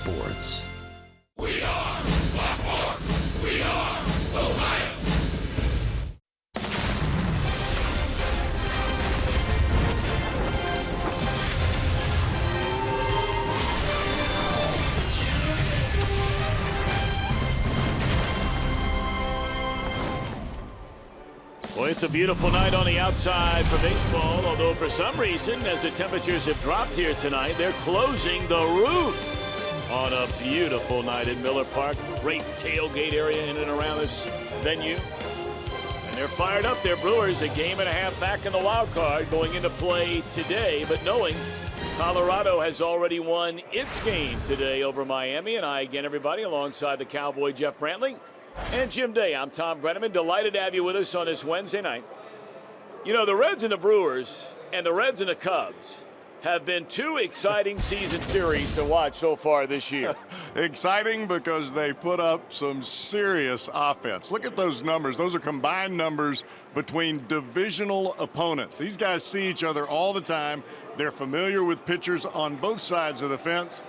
Sports. We are Baltimore. We are Ohio. Well, it's a beautiful night on the outside for baseball, although for some reason, as the temperatures have dropped here tonight, they're closing the roof on a beautiful night in Miller Park. Great tailgate area in and around this venue. And they're fired up. Their Brewers a game and a half back in the wild card going into play today, but knowing Colorado has already won its game today over Miami. And I, again, everybody, alongside the Cowboy Jeff Brantley and Jim Day. I'm Tom Brenneman. Delighted to have you with us on this Wednesday night. You know, the Reds and the Brewers and the Reds and the Cubs have been two exciting season series to watch so far this year. Exciting because they put up some serious offense. Look at those numbers. Those are combined numbers between divisional opponents. These guys see each other all the time. They're familiar with pitchers on both sides of the fence.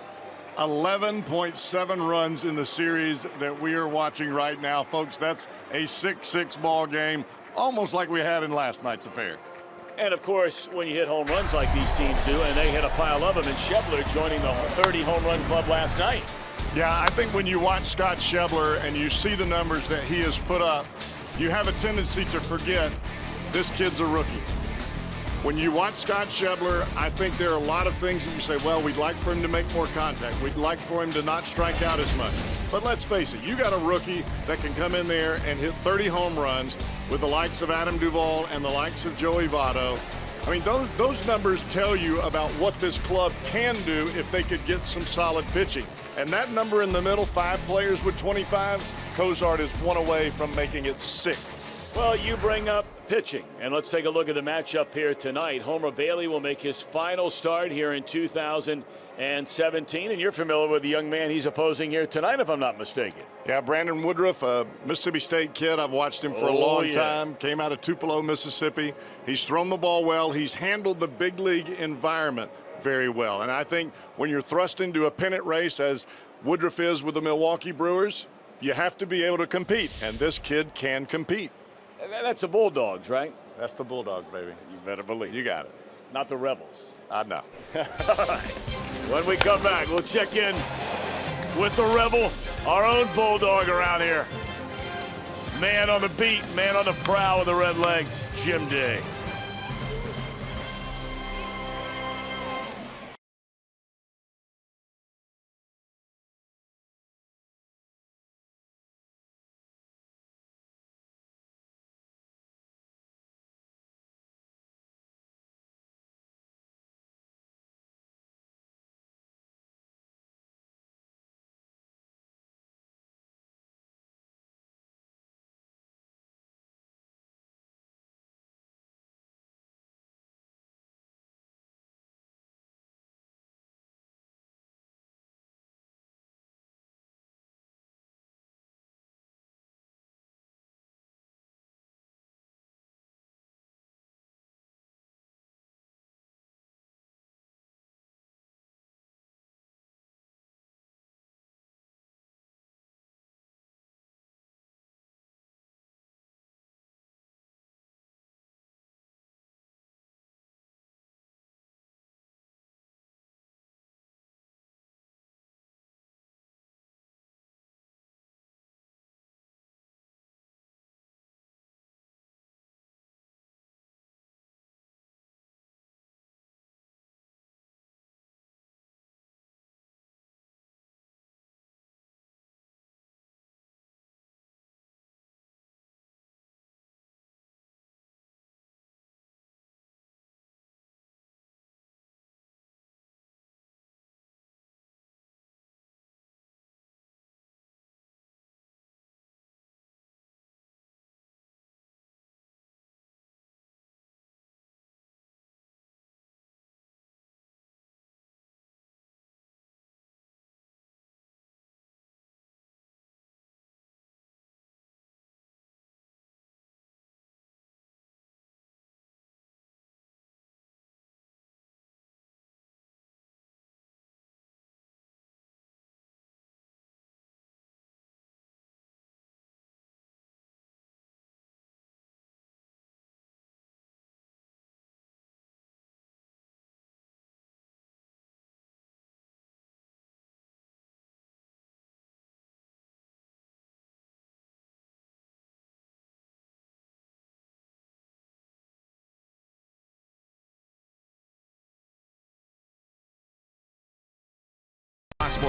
11.7 runs in the series that we are watching right now, folks. That's a 6-6 ball game, almost like we had in last night's affair. And, of course, when you hit home runs like these teams do, and they hit a pile of them, and Schebler joining the 30 home run club last night. Yeah, I think when you watch Scott Schebler and you see the numbers that he has put up, you have a tendency to forget this kid's a rookie. When you watch Scott Schebler, I think there are a lot of things that you say, well, we'd like for him to make more contact. We'd like for him to not strike out as much. But let's face it, you got a rookie that can come in there and hit 30 home runs with the likes of Adam Duvall and the likes of Joey Votto. I mean, those numbers tell you about what this club can do if they could get some solid pitching. And that number in the middle, 5 players with 25, Cozart is one away from making it 6. Well, you bring up pitching, and let's take a look at the matchup here tonight. Homer Bailey will make his final start here in 2017, and you're familiar with the young man he's opposing here tonight, if I'm not mistaken. Yeah, Brandon Woodruff, a Mississippi State kid. I've watched him for a long time. Came out of Tupelo, Mississippi. He's thrown the ball well. He's handled the big league environment very well. And I think when you're thrust into a pennant race, as Woodruff is with the Milwaukee Brewers, you have to be able to compete, and this kid can compete. That's the Bulldogs, right? That's the Bulldog, baby. You better believe. You got it. Not the Rebels. I know. All right. When we come back, we'll check in with the Rebel, our own Bulldog around here. Man on the beat, man on the prowl with the red legs, Jim Day.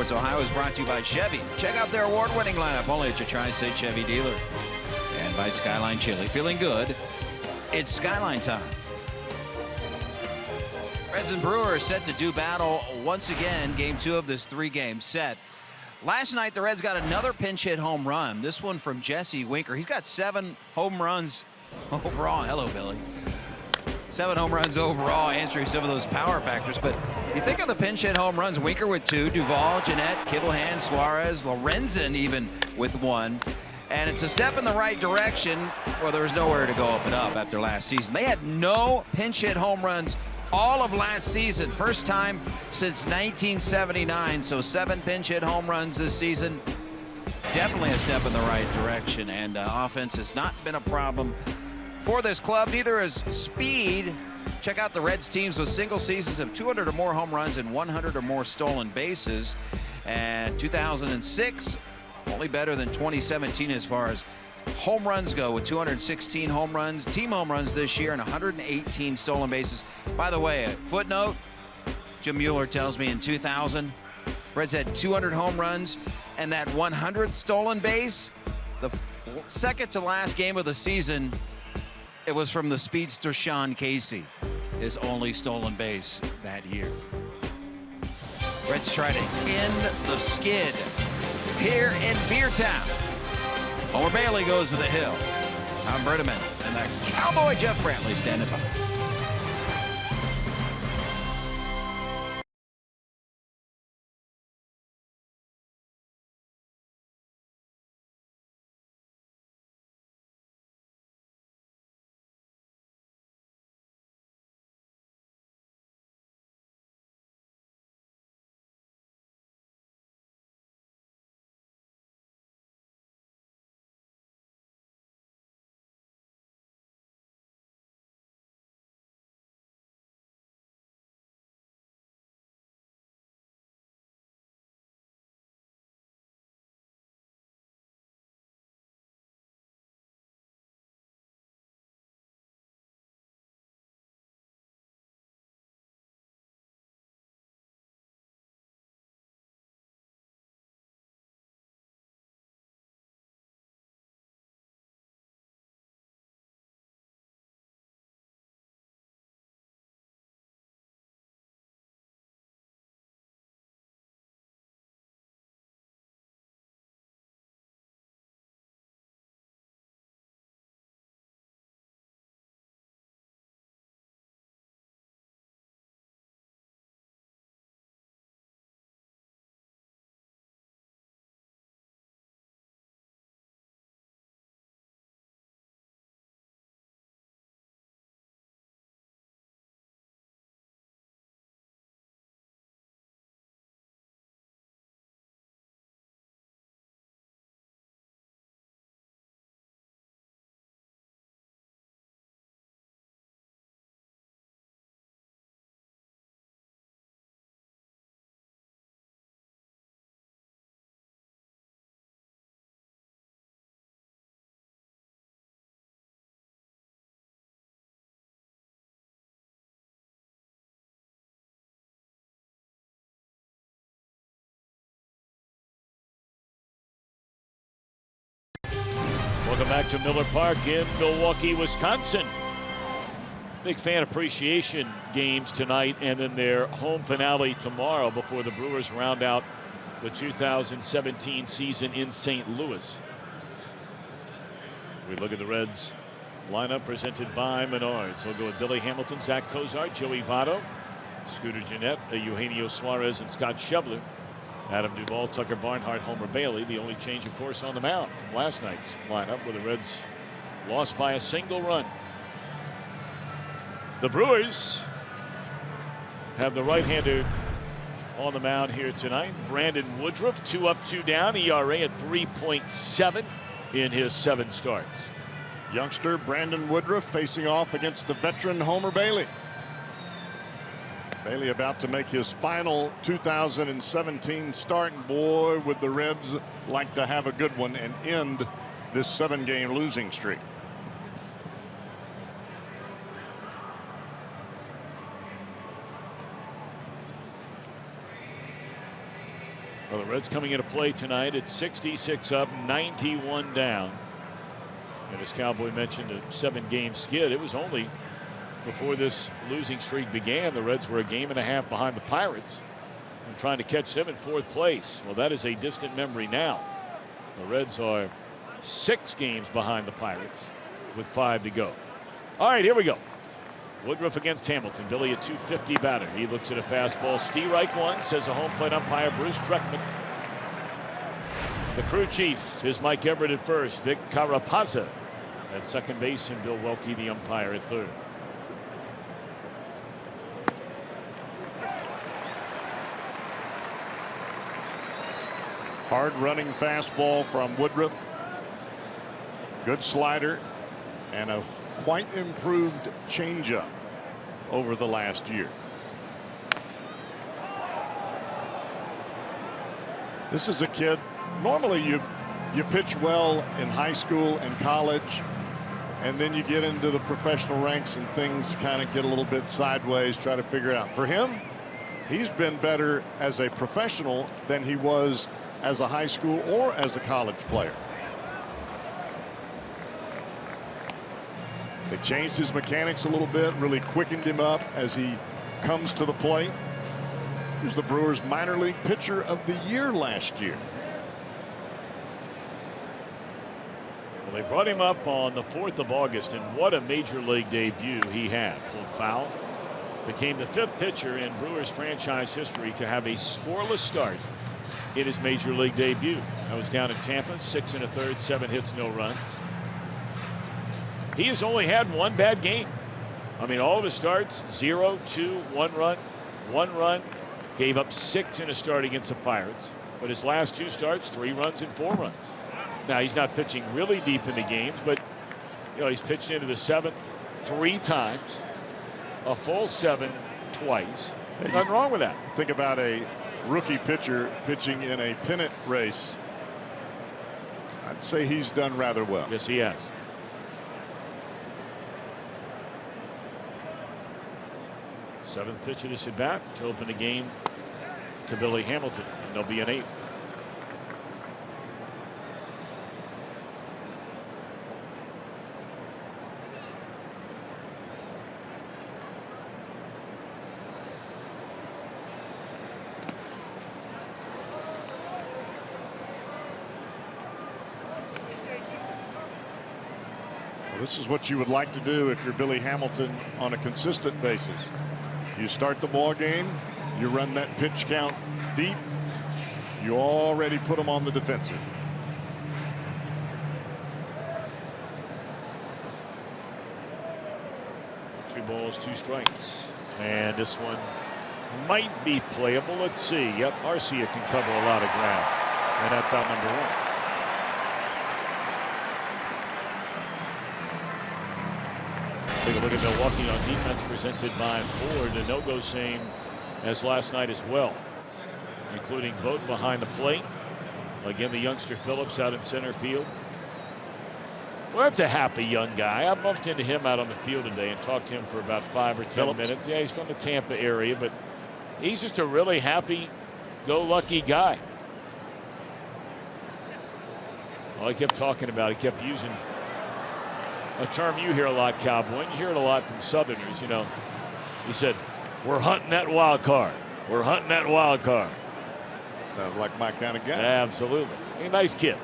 Sports Ohio is brought to you by Chevy. Check out their award-winning lineup only at your Tri-State Chevy dealer. And by Skyline Chili. Feeling good? It's Skyline time. Reds and Brewers set to do battle once again. Game 2 of this 3-game set. Last night, the Reds got another pinch hit home run. This one from Jesse Winker. He's got 7 home runs overall. Hello, Billy. 7 home runs overall, answering some of those power factors. But you think of the pinch hit home runs, Winker with 2, Duvall, Jeanette, Kibblehand, Suarez, Lorenzen even with 1. And it's a step in the right direction. Well, there was nowhere to go up and up after last season. They had no pinch hit home runs all of last season. First time since 1979. So 7 pinch hit home runs this season. Definitely a step in the right direction. And offense has not been a problem for this club. Neither is speed. Check out the Reds teams with single seasons of 200 or more home runs and 100 or more stolen bases. And 2006, only better than 2017 as far as home runs go, with 216 home runs, team home runs this year, and 118 stolen bases. By the way, a footnote, Jim Mueller tells me in 2000, Reds had 200 home runs, and that 100th stolen base, the second to last game of the season, it was from the speedster Sean Casey, his only stolen base that year. Reds try to end the skid here in Beertown. Homer Bailey goes to the hill. Tom Berteman and the Cowboy Jeff Brantley standing by. Welcome back to Miller Park in Milwaukee, Wisconsin. Big fan appreciation games tonight, and then their home finale tomorrow before the Brewers round out the 2017 season in St. Louis. We look at the Reds lineup presented by Menards. We'll go with Billy Hamilton, Zach Cozart, Joey Votto, Scooter Gennett, Eugenio Suarez, and Scott Schebler. Adam Duvall, Tucker Barnhart, Homer Bailey. The only change, of course, on the mound from last night's lineup, where the Reds lost by a single run. The Brewers have the right-hander on the mound here tonight. Brandon Woodruff, 2 up, 2 down, ERA at 3.7 in his 7 starts. Youngster Brandon Woodruff facing off against the veteran Homer Bailey. Bailey about to make his final 2017 start. And boy, would the Reds like to have a good one and end this 7-game losing streak. Well, Reds coming into play tonight. It's 66 up, 91 down. And as Cowboy mentioned, a 7-game skid. It was only before this losing streak began. The Reds were a game and a half behind the Pirates and trying to catch them in 4th place. Well, that is a distant memory now. The Reds are 6 games behind the Pirates with 5 to go. All right, here we go. Woodruff against Hamilton. Billy, a .250 batter. He looks at a fastball. Strike one, says a home plate umpire, Bruce Treckman. The crew chief is Mike Everett at first. Vic Carapazza at second base, and Bill Welke, the umpire, at third. Hard running fastball from Woodruff. Good slider and a quite improved changeup over the last year. This is a kid, normally you pitch well in high school and college, and then you get into the professional ranks and things kind of get a little bit sideways, try to figure it out. For him, he's been better as a professional than he was as a high school or as a college player. They changed his mechanics a little bit, really quickened him up as he comes to the plate. He was the Brewers minor league pitcher of the year last year. Well, they brought him up on the 4th of August, and what a major league debut he had. Pulled foul. Became the 5th pitcher in Brewers franchise history to have a scoreless start in his major league debut. That was down in Tampa, 6 1/3, 7 hits, no runs. He has only had 1 bad game. I mean, all of his starts, 0, 2, 1 run, 1 run. Gave up 6 in a start against the Pirates. But his last 2 starts, 3 runs and 4 runs. Now, he's not pitching really deep into games, but, you know, he's pitched into the 7th 3 times, a full 7 twice. Nothing wrong with that. Think about a rookie pitcher pitching in a pennant race. I'd say he's done rather well. Yes, he has. Seventh pitch of this at bat to open the game to Billy Hamilton, and there'll be an 8th. Well, this is what you would like to do if you're Billy Hamilton on a consistent basis. You start the ball game, you run that pitch count deep, you already put them on the defensive. Two balls, 2 strikes, and this one might be playable. Let's see. Yep, Arcia can cover a lot of ground, and that's out number 1. Take a look at Milwaukee on defense, presented by Ford. A no-go same as last night as well, including Vogt behind the plate. Again, the youngster Phillips out in center field. Well, that's a happy young guy. I bumped into him out on the field today and talked to him for about 5 or 10 minutes. Yeah, he's from the Tampa area, but he's just a really happy-go-lucky guy. Well, he kept talking about, he kept using a term you hear a lot, Cowboy. You hear it a lot from Southerners, you know. He said, "We're hunting that wild card. We're hunting that wild card." Sounds like my kind of guy. Absolutely. A nice kid.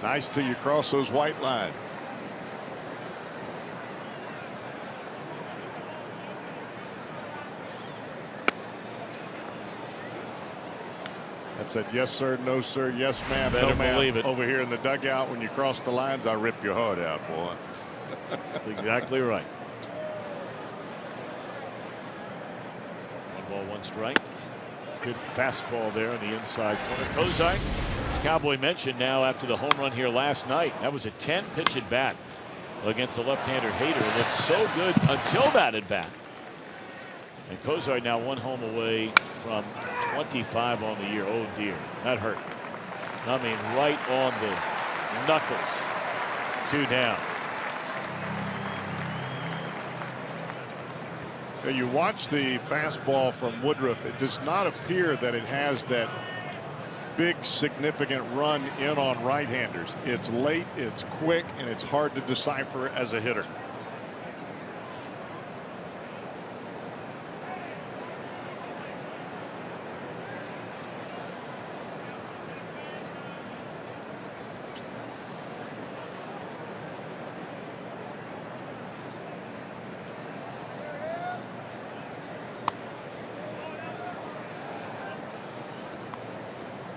Nice till you cross those white lines. That said, yes, sir, no, sir, yes, ma'am, Better no, ma'am. believe it. Over here in the dugout, when you cross the lines, I rip your heart out, boy. That's exactly right. 1 ball, 1 strike. Good fastball there on the inside corner. Kozak, as Cowboy mentioned, now after the home run here last night, that was a 10-pitch at bat against the left-hander Hader. It looked so good until that at bat. And Kozak now 1 home away from 25 on the year. Oh dear, that hurt. I mean, right on the knuckles. 2 down. You watch the fastball from Woodruff. It does not appear that it has that big significant run in on right-handers. It's late, it's quick, and it's hard to decipher as a hitter.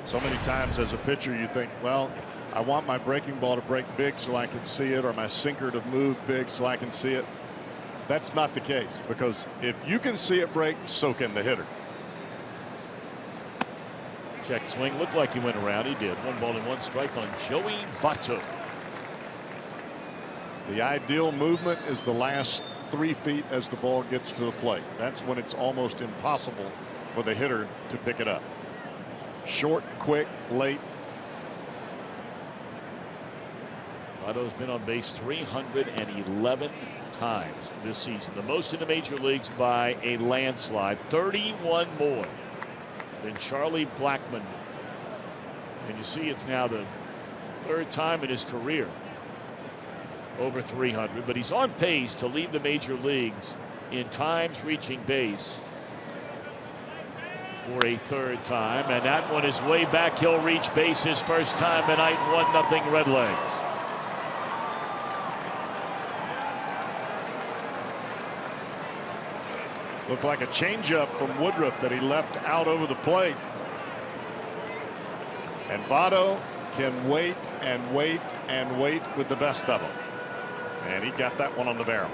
So many times as a pitcher you think, well, I want my breaking ball to break big so I can see it, or my sinker to move big so I can see it. That's not the case, because if you can see it break, so can the hitter. Check swing. Looked like he went around. He did. 1-1 strike on Joey Votto. The ideal movement is the last 3 feet as the ball gets to the plate. That's when it's almost impossible for the hitter to pick it up. Short, quick, late. Votto's been on base 311 times this season, the most in the major leagues by a landslide. 31 more than Charlie Blackmon. And you see it's now the 3rd time in his career over 300, but he's on pace to lead the major leagues in times reaching base for a 3rd time, and that one is way back. He'll reach base his first time tonight. 1-0 Redlegs. Looked like a changeup from Woodruff that he left out over the plate. And Votto can wait and wait and wait with the best of them. And he got that one on the barrel.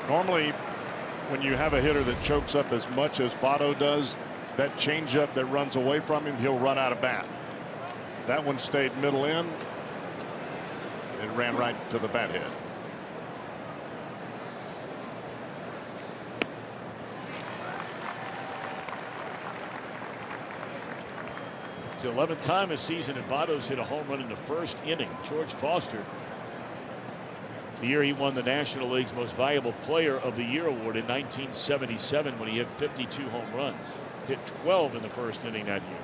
Normally, when you have a hitter that chokes up as much as Votto does, that changeup that runs away from him, he'll run out of bat. That one stayed middle in. It ran right to the bat head. It's the 11th time this season, and Votto's hit a home run in the 1st inning. George Foster, the year he won the National League's Most Valuable Player of the Year award in 1977 when he hit 52 home runs. Hit 12 in the 1st inning that year.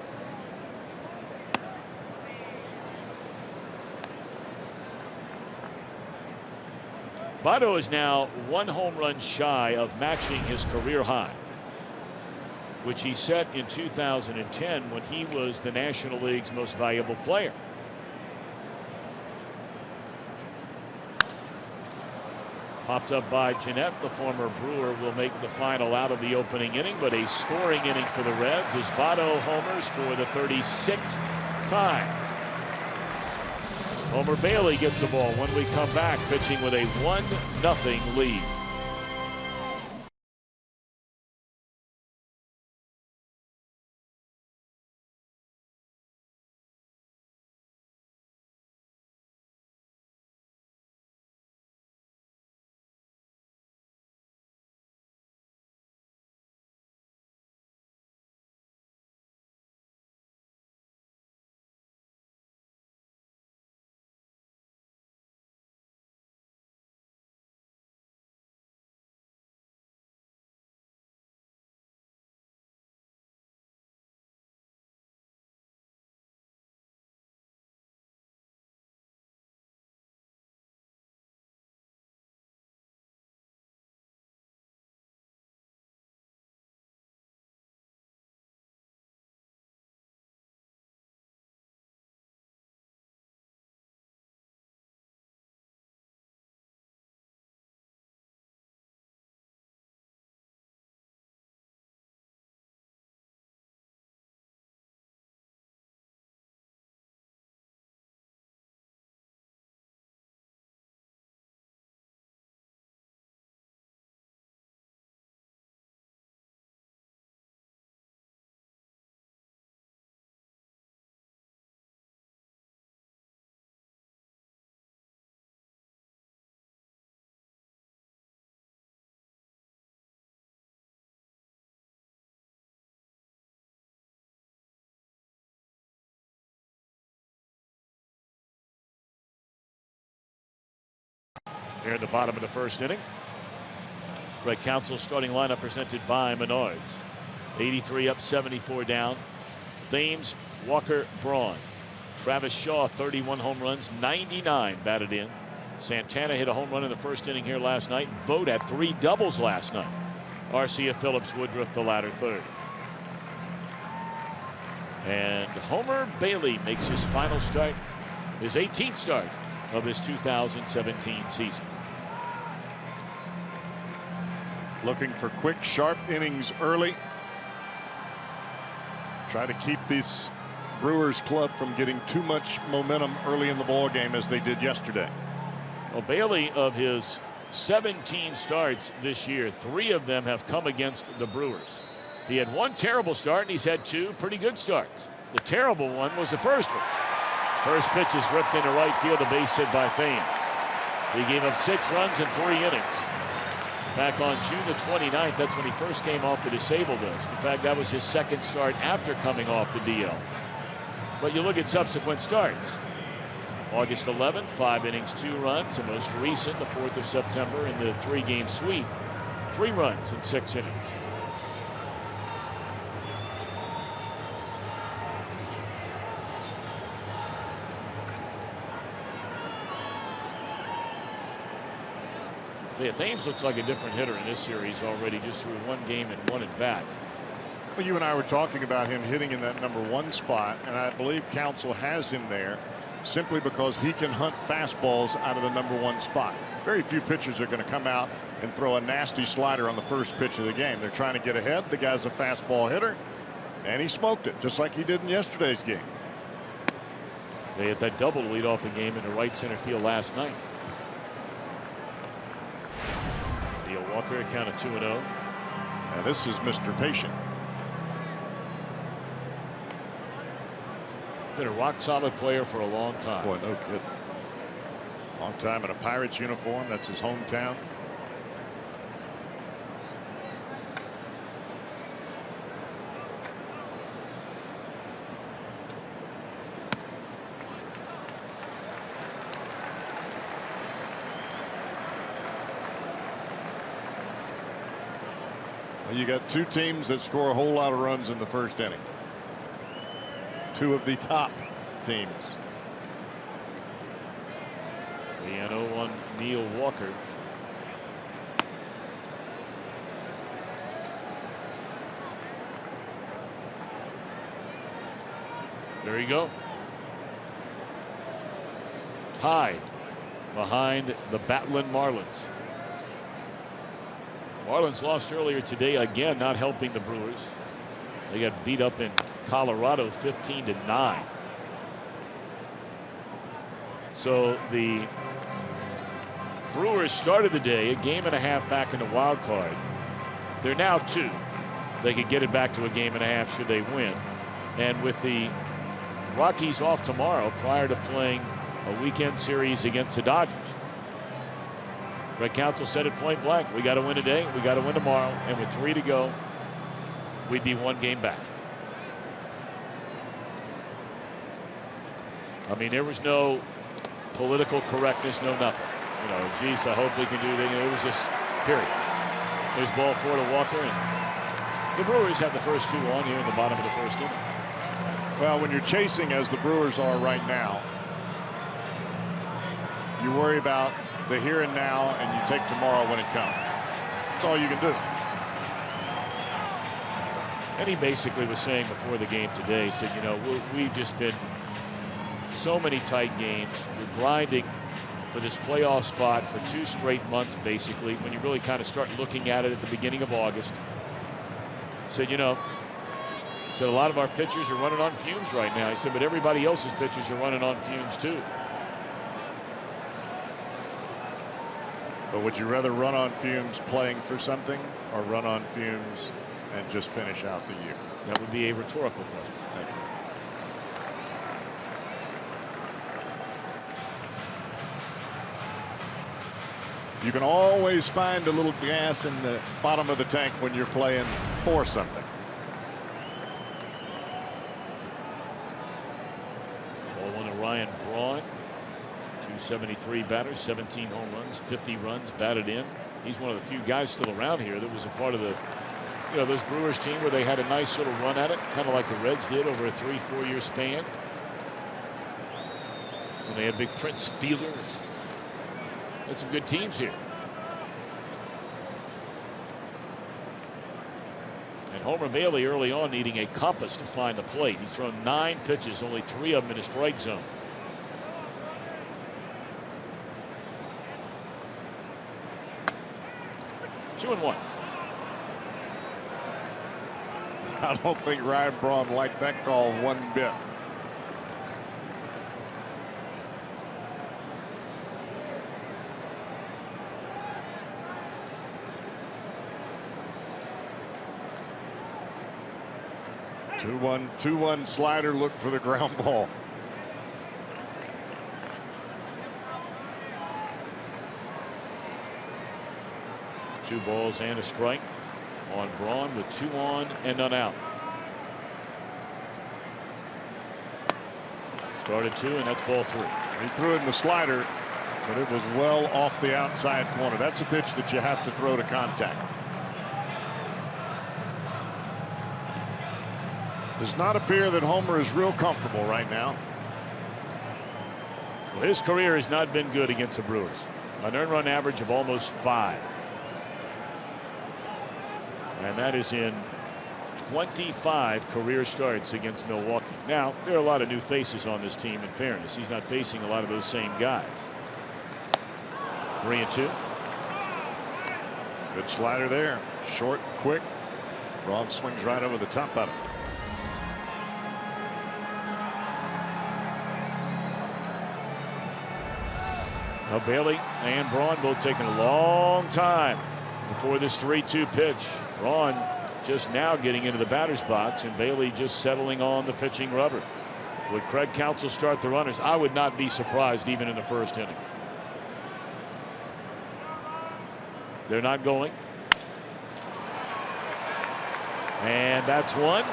Votto is now 1 home run shy of matching his career high, which he set in 2010 when he was the National League's Most Valuable Player. Popped up by Jeanette. The former Brewer will make the final out of the opening inning, but a scoring inning for the Reds as Votto homers for the 36th time. Homer Bailey gets the ball when we come back, pitching with a 1-0 lead. Here in the bottom of the first inning. Greg Council's starting lineup presented by Menards. 83 up, 74 down. Thames, Walker, Braun. Travis Shaw, 31 home runs, 99 batted in. Santana hit a home run in the first inning here last night. Vogt had 3 doubles last night. Arcia, Phillips, Woodruff, the latter third. And Homer Bailey makes his final start, his 18th start of his 2017 season. Looking for quick, sharp innings early. Try to keep this Brewers club from getting too much momentum early in the ball game as they did yesterday. Well, Bailey, of his 17 starts this year, 3 of them have come against the Brewers. He had 1 terrible start and he's had 2 pretty good starts. The terrible one was the first one. First pitch is ripped into right field, a base hit by Thames. He gave up 6 runs in 3 innings. Back on June the 29th, that's when he first came off the disabled list. In fact, that was his 2nd start after coming off the DL. But you look at subsequent starts. August 11th, 5 innings, 2 runs. And most recent, the 4th of September, in the 3-game sweep, 3 runs in 6 innings. Thames looks like a different hitter in this series already, just through 1 game and 1 at bat. Well, you and I were talking about him hitting in that number 1 spot, and I believe Council has him there simply because he can hunt fastballs out of the number 1 spot. Very few pitchers are going to come out and throw a nasty slider on the first pitch of the game. They're trying to get ahead. The guy's a fastball hitter, and he smoked it just like he did in yesterday's game. They had that double to lead off the game into right center field last night. Walker, a count of 2-0. Now this is Mr. Patient. Been a rock solid player for a long time. Boy, no kidding. Long time in a Pirates uniform. That's his hometown. You got 2 teams that score a whole lot of runs in the first inning. 2 of the top teams. The 0-1 Neil Walker. There you go. Tied behind the battling Marlins. Marlins lost earlier today, again not helping the Brewers. They got beat up in Colorado 15-9. So the Brewers started the day a game and a half back in the wild card. They're now 2. They could get it back to a game and a half should they win. And with the Rockies off tomorrow prior to playing a weekend series against the Dodgers, Greg Council said it point blank. We got to win today. We got to win tomorrow. And with 3 to go, we'd be 1 game back. I mean, there was no political correctness, no nothing. You know, geez, I hope we can do that. It was just period. There's ball 4 to Walker, and the Brewers have the first 2 on here in the bottom of the first inning. Well, when you're chasing as the Brewers are right now, you worry about the here and now, and you take tomorrow when it comes. That's all you can do. And he basically was saying before the game today, said, you know, we've just been so many tight games. We're grinding for this playoff spot for 2 straight months, basically, when you really kind of start looking at it at the beginning of August. Said, you know, said a lot of our pitchers are running on fumes right now. He said, but everybody else's pitchers are running on fumes too. But would you rather run on fumes playing for something or run on fumes and just finish out the year? That would be a rhetorical question. Thank you. You can always find a little gas in the bottom of the tank when you're playing for something. Ball 1 to Ryan Braun. .273 batter, 17 home runs, 50 runs batted in. He's one of the few guys still around here that was a part of the, those Brewers team where they had a nice little run at it, kind of like the Reds did over a 3-4 year span. When they had big Prince fielders. Had some good teams here. And Homer Bailey early on needing a compass to find the plate. He's thrown 9 pitches, only 3 of them in his strike zone. Two and one. I don't think Ryan Braun liked that call one bit. Two one slider, look for the ground ball. Two balls and a strike on Braun with 2 on and none out. Started 2 and that's ball 3. He threw in the slider, but it was well off the outside corner. That's a pitch that you have to throw to contact. Does not appear that Homer is real comfortable right now. Well, his career has not been good against the Brewers. An earned run average of almost 5. And that is in 25 career starts against Milwaukee. Now, there are a lot of new faces on this team, in fairness. He's not facing a lot of those same guys. 3-2. Good slider there. Short, quick. Braun swings right over the top of it. Now Bailey and Braun both taking a long time before this 3-2 pitch. Braun just now getting into the batter's box and Bailey just settling on the pitching rubber. Would Craig Counsell start the runners? I would not be surprised even in the first inning. They're not going. And that's one.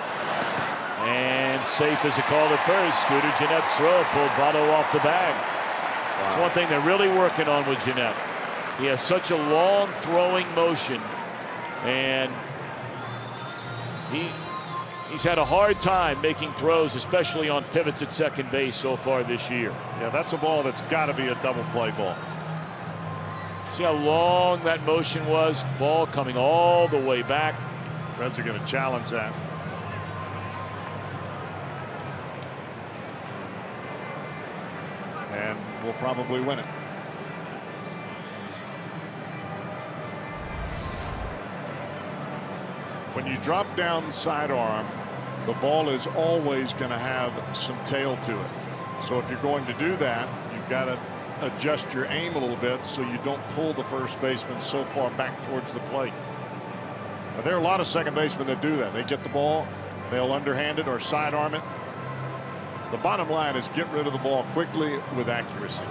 And safe as a call at first. Scooter Gennett's throw pulled Votto off the bag. That's one thing they're really working on with Gennett. He has such a long throwing motion, and he's had a hard time making throws, especially on pivots at second base so far this year. Yeah, that's a ball that's got to be a double play ball. See how long that motion was? Ball coming all the way back. Reds are going to challenge that. And will probably win it. When you drop down sidearm, the ball is always going to have some tail to it. So if you're going to do that, you've got to adjust your aim a little bit so you don't pull the first baseman so far back towards the plate. Now, there are a lot of second basemen that do that. They get the ball, they'll underhand it or sidearm it. The bottom line is get rid of the ball quickly with accuracy.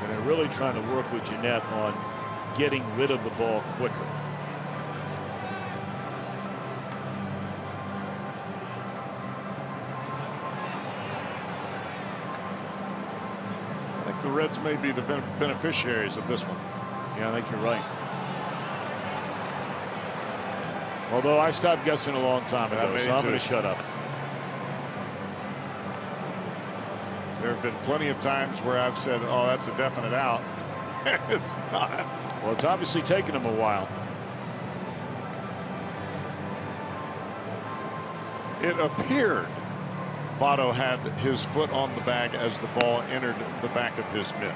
And they're really trying to work with Gennett on getting rid of the ball quicker. I think the Reds may be the beneficiaries of this one. Yeah, I think you're right. Although I stopped guessing a long time ago, so I'm going to shut up. There have been plenty of times where I've said, oh, that's a definite out. It's not. Well, it's obviously taken him a while. It appeared Votto had his foot on the bag as the ball entered the back of his mitt.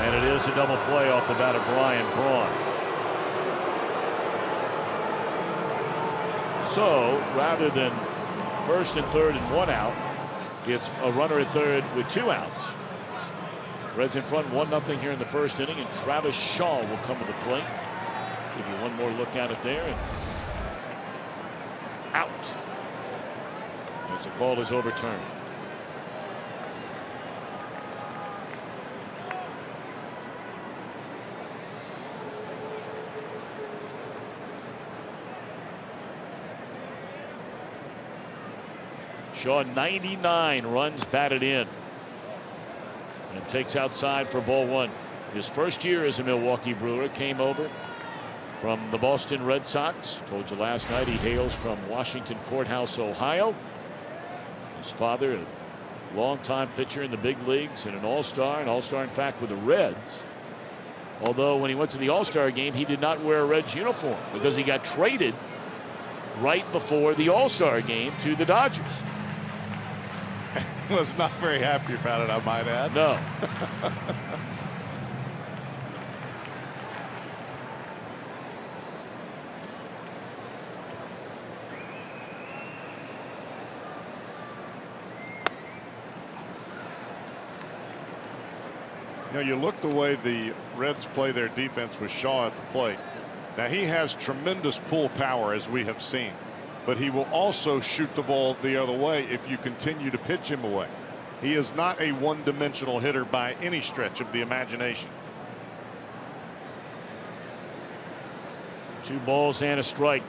And it is a double play off the bat of Brian Braun. So rather than first and third and 1 out, it's a runner at third with 2 outs. Reds in front 1-0 here in the first inning, and Travis Shaw will come to the plate. Give you one more look at it there, and out. As the call is overturned. Shaw 99 runs batted in. And takes outside for ball one. His first year as a Milwaukee Brewer, came over from the Boston Red Sox. Told you last night he hails from Washington Courthouse, Ohio. His father, a longtime pitcher in the big leagues and an all-star in fact with the Reds. Although when he went to the All-Star game, he did not wear a Reds uniform because he got traded right before the All-Star game to the Dodgers. Was not very happy about it, I might add. No. You know, you look the way the Reds play their defense with Shaw at the plate. Now, he has tremendous pull power, as we have seen, but he will also shoot the ball the other way if you continue to pitch him away. He is not a one-dimensional hitter by any stretch of the imagination. 2 balls and a strike.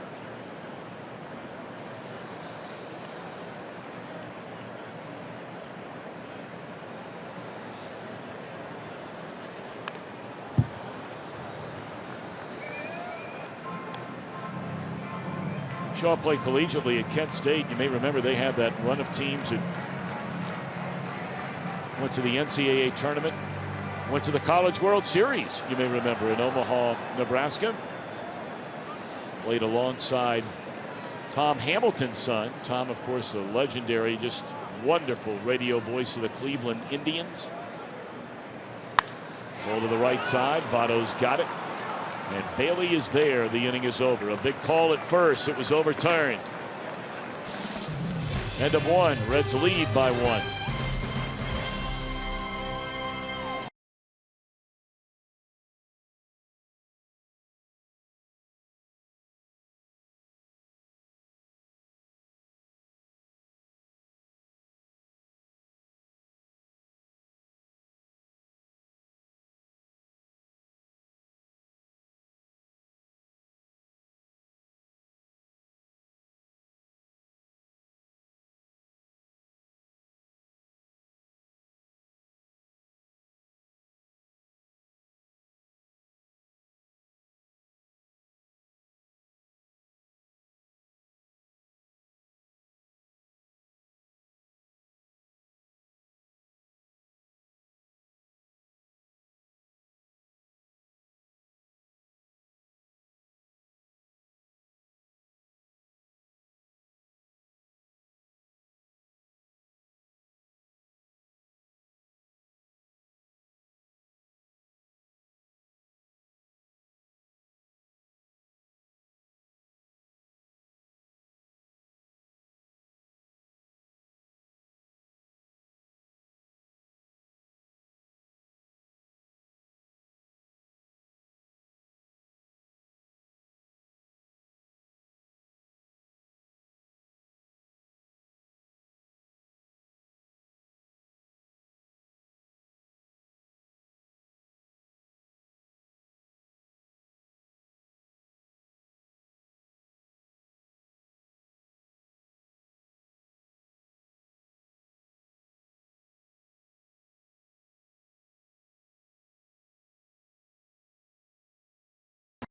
Shaw played collegiately at Kent State. You may remember they had that run of teams that went to the NCAA tournament, went to the College World Series. You may remember in Omaha, Nebraska. Played alongside Tom Hamilton's son. Tom, of course, the legendary, just wonderful radio voice of the Cleveland Indians. Ball to the right side. Votto's got it. And Bailey is there. The inning is over. A big call at first. It was overturned. End of 1. Reds lead by 1.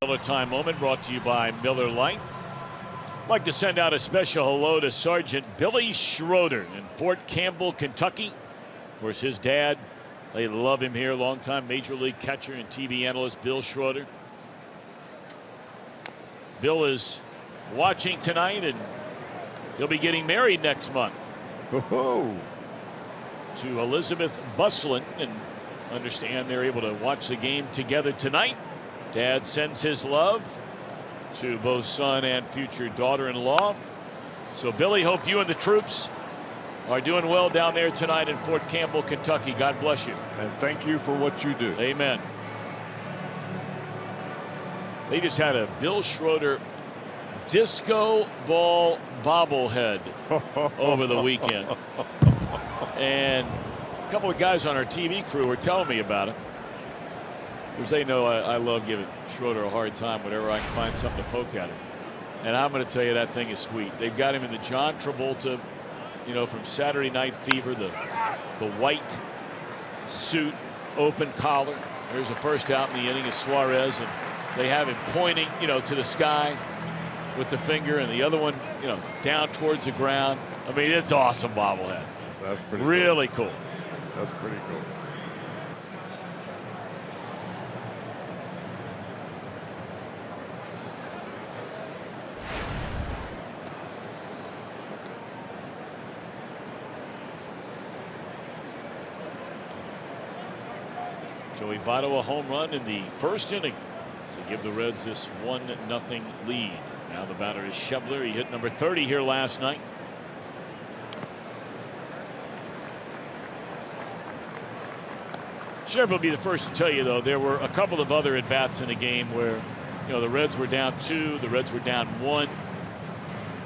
Miller time moment brought to you by Miller Lite. I'd like to send out a special hello to Sergeant Billy Schroeder in Fort Campbell, Kentucky. Of course, his dad, they love him here, longtime Major League catcher and TV analyst Bill Schroeder. Bill is watching tonight, and he'll be getting married next month. Oh. To Elizabeth Buslin, and understand they're able to watch the game together tonight. Dad sends his love to both son and future daughter-in-law. So Billy, hope you and the troops are doing well down there tonight in Fort Campbell, Kentucky. God bless you. And thank you for what you do. Amen. They just had a Bill Schroeder disco ball bobblehead over the weekend. And a couple of guys on our TV crew were telling me about it, because they know I love giving Schroeder a hard time whenever I can find something to poke at him. And I'm going to tell you, that thing is sweet. They've got him in the John Travolta you know, from Saturday Night Fever, the white suit, open collar. There's a first out in the inning is Suarez, and they have him pointing, you know, to the sky with the finger, and the other one, you know, down towards the ground. I mean, it's awesome bobblehead. That's pretty really cool. That's pretty cool. Joey Votto a home run in the first inning to give the Reds this 1-0 lead. Now the batter is Schebler. He hit number 30 here last night. Schebler will be the first to tell you, though, there were a couple of other at-bats in the game where, you know, the Reds were down 2, the Reds were down 1,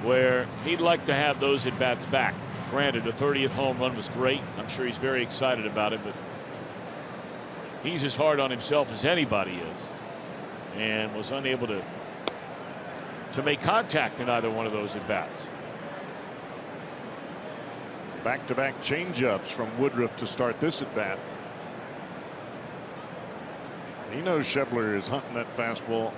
where he'd like to have those at-bats back. Granted, the 30th home run was great. I'm sure he's very excited about it, but he's as hard on himself as anybody is, and was unable to make contact in either one of those at bats. Back-to-back changeups from Woodruff to start this at bat. He knows Schebler is hunting that fastball.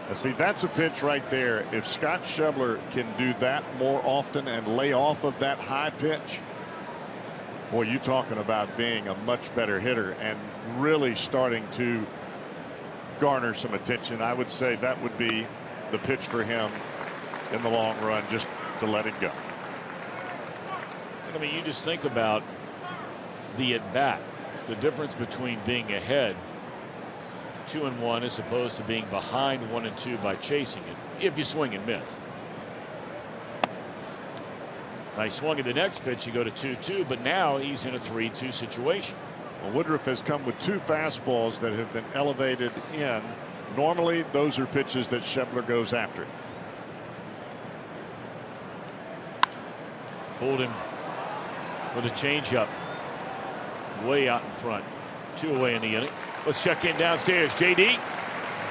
Now see, that's a pitch right there. If Scott Schebler can do that more often and lay off of that high pitch, boy, you talking about being a much better hitter and really starting to garner some attention. I would say that would be the pitch for him in the long run, just to let it go. I mean, you just think about the at bat, the difference between being ahead 2-1 as opposed to being behind 1-2 by chasing it, if you swing and miss. Now he swung at the next pitch, you go to 2-2, but now he's in a 3-2 situation. Well, Woodruff has come with 2 fastballs that have been elevated in. Normally, those are pitches that Schebler goes after. Pulled him with a changeup way out in front. 2 away in the inning. Let's check in downstairs. JD.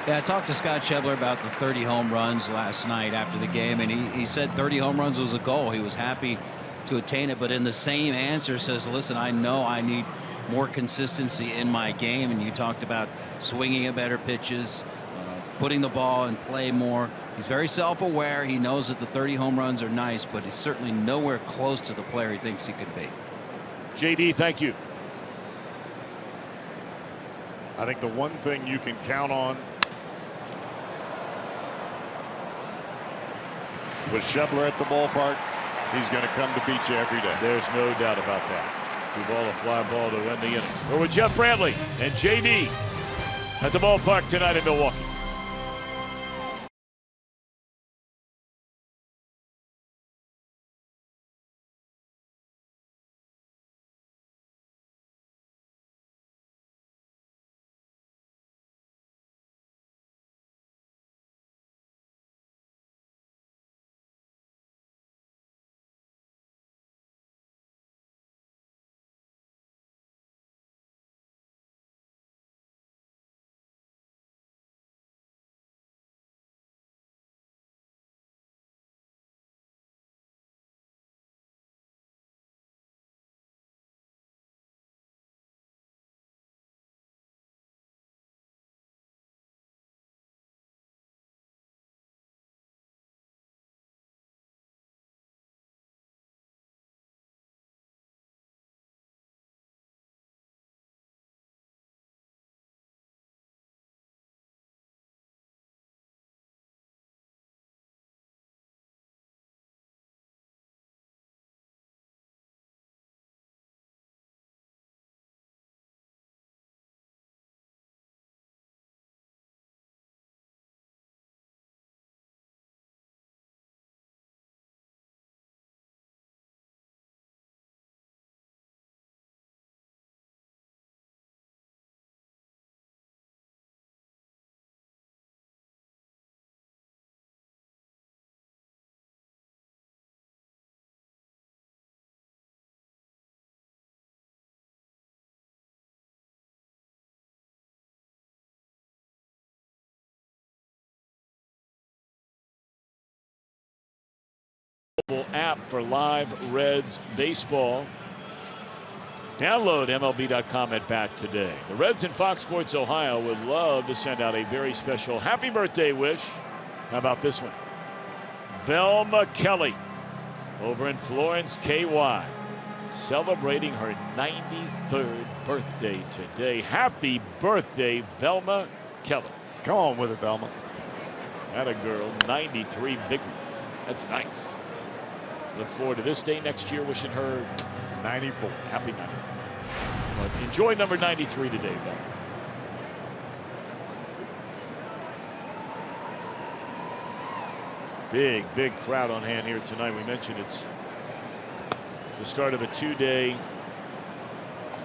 Yeah, I talked to Scott Schebler about the 30 home runs last night after the game, and he said 30 home runs was a goal. He was happy to attain it, but in the same answer says, listen, I know I need more consistency in my game. And you talked about swinging at better pitches, putting the ball in play more. He's very self-aware. He knows that the 30 home runs are nice, but he's certainly nowhere close to the player he thinks he could be. JD, thank you. I think the one thing you can count on with Schebler at the ballpark, he's going to come to beat you every day. There's no doubt about that. Duvall a fly ball to end the inning. We're with Jeff Brantley and JD at the ballpark tonight in Milwaukee. mobile app for live Reds baseball. Download MLB.com at bat today. The Reds in Fox Sports Ohio would love to send out a very special happy birthday wish. How about this one? Velma Kelly over in Florence, KY, celebrating her 93rd birthday today. Happy birthday, Velma Kelly. Come on with it, Velma. Atta girl, 93 big ones. That's nice. Look forward to this day next year. Wishing her 94. Happy 94. But enjoy number 93 today, Velma. Big crowd on hand here tonight. We mentioned it's the start of a 2-day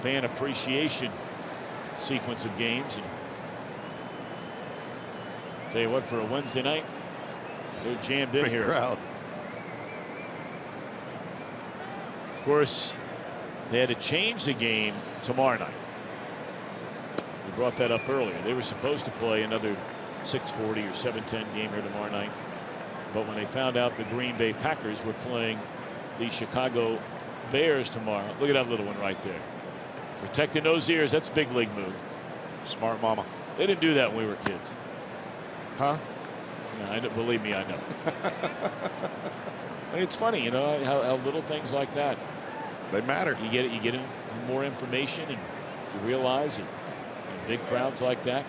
fan appreciation sequence of games. And tell you what, for a Wednesday night, they're jammed in here. Crowd. Of course, they had to change the game tomorrow night. We brought that up earlier. They were supposed to play another 6:40 or 7:10 game here tomorrow night. But when they found out the Green Bay Packers were playing the Chicago Bears tomorrow, look at that little one right there. Protecting those ears, that's a big league move. Smart mama. They didn't do that when we were kids. Huh? No, I don't, believe me, I know. It's funny, you know, how little things like that. They matter. You get more information, and you realize that big crowds like that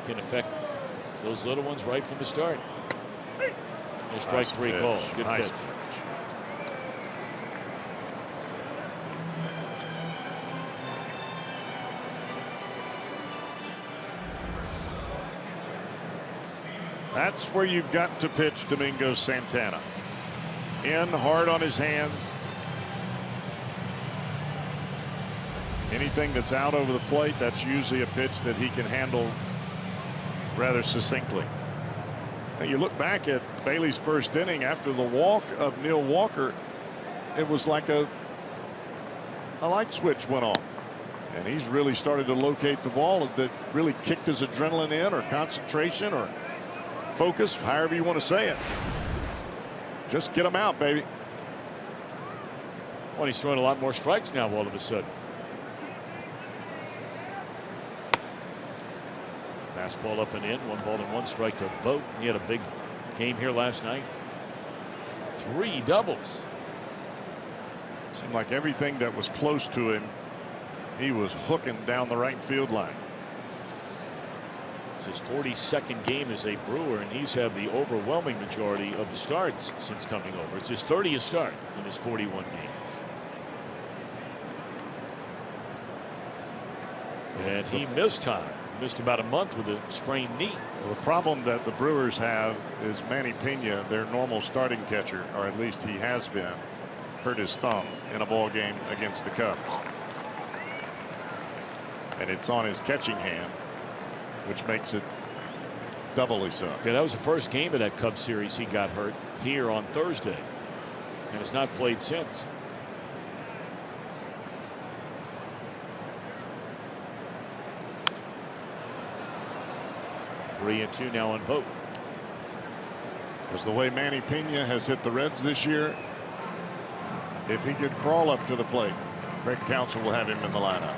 can affect those little ones right from the start. There's strike Nice 3 pitch. call. Good Nice pitch. That's where you've got to pitch Domingo Santana. In hard on his hands. Anything that's out over the plate, that's usually a pitch that he can handle rather succinctly. Now you look back at Bailey's first inning after the walk of Neil Walker, it was like a light switch went on. And he's really started to locate the ball that really kicked his adrenaline in, or concentration, or focus, however you want to say it. Just get him out, baby. Well, he's throwing a lot more strikes now all of a sudden. Fastball up and in. 1-1 to Vogt. He had a big game here last night. 3 doubles. Seemed like everything that was close to him, he was hooking down the right field line. It's his 42nd game as a Brewer, and he's had the overwhelming majority of the starts since coming over. It's his 30th start in his 41 games. And he missed time. Missed about a month with a sprained knee. Well, the problem that the Brewers have is Manny Pena, their normal starting catcher, or at least he has been, hurt his thumb in a ball game against the Cubs. And it's on his catching hand, which makes it doubly so. Yeah, that was the first game of that Cubs series he got hurt here on Thursday, and has not played since. Three and 2 now on Vogt. Because the way Manny Pena has hit the Reds this year, if he could crawl up to the plate, Craig Counsell will have him in the lineup.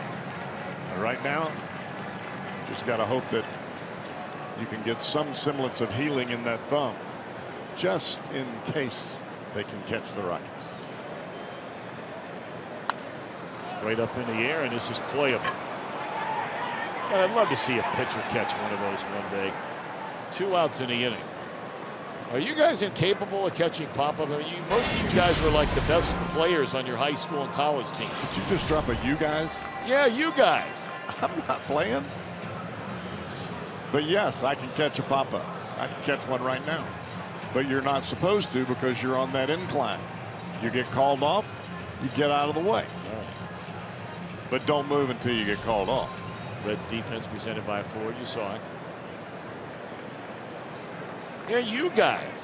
And right now, just got to hope that you can get some semblance of healing in that thumb, just in case they can catch the Rockies. Straight up in the air, and this is playable. I'd love to see a pitcher catch one of those one day. 2 outs in the inning. Are you guys incapable of catching pop-up? I mean, most of you guys were like the best players on your high school and college teams. Did you just drop a "you guys"? Yeah, you guys. I'm not playing. But yes, I can catch a pop-up. I can catch one right now. But you're not supposed to, because you're on that incline. You get called off, you get out of the way. But don't move until you get called off. Reds defense presented by Ford. You saw it. Yeah, you guys.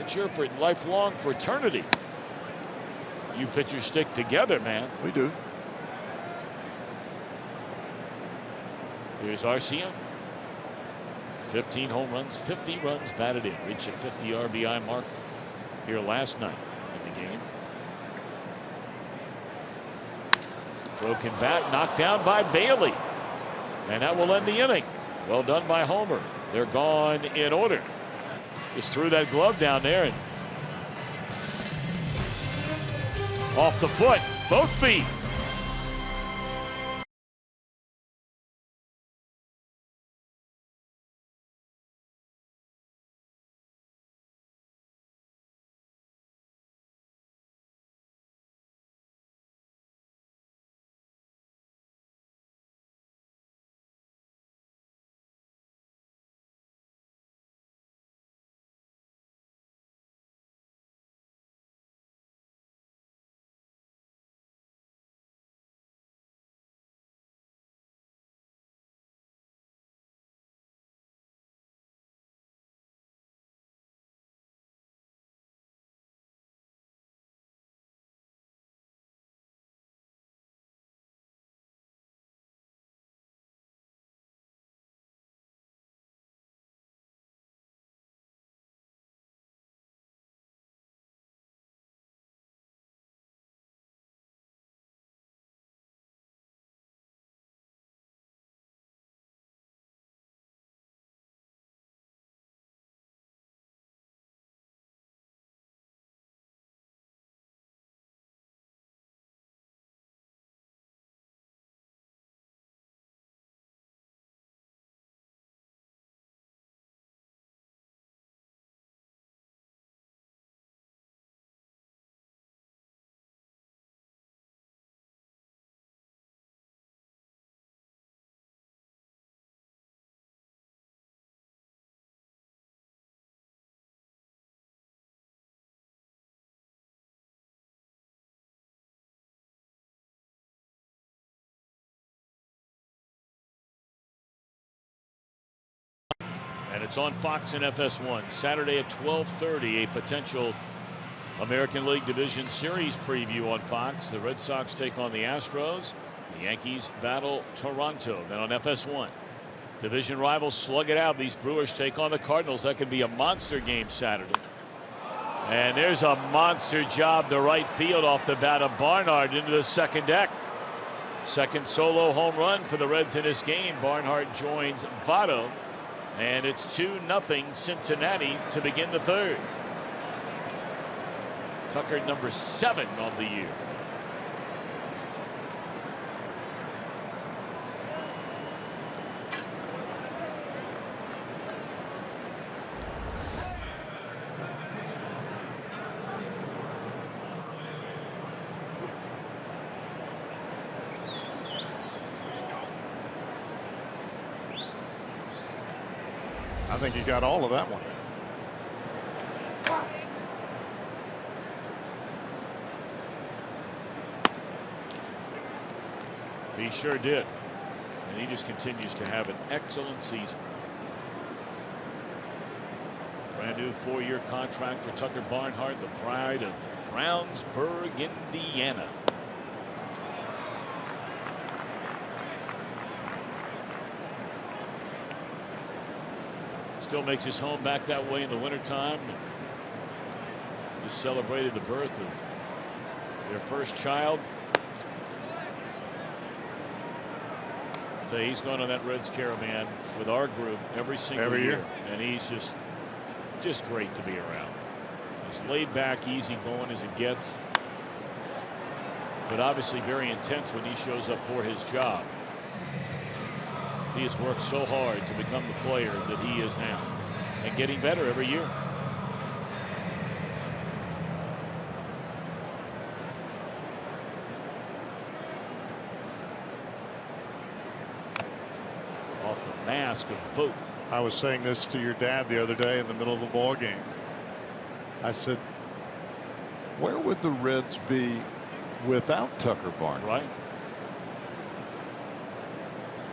It's your for lifelong fraternity. You pitchers stick together, man. We do. Here's Arcia. 15 home runs, 50 runs batted in. Reach a 50 RBI mark here last night in the game. Broken bat knocked down by Bailey. And that will end the inning. Well done by Homer. They're gone in order. Just threw that glove down there and off the foot, both feet. And it's on Fox and FS1 Saturday at 12:30. A potential American League Division Series preview on Fox. The Red Sox take on the Astros. The Yankees battle Toronto. Then on FS1, division rivals slug it out. These Brewers take on the Cardinals. That could be a monster game Saturday. And there's a monster job to right field off the bat of Barnhart into the second deck. Second solo home run for the Reds in this game. Barnhart joins Votto. And it's 2-0 Cincinnati to begin the third. Tucker number 7 on the year. I think he got all of that one. He sure did. And he just continues to have an excellent season. Brand new 4-year contract for Tucker Barnhart, the pride of Brownsburg, Indiana. Still makes his home back that way in the wintertime. Just celebrated the birth of their first child. So he's going on that Reds caravan with our group every single year. And he's just great to be around. He's laid back, easy going as it gets. But obviously very intense when he shows up for his job. He has worked so hard to become the player that he is now, and getting better every year. Off the mask of Vogt. I was saying this to your dad the other day in the middle of a ball game. I said, where would the Reds be without Tucker Barnhart? Right.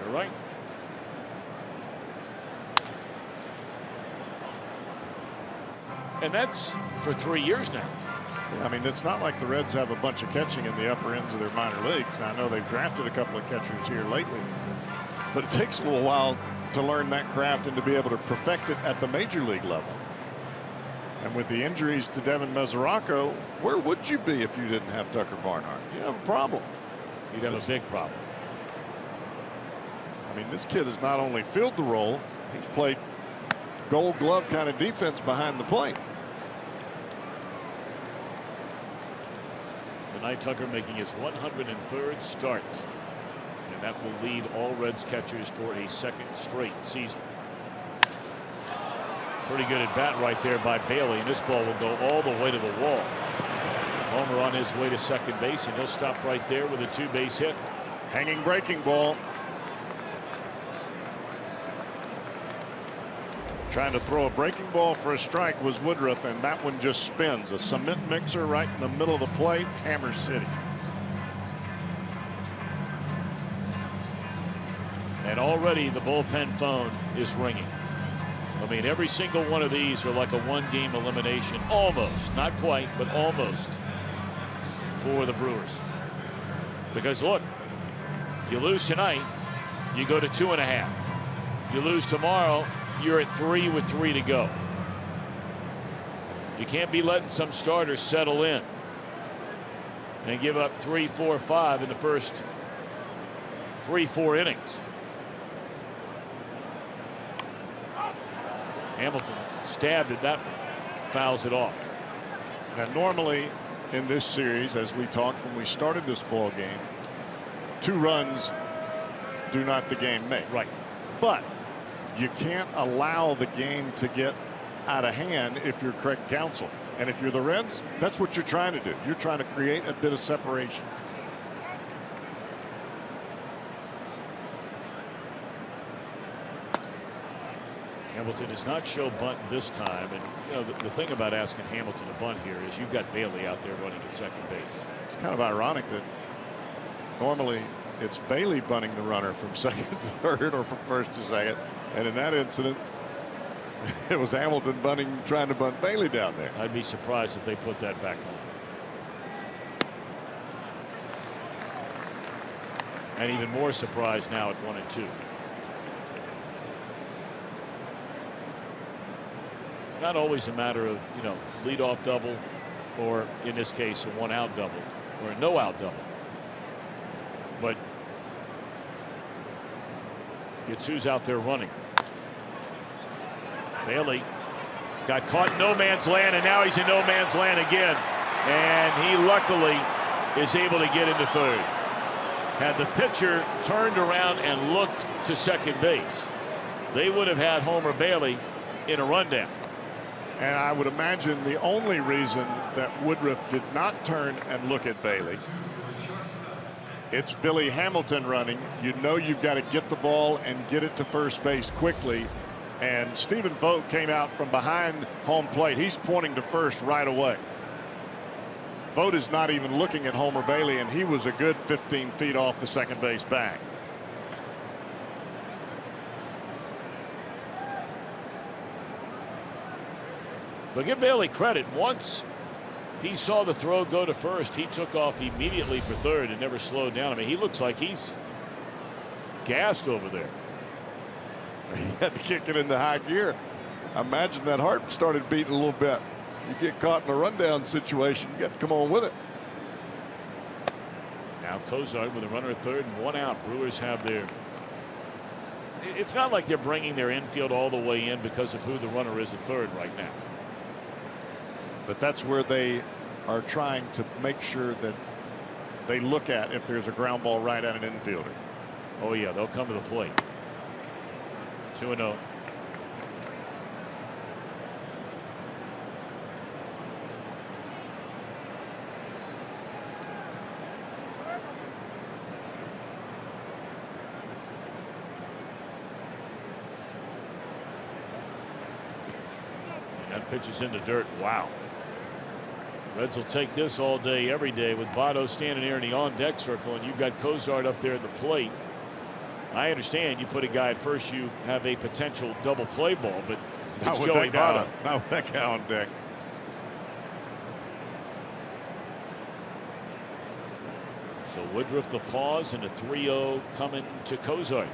You're right. And that's for 3 years now. I mean, it's not like the Reds have a bunch of catching in the upper ends of their minor leagues. Now, I know they've drafted a couple of catchers here lately, but it takes a little while to learn that craft and to be able to perfect it at the major league level. And with the injuries to Devin Mesoraco, where would you be if you didn't have Tucker Barnhart? You have a problem. You'd have a big problem. I mean, this kid has not only filled the role, he's played Gold Glove kind of defense behind the plate. Tonight, Tucker making his 103rd start, and that will lead all Reds catchers for a second straight season. Pretty good at bat right there by Bailey, and this ball will go all the way to the wall. Homer on his way to second base, and he'll stop right there with a 2-base hit. Hanging breaking ball. Trying to throw a breaking ball for a strike was Woodruff, and that one just spins. A cement mixer right in the middle of the plate. Hammer City. And already the bullpen phone is ringing. I mean, every single one of these are like a one-game elimination, almost, not quite, but almost, for the Brewers. Because look, you lose tonight, you go to 2.5. You lose tomorrow, you're at 3 with 3 to go. You can't be letting some starters settle in and give up 3, 4, 5 in the first 3, 4 innings. Hamilton stabbed at that, fouls it off. Now, normally in this series, as we talked when we started this ball game, 2 runs do not the game make. Right. But you can't allow the game to get out of hand if you're Craig Counsell. And if you're the Reds, that's what you're trying to do. You're trying to create a bit of separation. Hamilton does not show bunt this time, and you know the thing about asking Hamilton to bunt here is you've got Bailey out there running at second base. It's kind of ironic that normally it's Bailey bunting the runner from second to third or from first to second, and in that incident it was Hamilton trying to bunt Bailey down there. I'd be surprised if they put that back on. And even more surprised now at 1-2. It's not always a matter of, you know, leadoff double, or in this case a 1-out double or a no-out double, but it's who's out there running. Bailey got caught in no man's land, and now he's in no man's land again, and he luckily is able to get into third. Had the pitcher turned around and looked to second base, they would have had Homer Bailey in a rundown. And I would imagine the only reason that Woodruff did not turn and look at Bailey, it's Billy Hamilton running. You know you've got to get the ball and get it to first base quickly. And Stephen Vogt came out from behind home plate. He's pointing to first right away. Vogt is not even looking at Homer Bailey, and he was a good 15 feet off the second base bag. But give Bailey credit. Once he saw the throw go to first, he took off immediately for third and never slowed down. I mean, he looks like he's gassed over there. He had to kick it into high gear. I imagine that heart started beating a little bit. You get caught in a rundown situation, you got to come on with it. Now Cozart with a runner at third and 1 out. Brewers have their. It's not like they're bringing their infield all the way in because of who the runner is at third right now. But that's where they are trying to make sure that they look at if there's a ground ball right at an infielder. Oh yeah, they'll come to the plate. 2-0. And that pitch is in the dirt. Wow. Reds will take this all day, every day, with Votto standing there in the on-deck circle, and you've got Cozart up there at the plate. I understand you put a guy at first, you have a potential double play ball, but it's Joey Votto. Not with that guy on deck. So Woodruff the pause, and a 3-0 coming to Cozart.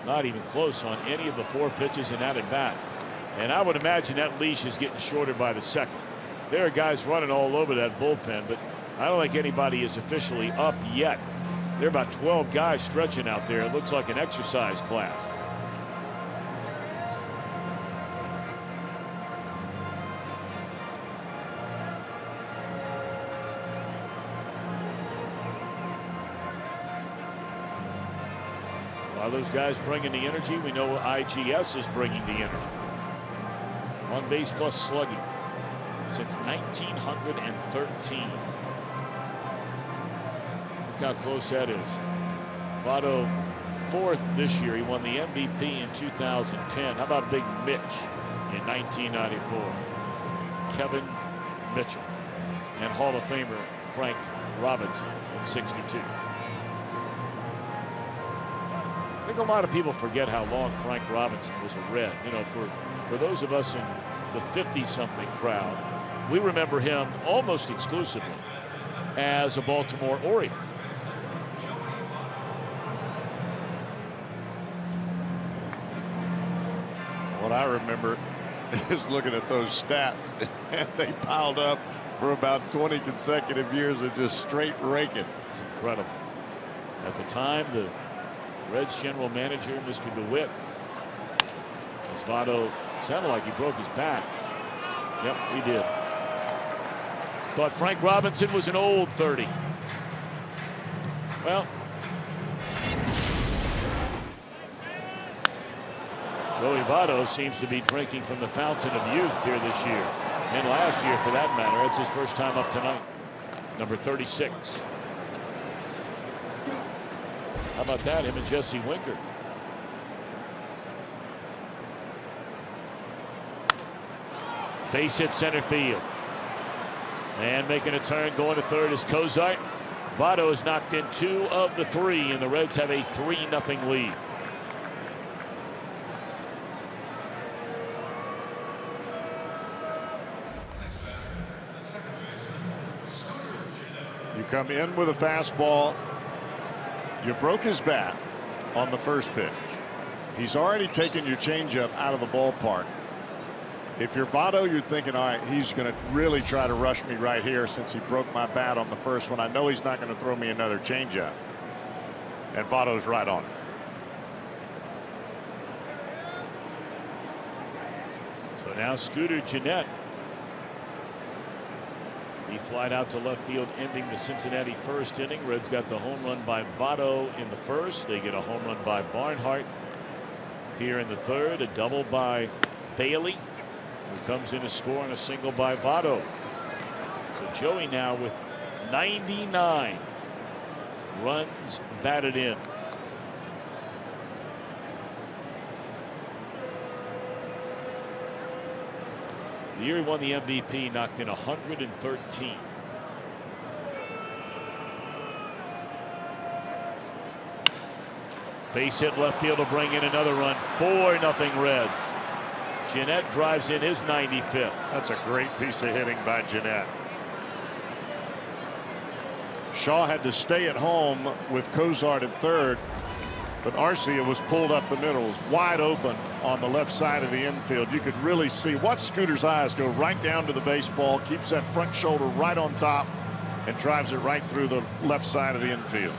Not even close on any of the 4 pitches in that at bat. And I would imagine that leash is getting shorter by the second. There are guys running all over that bullpen, but I don't think anybody is officially up yet. There are about 12 guys stretching out there. It looks like an exercise class. While those guys bringing the energy, we know IGS is bringing the energy. On base plus slugging since 1913. Look how close that is. Votto fourth this year. He won the MVP in 2010. How about Big Mitch in 1994? Kevin Mitchell and Hall of Famer Frank Robinson in 62. I think a lot of people forget how long Frank Robinson was a Red. You know, for those of us in the 50-something crowd, we remember him almost exclusively as a Baltimore Oriole. What I remember is looking at those stats, and they piled up for about 20 consecutive years of just straight raking. It's incredible. At the time, the Reds general manager, Mr. DeWitt, as Votto sounded like he broke his back. Yep, he did. Thought Frank Robinson was an old 30. Well, Joey Votto seems to be drinking from the fountain of youth here this year, and last year for that matter. It's his first time up tonight. Number 36. How about that? Him and Jesse Winker. Base hit center field. And making a turn going to third is Cozart. Votto has knocked in 2 of the 3, and the Reds have a 3-0 lead. You come in with a fastball. You broke his bat on the first pitch. He's already taken your changeup out of the ballpark. If you're Votto, you're thinking, all right, he's going to really try to rush me right here since he broke my bat on the first one. I know he's not going to throw me another changeup. And Votto's right on it. So now Scooter Gennett. He flied out to left field, ending the Cincinnati first inning. Reds got the home run by Votto in the first. They get a home run by Barnhart here in the third. A double by Bailey, who comes in to score on a single by Votto. So Joey now with 99 runs batted in. The year he won the MVP, knocked in 113. Base hit left field to bring in another run. 4-0 Reds. Gennett drives in his 95th. That's a great piece of hitting by Gennett. Shaw had to stay at home with Cozart at third, but Arcia was pulled up the middle. It was wide open on the left side of the infield. You could really see. Watch Scooter's eyes go right down to the baseball, keeps that front shoulder right on top, and drives it right through the left side of the infield.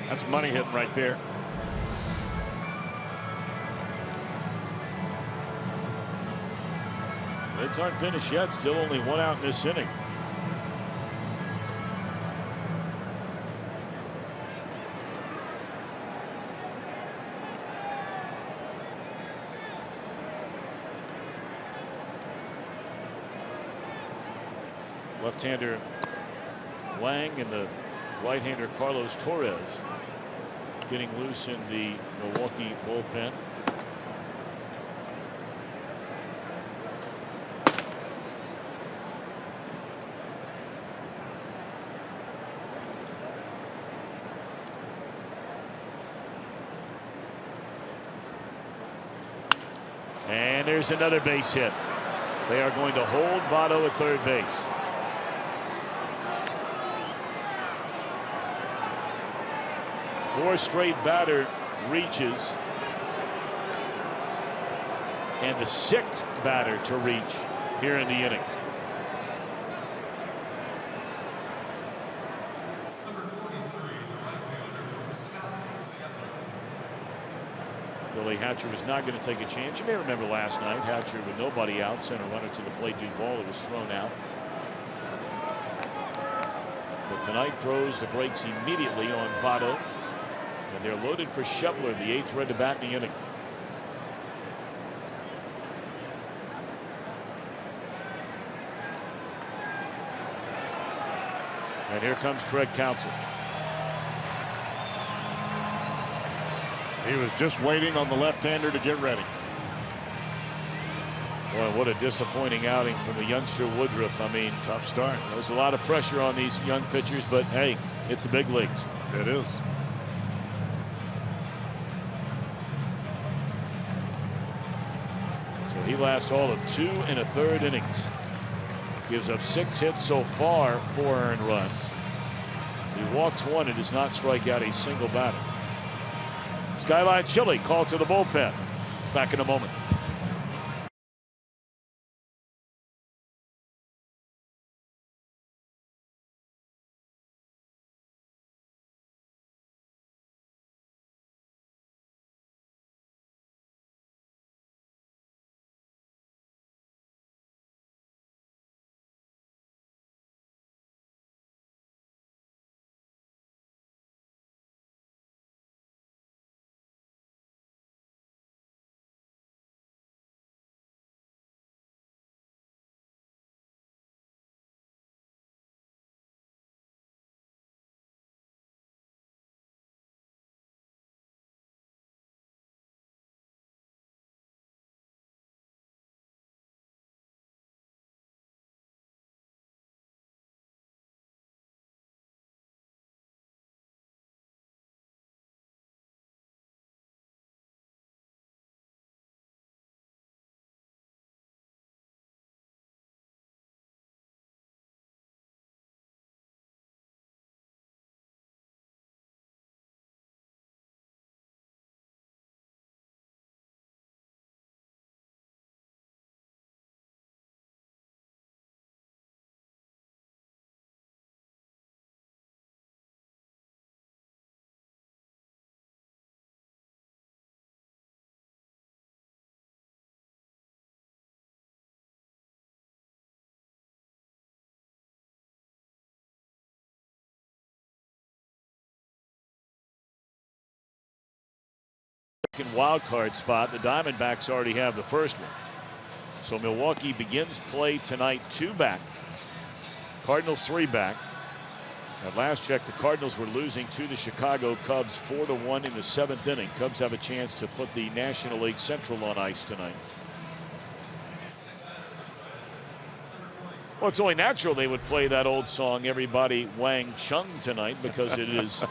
That's money hitting right there. Reds aren't finished yet. Still only 1 out in this inning. Left-hander Wang and the right-hander Carlos Torres getting loose in the Milwaukee bullpen. And there's another base hit. They are going to hold Votto at third base. Four straight batter reaches. and the 6th batter to reach here in the inning. Billy Hatcher was not going to take a chance. You may remember last night, Hatcher with nobody out, center runner to the plate, Duvall was thrown out. But tonight throws the brakes immediately on Votto, and they're loaded for Schebler, the 8th red to bat in the inning. And here comes Craig Counsell. He was just waiting on the left-hander to get ready. Boy, what a disappointing outing from the youngster Woodruff. I mean, tough start. There's a lot of pressure on these young pitchers, but hey, it's the big leagues. It is. So he lasts all of 2 1/3 innings. Gives up 6 hits so far, 4 earned runs. He walks 1 and does not strike out a single batter. Skyline Chili called to the bullpen. Back in a moment. Wild card spot. The Diamondbacks already have the first one. So Milwaukee begins play tonight 2 back. Cardinals 3 back. At last check, the Cardinals were losing to the Chicago Cubs 4-1 in the 7th inning. Cubs have a chance to put the National League Central on ice tonight. Well, it's only natural they would play that old song, Everybody Wang Chung, tonight, because it is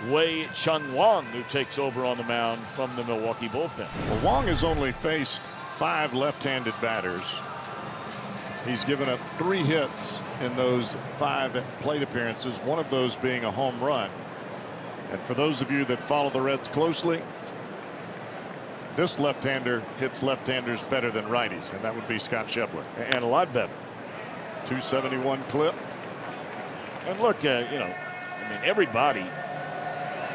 Wei Chung Wang who takes over on the mound from the Milwaukee bullpen. Well, Wang has only faced 5 left-handed batters. He's given up 3 hits in those 5 plate appearances, one of those being a home run. And for those of you that follow the Reds closely, this left-hander hits left-handers better than righties, and that would be Scott Schebler. And a lot better. 271 clip. And look, you know, I mean, everybody,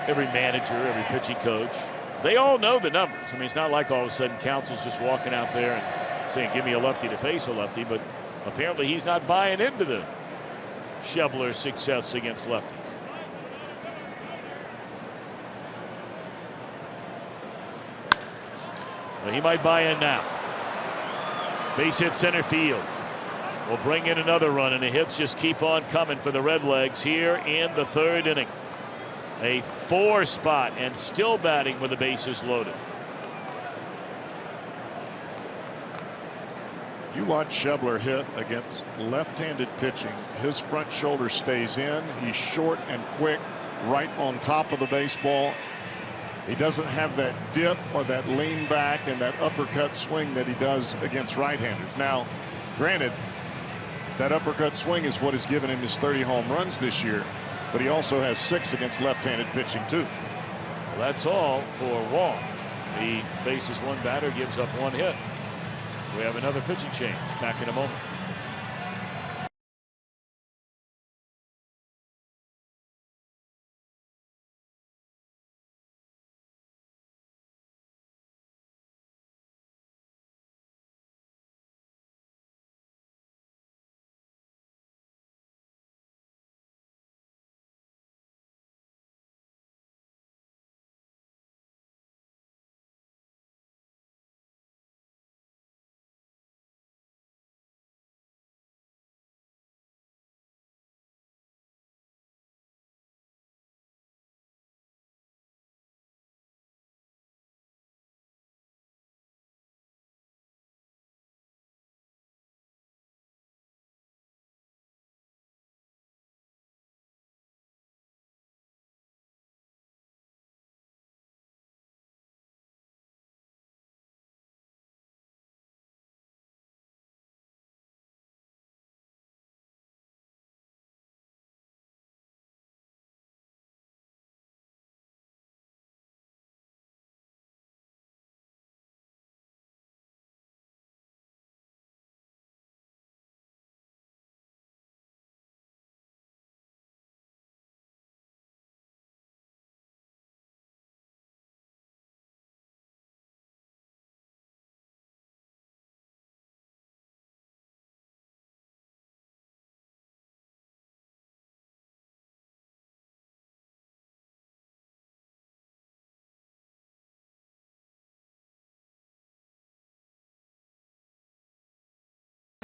every manager, every pitching coach, they all know the numbers. I mean, it's not like all of a sudden Counsell's just walking out there and saying, give me a lefty to face a lefty, but apparently he's not buying into the Schebler success against lefties. Well, he might buy in now. Base hit center field. We'll bring in another run, and the hits just keep on coming for the Redlegs here in the 3rd inning. A 4 spot and still batting with the bases loaded. You watch Schebler hit against left-handed pitching. His front shoulder stays in. He's short and quick, right on top of the baseball. He doesn't have that dip or that lean back and that uppercut swing that he does against right-handers. Now, granted, that uppercut swing is what has given him his 30 home runs this year, but he also has 6 against left-handed pitching too. Well, that's all for Wong. He faces one batter, gives up one hit. We have another pitching change. Back in a moment.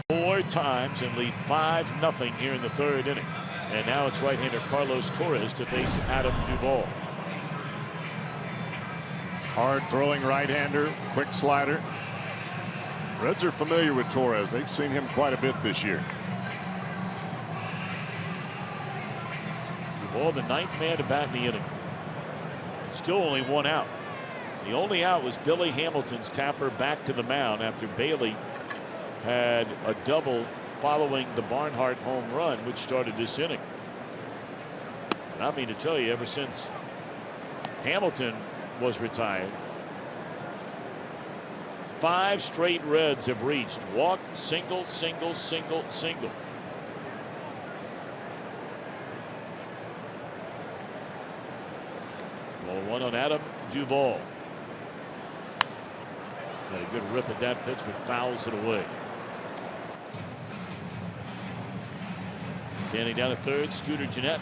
Four times and lead 5-0 here in the third inning. And now it's right-hander Carlos Torres to face Adam Duvall. Hard throwing right-hander, quick slider. Reds are familiar with Torres. They've seen him quite a bit this year. Duvall, the ninth man to bat in the inning. Still only one out. The only out was Billy Hamilton's tapper back to the mound after Bailey had a double following the Barnhart home run, which started this inning. And I mean to tell you, ever since Hamilton was retired, 5 straight Reds have reached walk, single, single, single, single. Ball one on Adam Duvall. Got a good rip at that pitch, but fouls it away. Standing down at third, Scooter Gennett.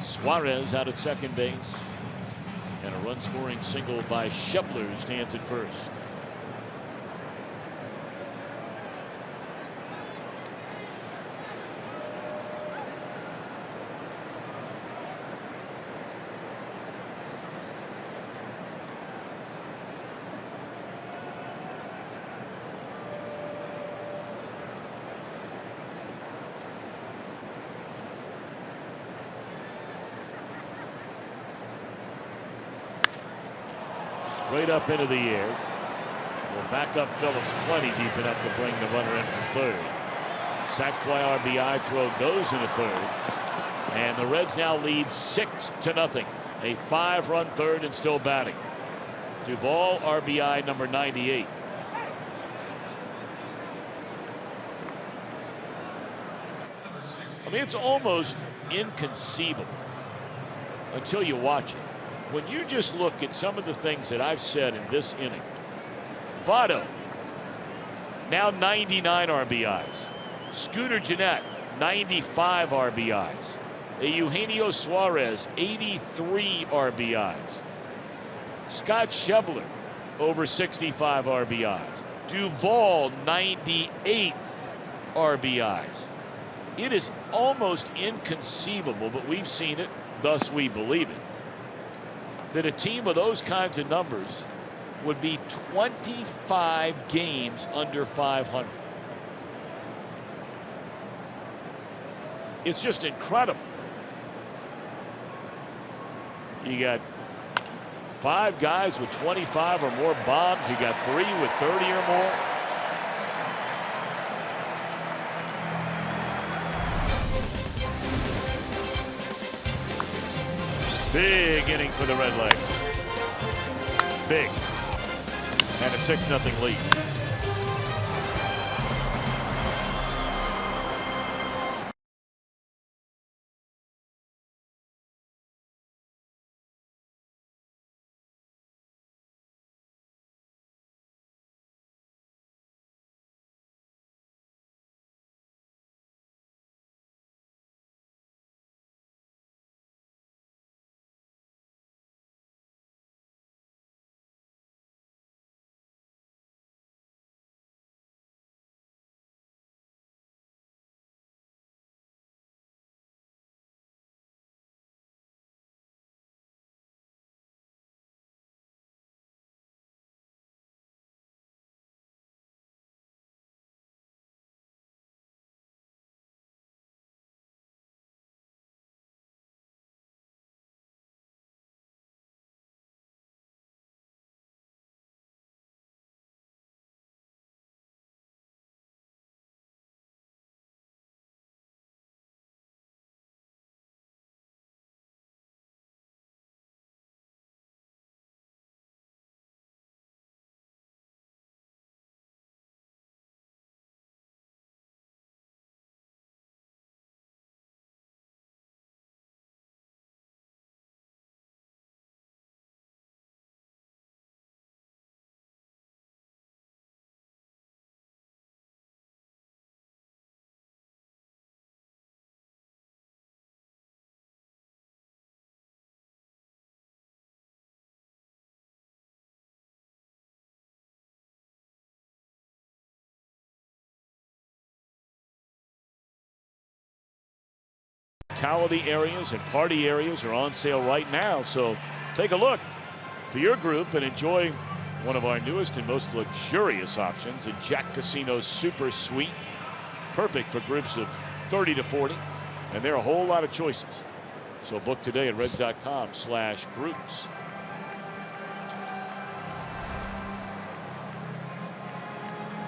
Suarez out at second base. And a run-scoring single by Shepler stands at first. Straight up into the air. Will back up Phillips plenty deep enough to bring the runner in from third. Sac fly RBI throw goes into third. And the Reds now lead 6-0. A 5-run third and still batting. Duvall RBI number 98. I mean, it's almost inconceivable until you watch it. When you just look at some of the things that I've said in this inning, Votto, now 99 RBIs. Scooter Gennett, 95 RBIs. Eugenio Suarez, 83 RBIs. Scott Shebler, over 65 RBIs. Duvall, 98 RBIs. It is almost inconceivable, but we've seen it, thus we believe it, that a team with those kinds of numbers would be 25 games under 500. It's just incredible. You got 5 guys with 25 or more bombs. You got 3 with 30 or more. Big inning for the Redlegs. big. And a 6-0 lead. Hospitality areas and party areas are on sale right now, so take a look for your group and enjoy one of our newest and most luxurious options, a Jack Casino Super Suite, perfect for groups of 30 to 40, and there are a whole lot of choices. So book today at Reds.com/groups.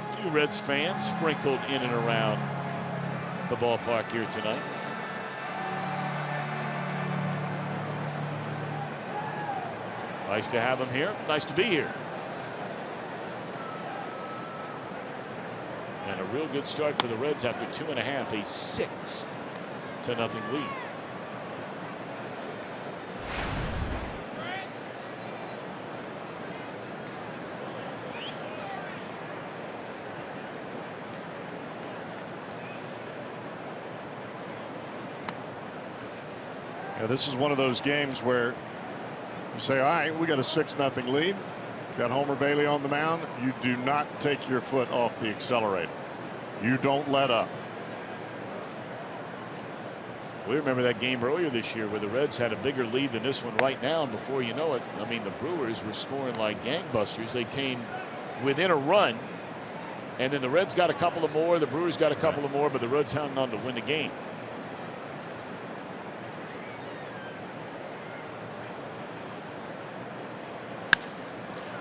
A few Reds fans sprinkled in and around the ballpark here tonight. Nice to have him here. Nice to be here. And a real good start for the Reds after 2.5, a 6-0 lead. Yeah, this is one of those games where you say, all right, we got a 6-0 lead. Got Homer Bailey on the mound. You do not take your foot off the accelerator. You don't let up. We remember that game earlier this year where the Reds had a bigger lead than this one right now, and before you know it, I mean, the Brewers were scoring like gangbusters. They came within a run, and then the Reds got a couple of more, the Brewers got a couple of more, but the Reds hung on to win the game.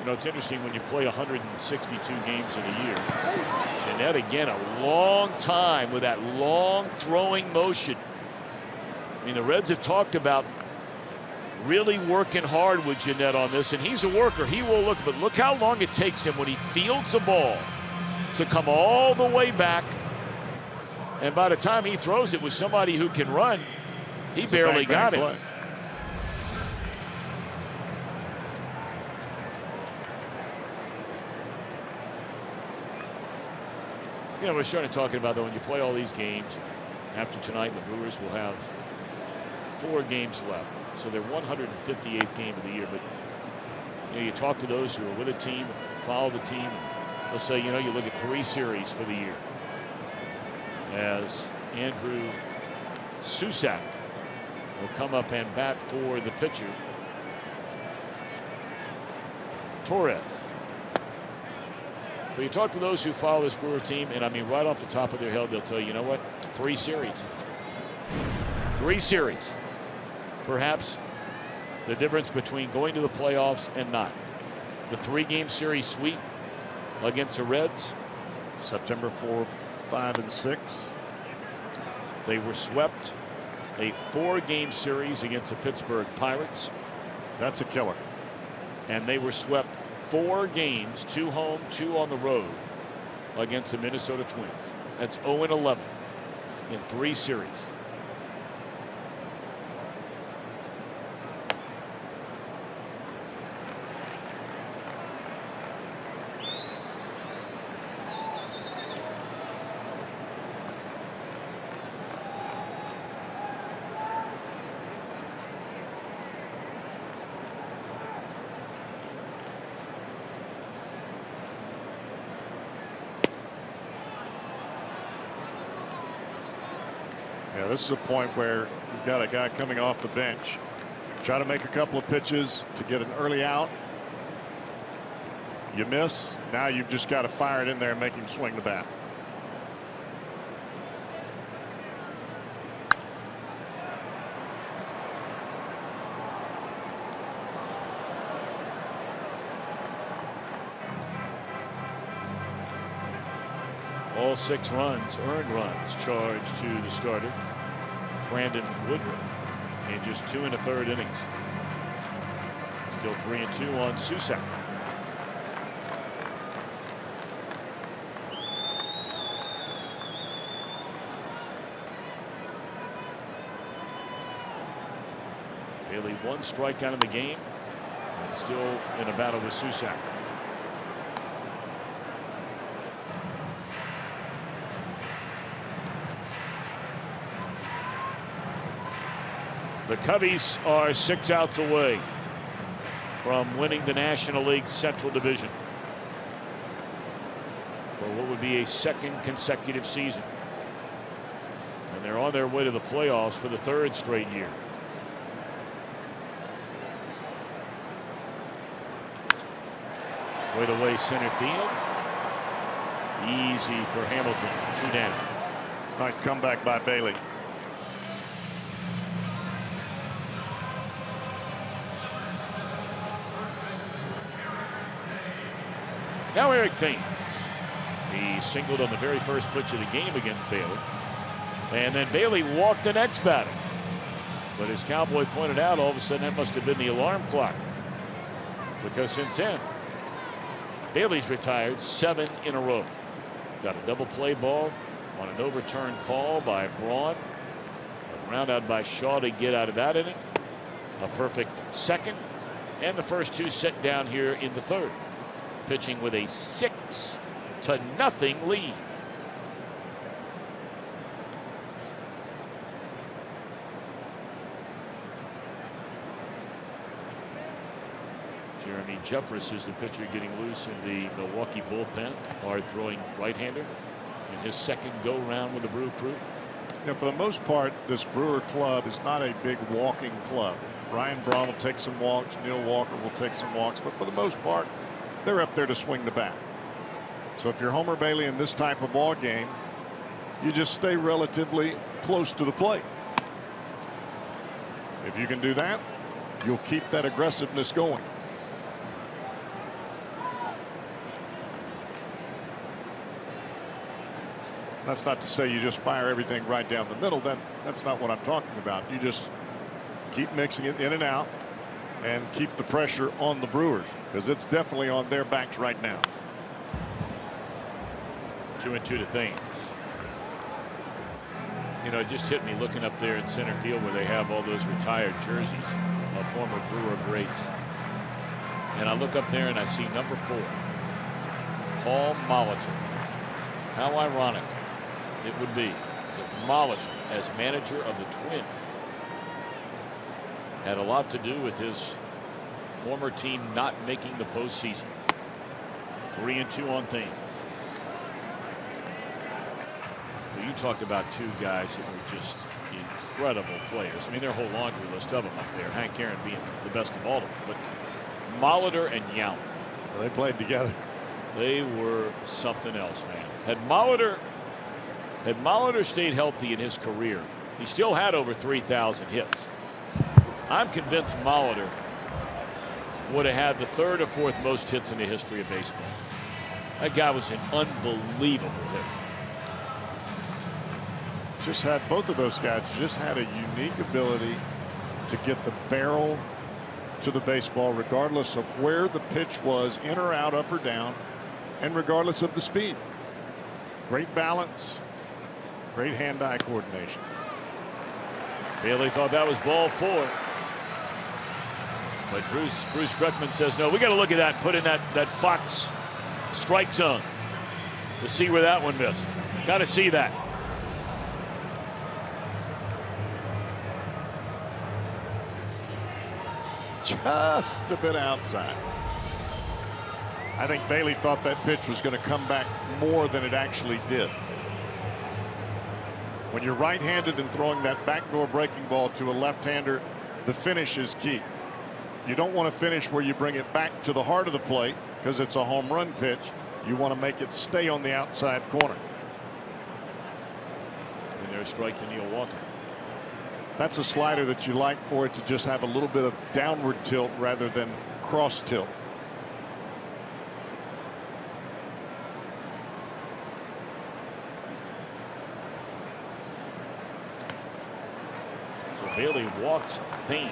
You know, it's interesting when you play 162 games in a year. Jeanette again, a long time with that long throwing motion. I mean, the Reds have talked about really working hard with Jeanette on this, and he's a worker. He will look, but look how long it takes him when he fields a ball to come all the way back. And by the time he throws it with somebody who can run, he barely got it. Play. You know, we're starting talking about, though, when you play all these games, after tonight, the Brewers will have 4 games left. So they're 158th game of the year. But, you know, you talk to those who are with a team, follow the team, they'll say, you know, you look at 3 series for the year. As Andrew Susak will come up and bat for the pitcher, Torres. But you talk to those who follow this Brewer team, and I mean, right off the top of their head, they'll tell you, you know what? 3 series. 3 series. Perhaps the difference between going to the playoffs and not. The 3-game series sweep against the Reds. September 4, 5, and 6. They were swept. A 4-game series against the Pittsburgh Pirates. That's a killer. And they were swept 4 games, 2 home, 2 on the road against the Minnesota Twins. That's 0-11 in 3 series. Yeah, this is a point where you've got a guy coming off the bench. Try to make a couple of pitches to get an early out. You miss. Now you've just got to fire it in there and make him swing the bat. All 6 runs, earned runs, charged to the starter, Brandon Woodruff, in just 2 1/3 innings. Still 3-2 on Susak. Bailey 1 strikeout in the game, and still in a battle with Susak. The Cubbies are 6 outs away from winning the National League Central Division for what would be a 2nd consecutive season. And they're on their way to the playoffs for the 3rd straight year. Straight away center field. Easy for Hamilton. 2 down. Nice comeback by Bailey. Now Eric Thames. He singled on the very first pitch of the game against Bailey. And then Bailey walked the next batter. But as Cowboy pointed out, all of a sudden that must have been the alarm clock. Because since then, Bailey's retired 7 in a row. Got a double play ball on an overturned call by Braun. A ground out by Shaw to get out of that inning. A perfect 2nd. And the first 2 set down here in the 3rd. Pitching with a 6-0 lead. Jeremy Jeffress is the pitcher getting loose in the Milwaukee bullpen. Hard throwing right-hander in his 2nd go round with the Brew Crew. You know, for the most part, this Brewer club is not a big walking club. Ryan Braun will take some walks. Neil Walker will take some walks. But for the most part, they're up there to swing the bat. So if you're Homer Bailey in this type of ball game, you just stay relatively close to the plate. If you can do that, you'll keep that aggressiveness going. That's not to say you just fire everything right down the middle. That's not what I'm talking about. You just keep mixing it in and out and keep the pressure on the Brewers, because it's definitely on their backs right now. 2-2 to Thames. You know, it just hit me looking up there in center field where they have all those retired jerseys of former Brewer greats. And I look up there and I see number 4, Paul Molitor. How ironic it would be that Molitor, as manager of the Twins, had a lot to do with his former team not making the postseason. 3-2 on Thames. Well, you talk about 2 guys that were just incredible players. I mean, their whole laundry list of them up there. Hank Aaron being the best of all of them. But Molitor and Yount. Well, they played together. They were something else, man. Had Molitor stayed healthy in his career, he still had over 3,000 hits. I'm convinced Molitor would have had the 3rd or 4th most hits in the history of baseball. That guy was an unbelievable hitter. Just had, both of those guys just had a unique ability to get the barrel to the baseball, regardless of where the pitch was, in or out, up or down, and regardless of the speed. Great balance, great hand-eye coordination. Bailey thought that was ball 4. But Bruce Druckman says, no, we got to look at that and put in that Fox strike zone to see where that one missed. Got to see that. Just a bit outside. I think Bailey thought that pitch was going to come back more than it actually did. When you're right-handed and throwing that backdoor breaking ball to a left-hander, the finish is key. You don't want to finish where you bring it back to the heart of the plate because it's a home run pitch. You want to make it stay on the outside corner. And there's a strike to Neil Walker. That's a slider that you like for it to just have a little bit of downward tilt rather than cross tilt. So Bailey walks Thames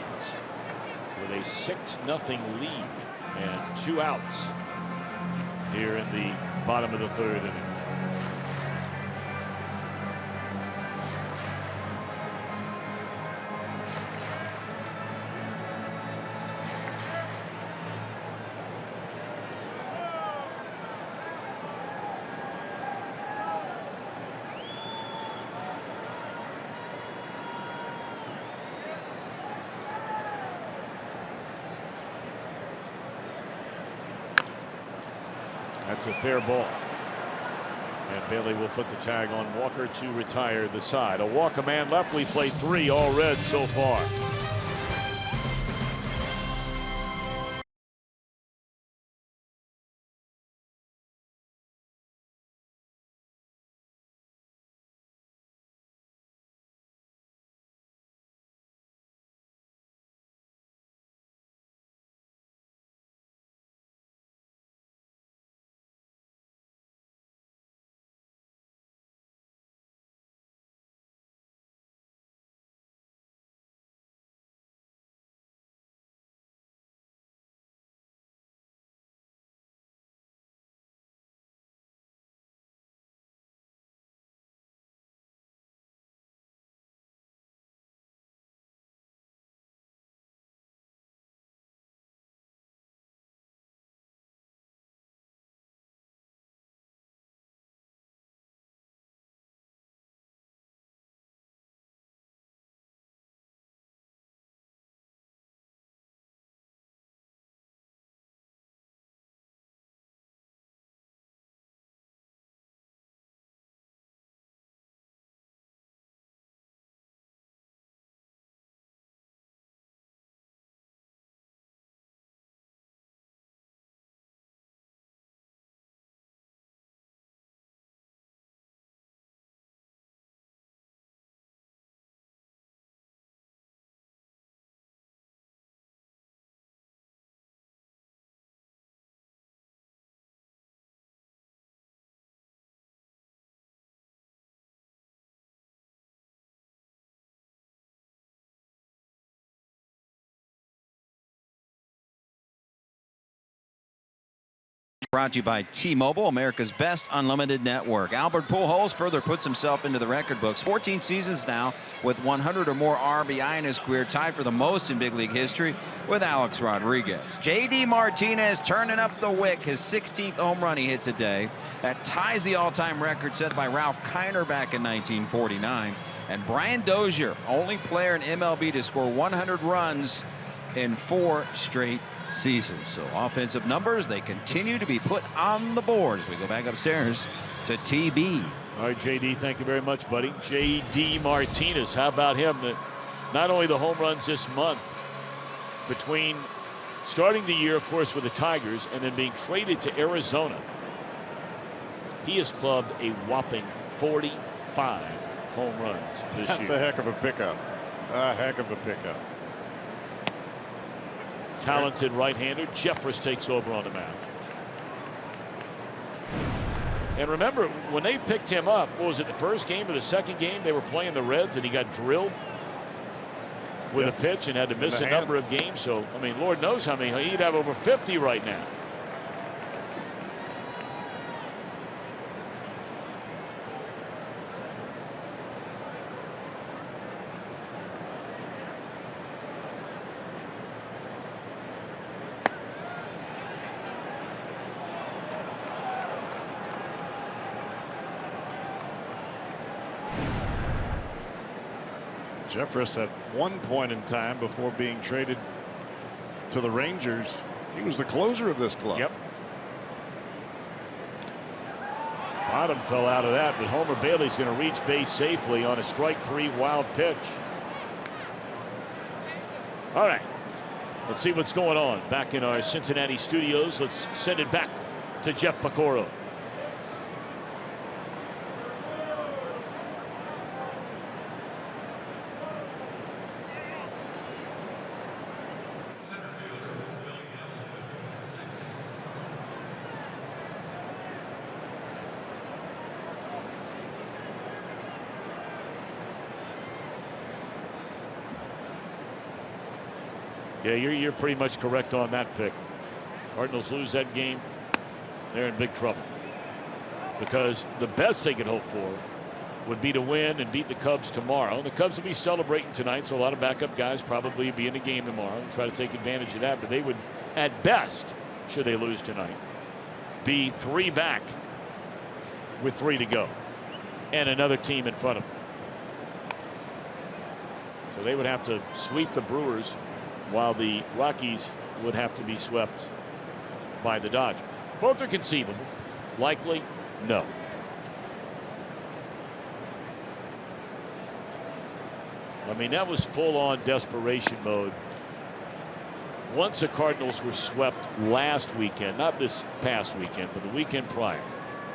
with a 6-0 lead and 2 outs here in the bottom of the 3rd inning. That's a fair ball. And Bailey will put the tag on Walker to retire the side. A walk, a man left. We played 3 all red so far. Brought to you by T-Mobile, America's best unlimited network. Albert Pujols further puts himself into the record books. 14 seasons now with 100 or more RBI in his career, tied for the most in big league history with Alex Rodriguez. J.D. Martinez turning up the wick, his 16th home run he hit today. That ties the all-time record set by Ralph Kiner back in 1949. And Brian Dozier, only player in MLB to score 100 runs in 4 straight seasons. So offensive numbers, they continue to be put on the board as we go back upstairs to TB. All right, JD, thank you very much, buddy. JD Martinez, how about him? Not only the home runs this month, between starting the year, of course, with the Tigers and then being traded to Arizona, he has clubbed a whopping 45 home runs this year. That's a heck of a pickup. A heck of a pickup. Talented right-hander. Jeffress takes over on the mound. And remember, when they picked him up, what was it, the first game or the second game? They were playing the Reds and he got drilled. with a pitch and had to miss a number of games. So, I mean, Lord knows how many. He'd have over 50 right now. Jeffress at one point in time before being traded to the Rangers, he was the closer of this club. Yep. Bottom fell out of that, but Homer Bailey's going to reach base safely on a strike 3 wild pitch. All right, let's see what's going on back in our Cincinnati studios. Let's send it back to Jeff Piecoro. Yeah, you're pretty much correct on that pick. Cardinals lose that game, they're in big trouble. Because the best they could hope for would be to win and beat the Cubs tomorrow. The Cubs will be celebrating tonight, so a lot of backup guys probably be in the game tomorrow and try to take advantage of that. But they would, at best, should they lose tonight, be 3 back with 3 to go and another team in front of them. So they would have to sweep the Brewers, while the Rockies would have to be swept by the Dodgers. Both are conceivable. Likely, no. I mean, that was full-on desperation mode. Once the Cardinals were swept last weekend, not this past weekend, but the weekend prior,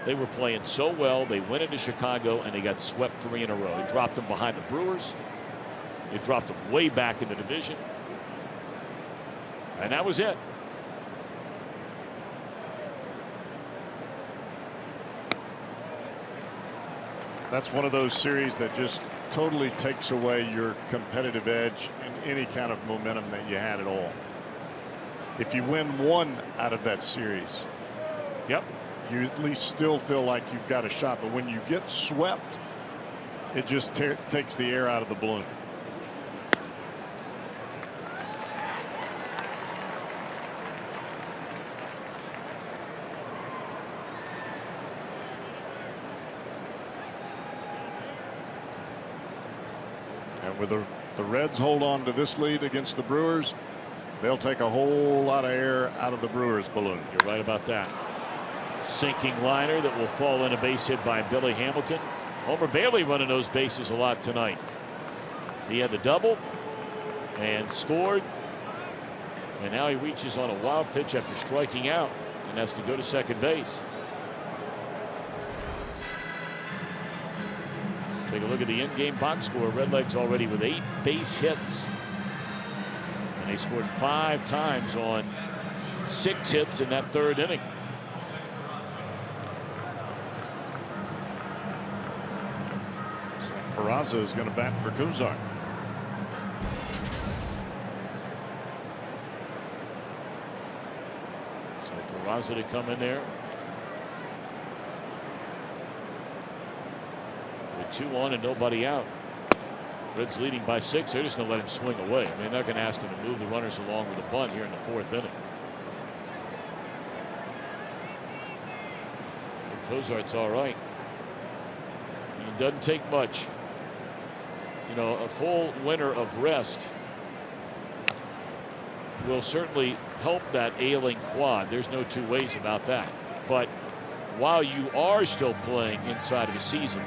they were playing so well. They went into Chicago and they got swept 3 in a row. It dropped them behind the Brewers. It dropped them way back in the division. And that was it. That's one of those series that just totally takes away your competitive edge and any kind of momentum that you had at all. If you win one out of that series, yep, you at least still feel like you've got a shot. But when you get swept, it just takes the air out of the balloon. With the Reds hold on to this lead against the Brewers, they'll take a whole lot of air out of the Brewers balloon. You're right about that. Sinking liner that will fall in a base hit by Billy Hamilton. Homer Bailey running those bases a lot tonight. He had the double and scored, and now he reaches on a wild pitch after striking out and has to go to second base. Take a look at the in-game box score. Redlegs already with 8 base hits. And they scored 5 times on 6 hits in that 3rd inning. Peraza is going to bat for Cozart. So Peraza to come in there. 2 on and nobody out. Reds leading by 6. They're just going to let him swing away. I mean, they're not going to ask him to move the runners along with a bunt here in the 4th inning. Cozart's all right. It doesn't take much. You know, a full winter of rest will certainly help that ailing quad. There's no 2 ways about that. But while you are still playing inside of a season,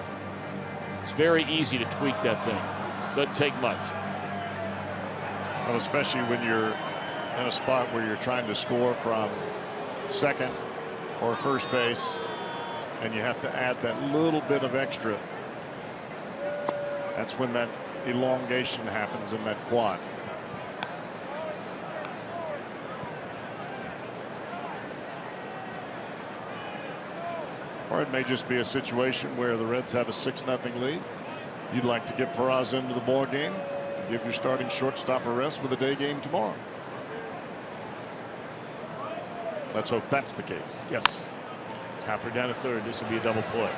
it's very easy to tweak that thing. Doesn't take much. Well, especially when you're in a spot where you're trying to score from second or first base, and you have to add that little bit of extra. That's when that elongation happens in that quad. Or it may just be a situation where the Reds have a 6-0 lead. You'd like to get Peraza into the ball game, Give your starting shortstop a rest with a day game tomorrow. Let's hope that's the case. Yes. Tapper down to third. This will be a double play.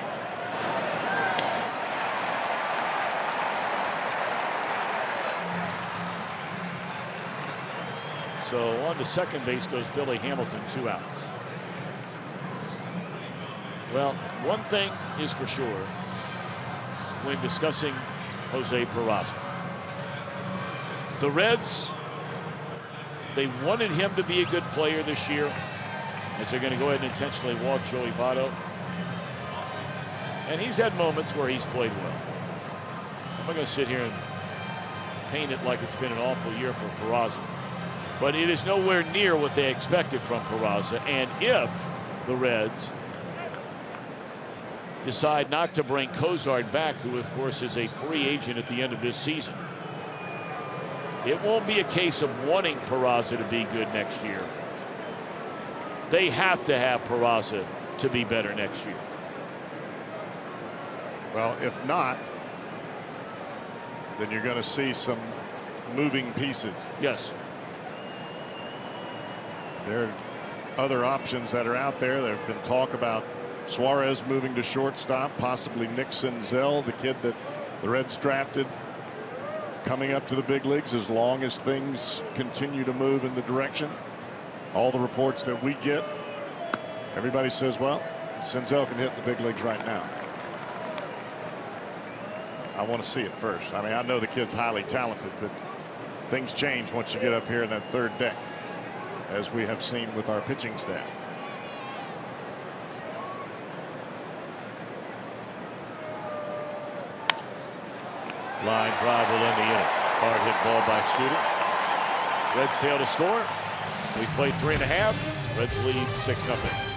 So on to second base goes Billy Hamilton, 2 outs. Well, one thing is for sure when discussing Jose Peraza. The Reds, they wanted him to be a good player this year, as they're going to go ahead and intentionally walk Joey Votto. And he's had moments where he's played well. I'm not going to sit here and paint it like it's been an awful year for Peraza. But it is nowhere near what they expected from Peraza. And if the Reds decide not to bring Cozart back, who of course is a free agent at the end of this season, it won't be a case of wanting Peraza to be good next year. They have to have Peraza to be better next year. Well, if not, then you're going to see some moving pieces. Yes. There are other options that are out there. There have been talk about Suarez moving to shortstop, possibly Nick Senzel, the kid that the Reds drafted, coming up to the big leagues as long as things continue to move in the direction. All the reports that we get, everybody says, well, Senzel can hit the big leagues right now. I want to see it first. I mean, I know the kid's highly talented, but things change once you get up here in that third deck, as we have seen with our pitching staff. Line drive will end the inning. Hard hit ball by Scooter. Reds fail to score. We play 3.5. Reds lead 6-0.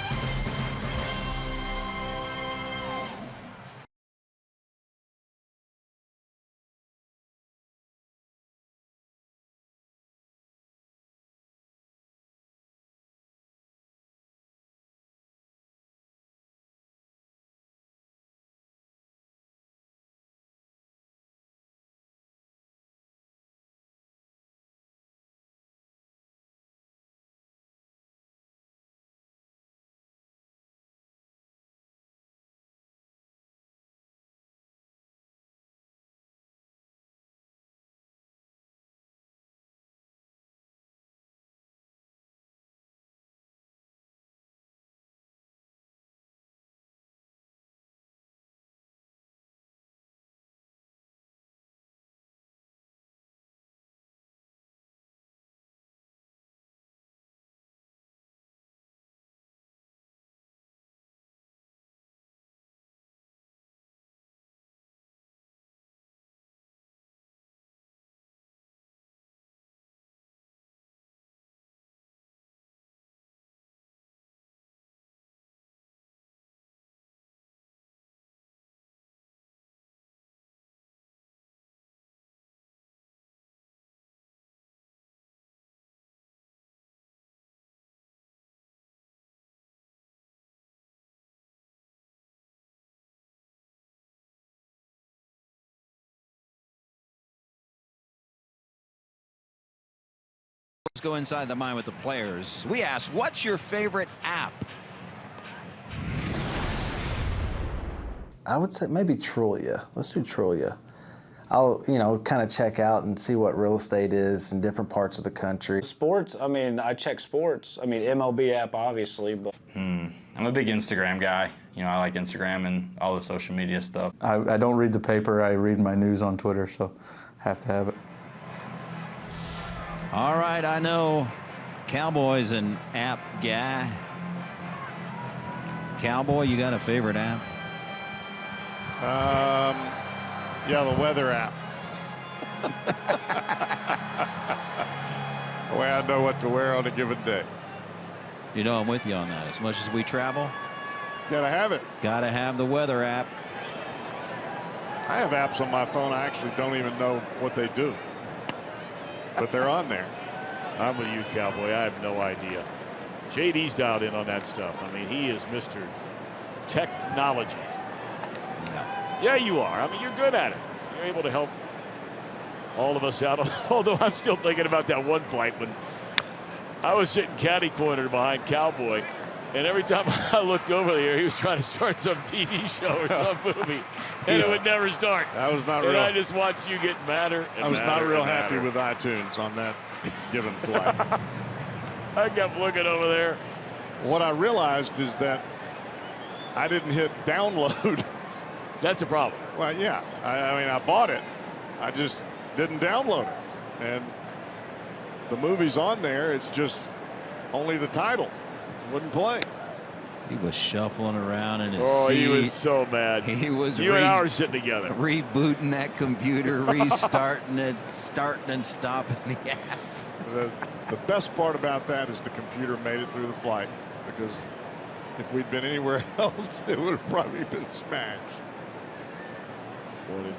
Let's go inside the mind with the players. We asked, what's your favorite app? I would say maybe Trulia. Let's do Trulia. I'll, kind of check out and see what real estate is in different parts of the country. Sports, I mean, I check sports. I mean, MLB app, obviously, but... I'm a big Instagram guy. I like Instagram and all the social media stuff. I don't read the paper. I read my news on Twitter, so I have to have it. All right, I know Cowboy's an app guy. Cowboy, you got a favorite app? Yeah, the weather app. The way I know what to wear on a given day. I'm with you on that. As much as we travel, gotta have it. Gotta have the weather app. I have apps on my phone. I actually don't even know what they do, but they're on there. I'm with you, Cowboy. I have no idea. JD's dialed in on that stuff. I mean, he is Mr. Technology. No. Yeah, you are. I mean, you're good at it. You're able to help all of us out. Although I'm still thinking about that one flight when I was sitting catty cornered behind Cowboy, and every time I looked over there, he was trying to start some TV show or some movie, and it would never start. That was not real. And I just watched you get madder and I was madder not real and happy madder. with iTunes on that given flight. I kept looking over there. What I realized is that I didn't hit download. That's a problem. Well, yeah. I mean, I bought it. I just didn't download it. And the movie's on there. It's just only the title. Wouldn't play. He was shuffling around in his Oh, seat. he was so mad. He was you and I were sitting together. rebooting that computer, restarting it, starting and stopping the app. The best part about that is the computer made it through the flight, because if we'd been anywhere else, it would have probably been smashed.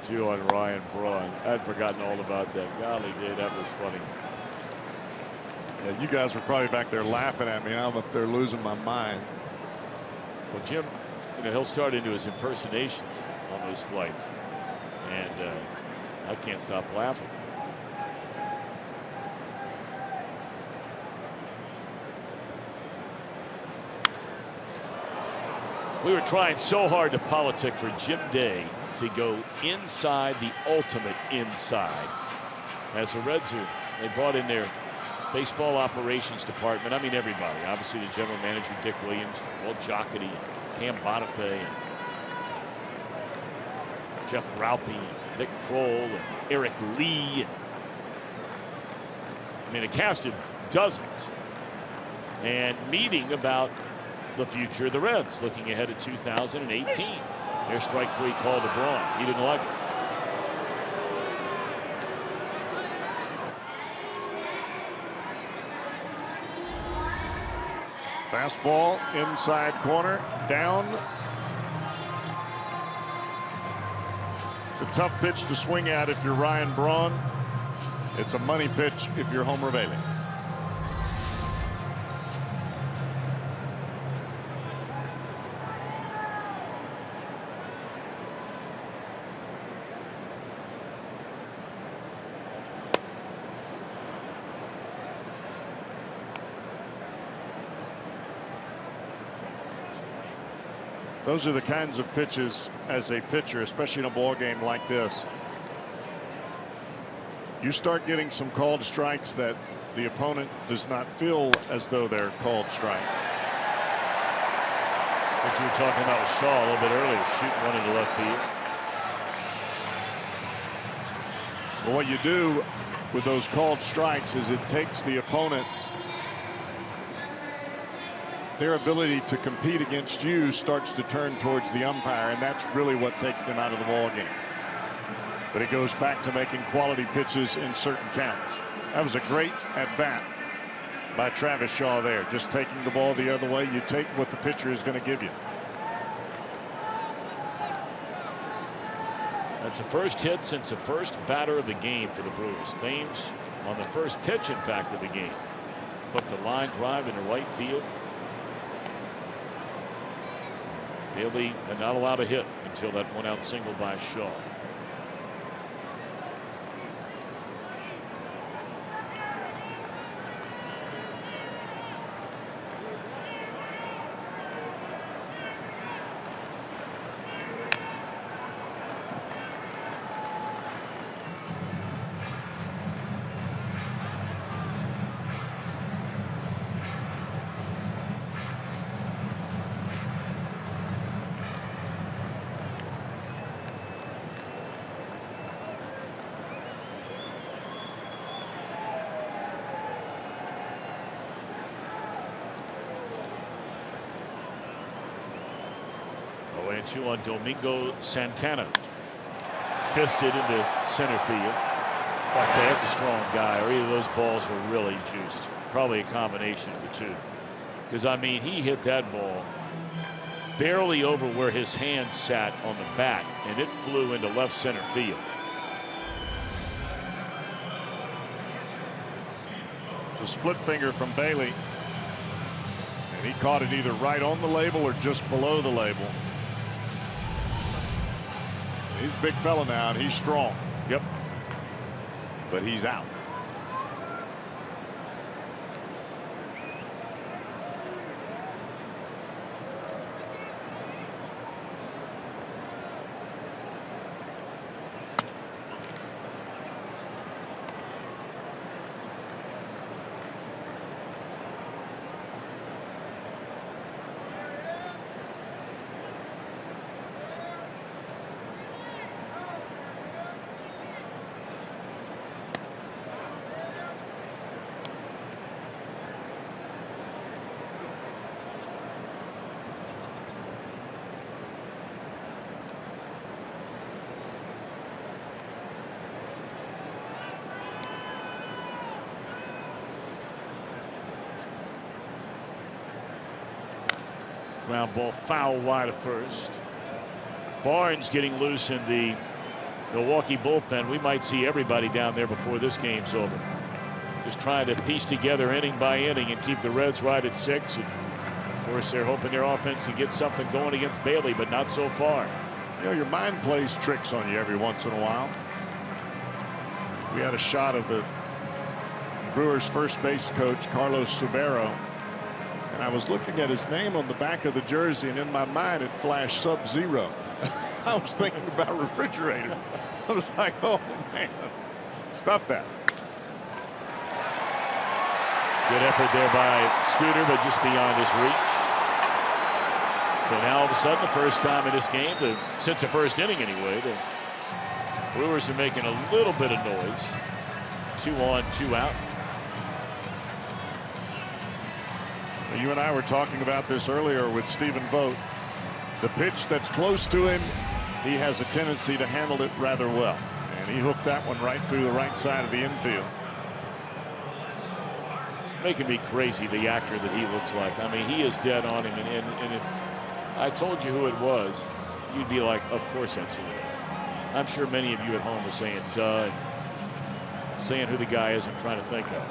1-2 on Ryan Braun. I'd forgotten all about that. Golly, dude, that was funny. Yeah, you guys were probably back there laughing at me. I'm up there losing my mind. Well, Jim, he'll start into his impersonations on those flights, and I can't stop laughing. We were trying so hard to politic for Jim Day to go inside the ultimate inside. As the Reds they brought in their baseball operations department. I mean, everybody. Obviously, the general manager, Dick Williams, Walt Jocketty, Cam Bonifay, and Jeff Graupe, and Nick Kroll, and Eric Lee. I mean, a cast of dozens. And meeting about the future of the Reds, looking ahead at 2018. Their strike three call to Braun. He didn't like it. Fastball inside corner, down. It's a tough pitch to swing at if you're Ryan Braun. It's a money pitch if you're Homer Bailey. Those are the kinds of pitches as a pitcher, especially in a ball game like this. You start getting some called strikes that the opponent does not feel as though they're called strikes. What you were talking about with Shaw a little bit earlier, shooting one into left field. But what you do with those called strikes is it takes the opponent's their ability to compete against you starts to turn towards the umpire, and that's really what takes them out of the ball game. But it goes back to making quality pitches in certain counts. That was a great at bat by Travis Shaw there, just taking the ball the other way. You take what the pitcher is going to give you. That's the first hit since the first batter of the game for the Brewers. Thames on the first pitch, in fact, of the game. Put the line drive into right field. Bailey had not allowed a hit until that one out single by Shaw. And 2 on Domingo Santana. Fisted into center field. I'd say that's a strong guy, or either of those balls were really juiced. Probably a combination of the two. Because, I mean, he hit that ball barely over where his hand sat on the bat, and it flew into left center field. The split finger from Bailey, and he caught it either right on the label or just below the label. He's a big fella now, and he's strong. Yep. but he's out. Ground ball foul wide of first. Barnes getting loose in the Milwaukee bullpen. We might see everybody down there before this game's over. Just trying to piece together inning by inning and keep the Reds right at 6. And of course, they're hoping their offense can get something going against Bailey, but not so far. You know, your mind plays tricks on you every once in a while. We had a shot of the Brewers first base coach, Carlos Subero. And I was looking at his name on the back of the jersey, and in my mind it flashed Sub-Zero. I was thinking about refrigerator. I was like, oh man, stop that. Good effort there by Scooter, but just beyond his reach. So now all of a sudden, the first time in this game, since the first inning anyway, the Brewers are making a little bit of noise. 2 on, 2 out. You and I were talking about this earlier with Stephen Vogt. The pitch that's close to him, he has a tendency to handle it rather well. And he hooked that one right through the right side of the infield. It's making me crazy, the actor that he looks like. I mean, he is dead on him. And if I told you who it was, you'd be like, of course that's who it is. I'm sure many of you at home are saying, duh, saying who the guy is I'm trying to think of.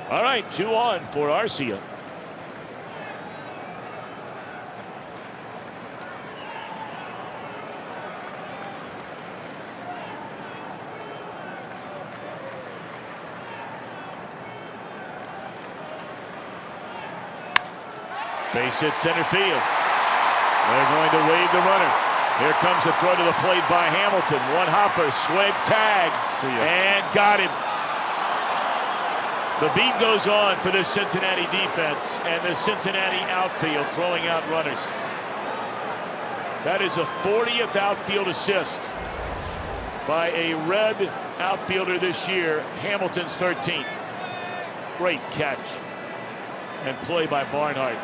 All right, 2 on for Arcia. Base hit center field. They're going to wave the runner. Here comes the throw to the plate by Hamilton. One hopper, swing, tag, and got him. The beat goes on for this Cincinnati defense and the Cincinnati outfield throwing out runners. That is a 40th outfield assist by a Red outfielder this year. Hamilton's 13th. Great catch and play by Barnhart.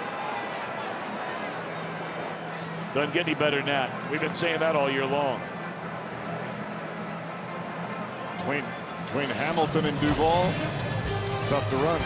Doesn't get any better than that. We've been saying that all year long. Between Hamilton and Duvall, tough to run.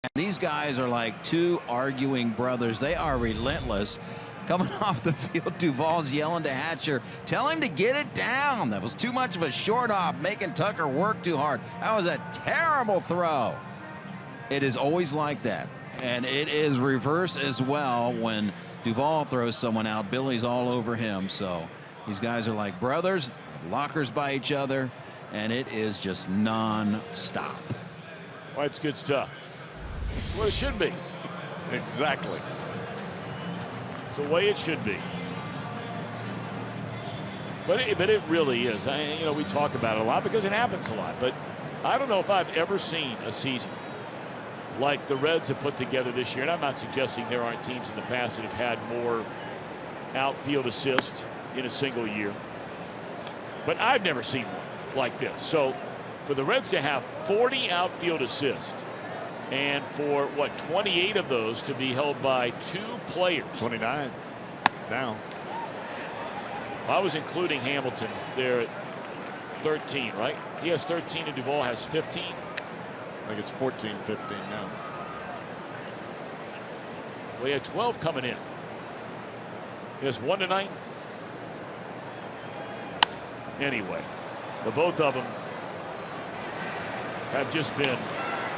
And these guys are like two arguing brothers. They are relentless. Coming off the field, Duvall's yelling to Hatcher, tell him to get it down. That was too much of a short hop, making Tucker work too hard. That was a terrible throw. It is always like that. And it is reverse as well when Duvall throws someone out. Billy's all over him. So these guys are like brothers, lockers by each other, and it is just non-stop. Well, it's good stuff. It's what it should be. Exactly. It's the way it should be. But it really is. We talk about it a lot because it happens a lot. But I don't know if I've ever seen a season like the Reds have put together this year. And I'm not suggesting there aren't teams in the past that have had more outfield assists in a single year. But I've never seen one like this. So for the Reds to have 40 outfield assists, and for, 28 of those to be held by two players. 29 now. I was including Hamilton there at 13, right? He has 13 and Duvall has 15. I think it's 14, 15 now. Well, he had 12 coming in. He has 1 tonight. Anyway, the both of them have just been,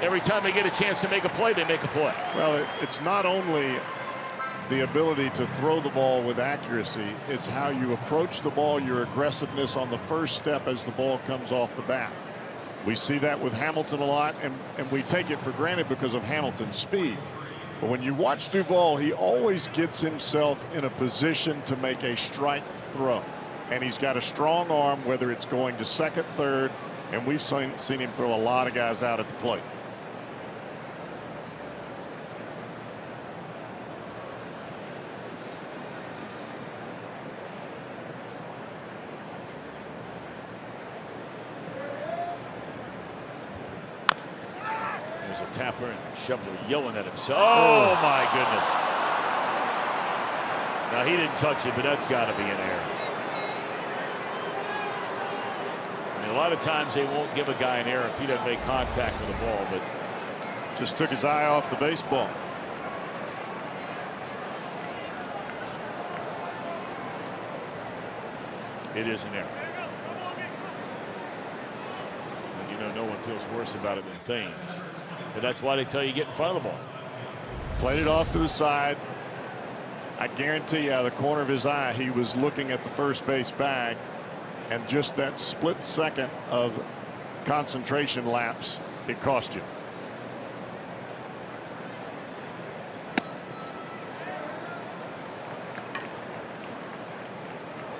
every time they get a chance to make a play, they make a play. Well, it's not only the ability to throw the ball with accuracy, it's how you approach the ball, your aggressiveness on the first step as the ball comes off the bat. We see that with Hamilton a lot, and we take it for granted because of Hamilton's speed. But when you watch Duvall, he always gets himself in a position to make a strike throw. And he's got a strong arm, whether it's going to second, third, and we've seen him throw a lot of guys out at the plate. There's a tapper and Schebler yelling at himself. Oh my goodness. Now he didn't touch it, but that's got to be an error. A lot of times they won't give a guy an error if he doesn't make contact with the ball, but just took his eye off the baseball. It is an error. And no one feels worse about it than Thames. But that's why they tell you get in front of the ball. Played it off to the side. I guarantee you out of the corner of his eye he was looking at the first base bag. And just that split second of concentration lapse, it cost you.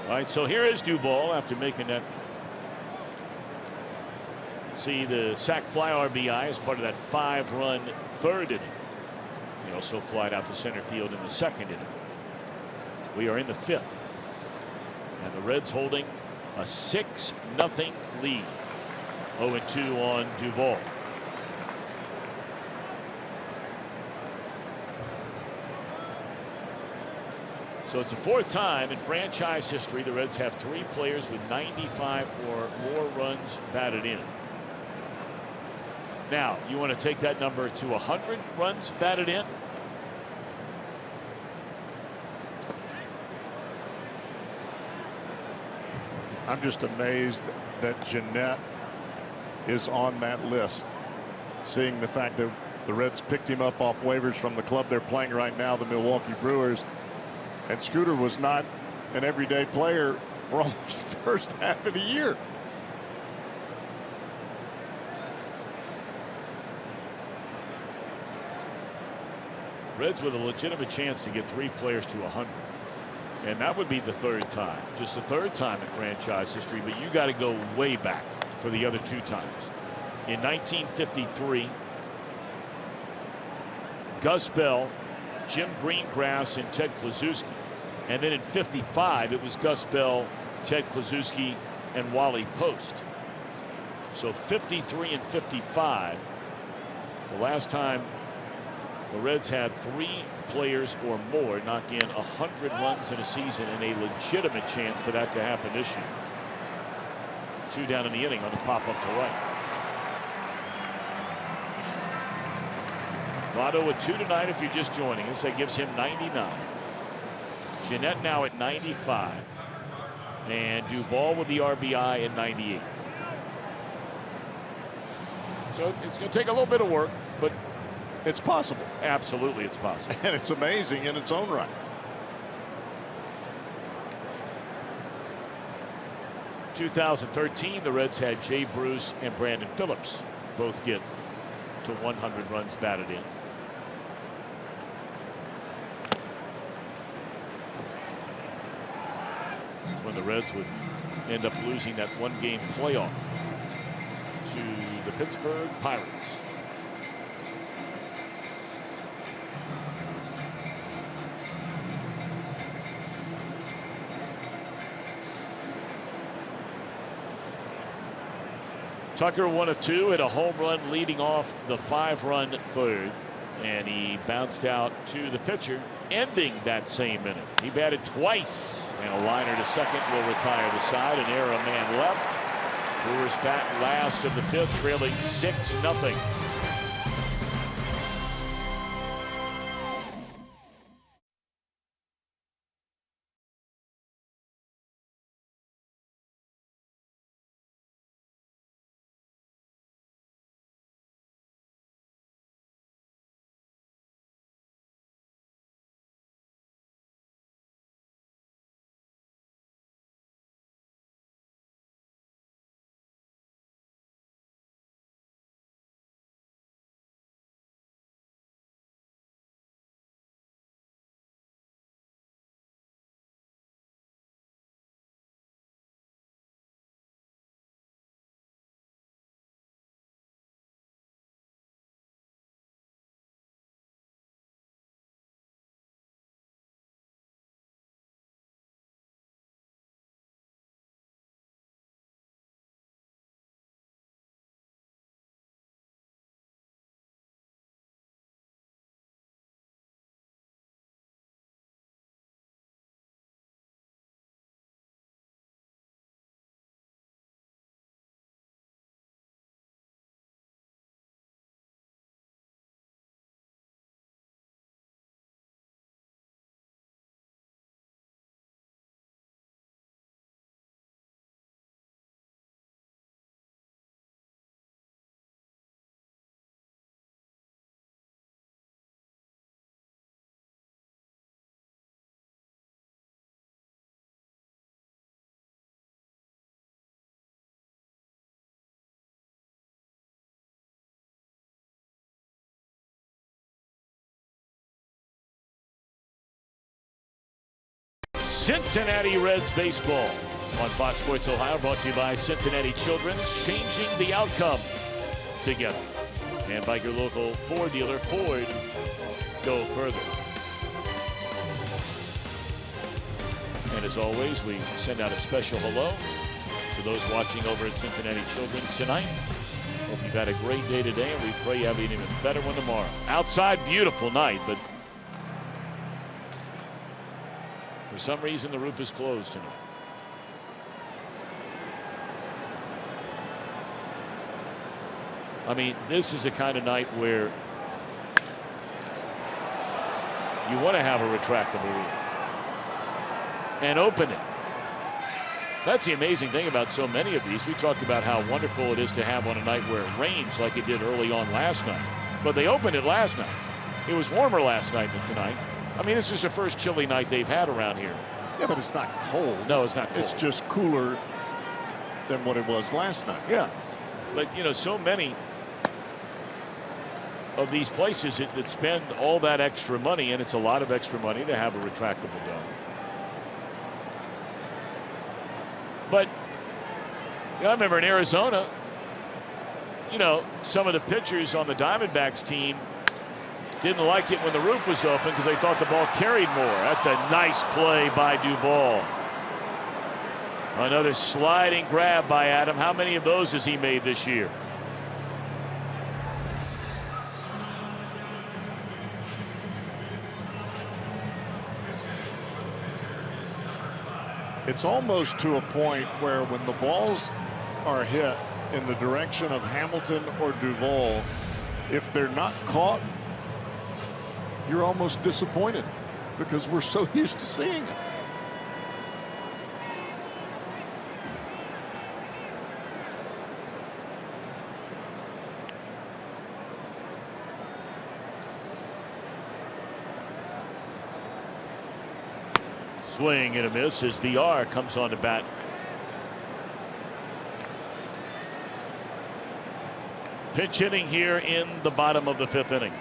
All right, so here is Duvall after making that. See the sac fly RBI as part of that 5-run third inning. He also flied out to center field in the second inning. We are in the 5th. And the Reds holding a 6-0 lead. 0-2 on Duvall. So it's the 4th time in franchise history the Reds have 3 players with 95 or more runs batted in. Now, you want to take that number to 100 runs batted in? I'm just amazed that Jeanette is on that list, seeing the fact that the Reds picked him up off waivers from the club they're playing right now, the Milwaukee Brewers, and Scooter was not an everyday player for almost the first half of the year. Reds with a legitimate chance to get 3 players to 100. And that would be the 3rd time, just the 3rd time in franchise history. But you got to go way back for the other 2 times. In 1953, Gus Bell, Jim Greengrass, and Ted Kluszewski. And then in 55, it was Gus Bell, Ted Kluszewski, and Wally Post. So 53 and 55, the last time the Reds had 3 players or more knock in 100 runs in a season, and a legitimate chance for that to happen this year. 2 down in the inning on the pop up to right. Votto with 2 tonight if you're just joining us. That gives him 99. Jeanette now at 95. And Duvall with the RBI at 98. So it's going to take a little bit of work, but It's possible. absolutely it's possible. And it's amazing in its own right. In 2013, the Reds had Jay Bruce and Brandon Phillips both get to 100 runs batted in. When the Reds would end up losing that one-game playoff to the Pittsburgh Pirates. Tucker 1 of 2, hit a home run leading off the 5-run third, and he bounced out to the pitcher, ending that same inning. He batted twice, and a liner to second will retire the side. An error, a man left. Brewers bat last of the 5th, trailing 6-0. Cincinnati Reds baseball on Fox Sports Ohio, brought to you by Cincinnati Children's, changing the outcome together. And by your local Ford dealer, Ford, go further. And as always, we send out a special hello to those watching over at Cincinnati Children's tonight. Hope you've had a great day today, and we pray you have an even better one tomorrow. Outside, beautiful night, but for some reason, the roof is closed tonight. I mean, this is the kind of night where you want to have a retractable roof and open it. That's the amazing thing about so many of these. We talked about how wonderful it is to have on a night where it rains like it did early on last night. But they opened it last night. It was warmer last night than tonight. I mean, this is the first chilly night they've had around here. Yeah, but it's not cold. No, it's not cold. It's just cooler than what it was last night. Yeah. But, you know, so many of these places that spend all that extra money, and it's a lot of extra money to have a retractable dome. But, you know, I remember in Arizona, you know, some of the pitchers on the Diamondbacks team didn't like it when the roof was open because they thought the ball carried more. That's a nice play by Duvall. Another sliding grab by Adam. How many of those has he made this year? It's almost to a point where when the balls are hit in the direction of Hamilton or Duvall, if they're not caught, you're almost disappointed because we're so used to seeing it. Swing and a miss as VR comes on to bat. Pitch hitting here in the bottom of the 5th inning.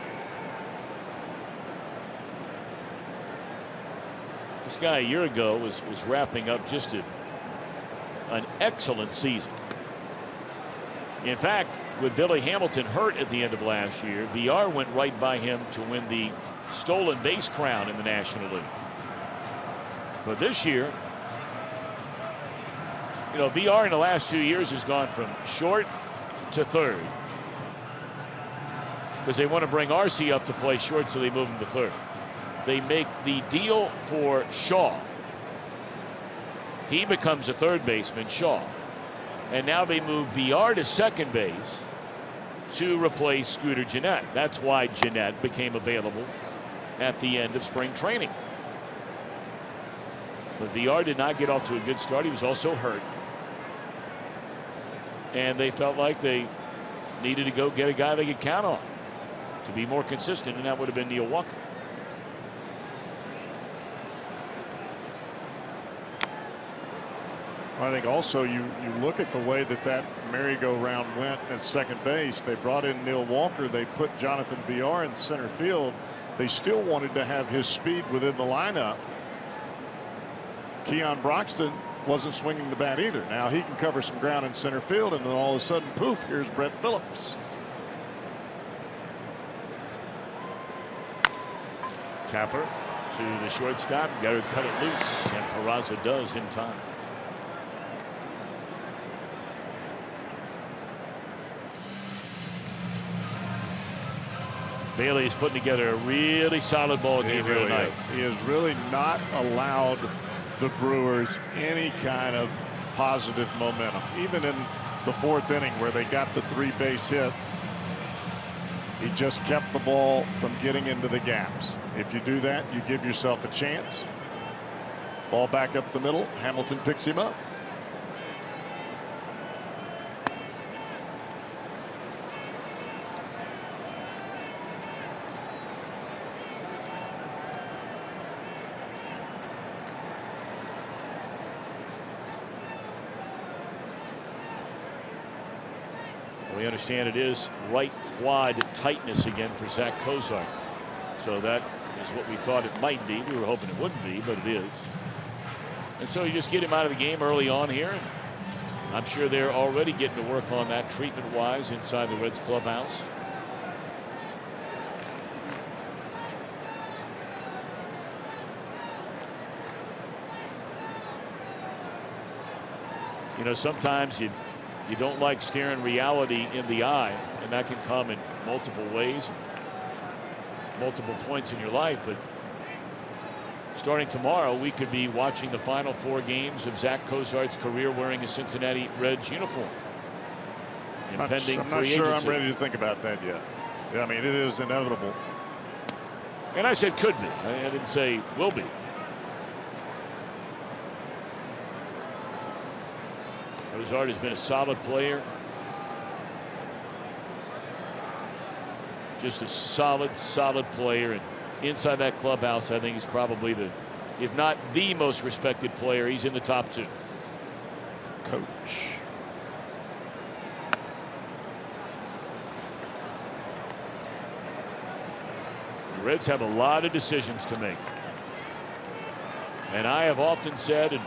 This guy a year ago was wrapping up just an excellent season. In fact, with Billy Hamilton hurt at the end of last year, VR went right by him to win the stolen base crown in the National League. But this year, you know, VR in the last 2 years has gone from short to third because they want to bring RC up to play short, so they move him to third. They make the deal for Shaw. He becomes a third baseman, Shaw. And now they move VR to second base to replace Scooter Gennett. That's why Gennett became available at the end of spring training. But VR did not get off to a good start. He was also hurt. And they felt like they needed to go get a guy they could count on to be more consistent, and that would have been Neil Walker. I think also you look at the way that merry-go-round went at second base. They brought in Neil Walker. They put Jonathan VR in center field. They still wanted to have his speed within the lineup. Keon Broxton wasn't swinging the bat either. Now he can cover some ground in center field, and then all of a sudden, poof, here's Brett Phillips. Tapper to the shortstop. Got to cut it loose, and Peraza does in time. Bailey is putting together a really solid ball game here tonight. He has really not allowed the Brewers any kind of positive momentum. Even in the 4th inning where they got the 3 base hits, he just kept the ball from getting into the gaps. If you do that, you give yourself a chance. Ball back up the middle. Hamilton picks him up. We understand it is right quad tightness again for Zach Cozart. So that is what we thought it might be. We were hoping it wouldn't be, but it is. And so you just get him out of the game early on here. I'm sure they're already getting to work on that treatment-wise inside the Reds clubhouse. You know, sometimes you don't like staring reality in the eye, and that can come in multiple ways, multiple points in your life. But starting tomorrow, we could be watching the final 4 games of Zach Cozart's career wearing a Cincinnati Reds uniform. Impending I'm not sure I'm ready to think about that yet. I mean, it is inevitable. And I said could be. I didn't say will be. Cozart has been a solid player. Just a solid player. And inside that clubhouse, I think he's probably the, if not the most respected player. He's in the top 2. Coach. The Reds have a lot of decisions to make. And I have often said, and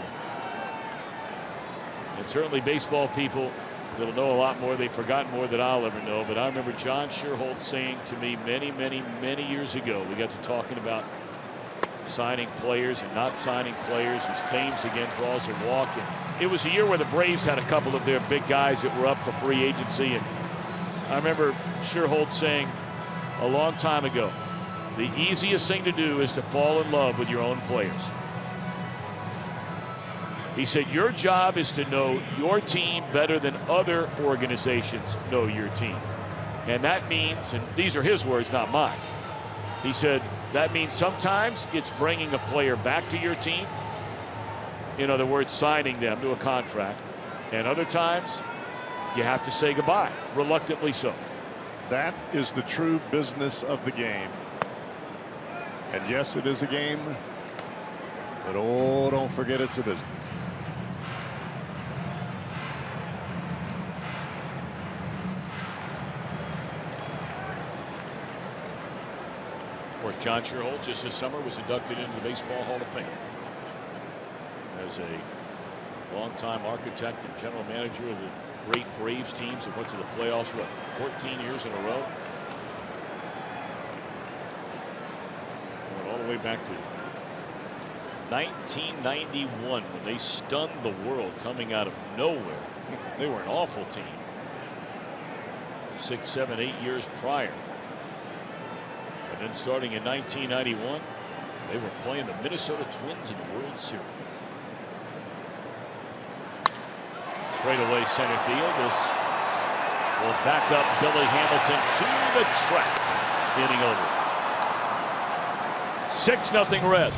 certainly baseball people that'll know a lot more, they've forgotten more than I'll ever know, but I remember John Sherholt saying to me many years ago, we got to talking about signing players and not signing players. His Thames again draws a walk. And it was a year where the Braves had a couple of their big guys that were up for free agency, and I remember Sherholt saying a long time ago, the easiest thing to do is to fall in love with your own players. He said your job is to know your team better than other organizations know your team. And that means, and these are his words, not mine. He said, That means sometimes it's bringing a player back to your team. In other words, signing them to a contract. And other times, you have to say goodbye, reluctantly so. That is the true business of the game. And yes, it is a game. But oh, don't forget it's a business. Of course, John Sherholtz just this summer was inducted into the Baseball Hall of Fame as a longtime architect and general manager of the great Braves teams that went to the playoffs, what, 14 years in a row? Going all the way back to 1991 when they stunned the world coming out of nowhere. They were an awful team. 6, 7, 8 years prior. And then starting in 1991, they were playing the Minnesota Twins in the World Series. Straightaway center field. This will back up Billy Hamilton to the track. Inning over. 6-0 Reds.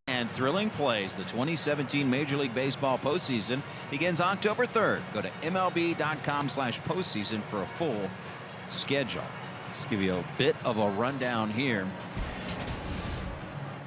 And thrilling plays. The 2017 Major League Baseball postseason begins October 3rd. Go to MLB.com/postseason for a full schedule. Just give you a bit of a rundown here.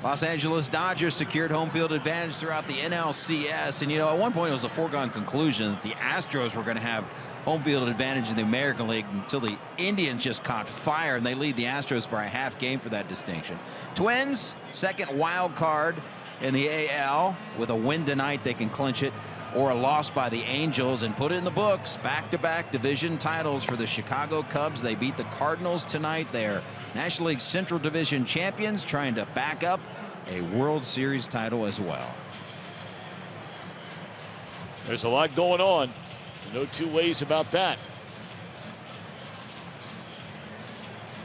Los Angeles Dodgers secured home field advantage throughout the NLCS. And, you know, at one point it was a foregone conclusion that the Astros were going to have home field advantage in the American League until the Indians just caught fire, and they lead the Astros by a half game for that distinction. Twins, second wild card in the AL. With a win tonight, they can clinch it, or a loss by the Angels and put it in the books. Back-to-back division titles for the Chicago Cubs. They beat the Cardinals tonight. They're National League Central Division champions, trying to back up a World Series title as well. There's a lot going on. No two ways about that.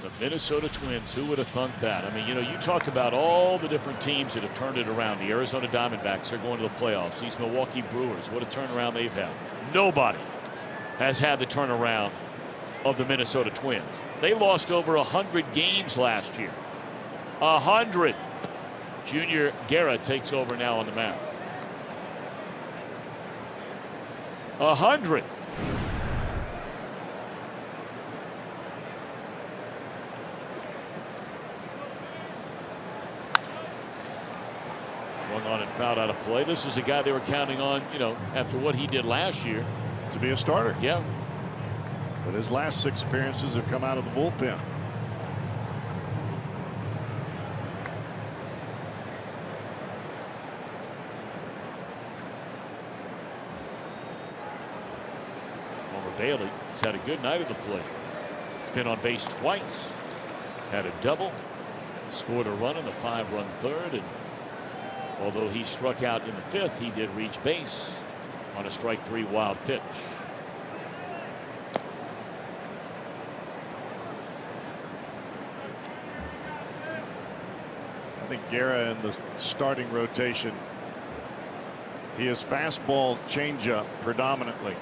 The Minnesota Twins, who would have thunk that? I mean, you know, you talk about all the different teams that have turned it around. The Arizona Diamondbacks are going to the playoffs. These Milwaukee Brewers, what a turnaround they've had. Nobody has had the turnaround of the Minnesota Twins. They lost over 100 games last year. 100. Junior Guerra takes over now on the mound. 100. Swung on and fouled out of play. This is a guy they were counting on, you know, after what he did last year. To be a starter. Yeah. But his last 6 appearances have come out of the bullpen. Bailey has had a good night at the plate. He's been on base twice. Had a double scored a run in the 5-run third, and although he struck out in the 5th, he did reach base on a strike 3 wild pitch. I think Guerra in the starting rotation, he is fastball changeup predominantly,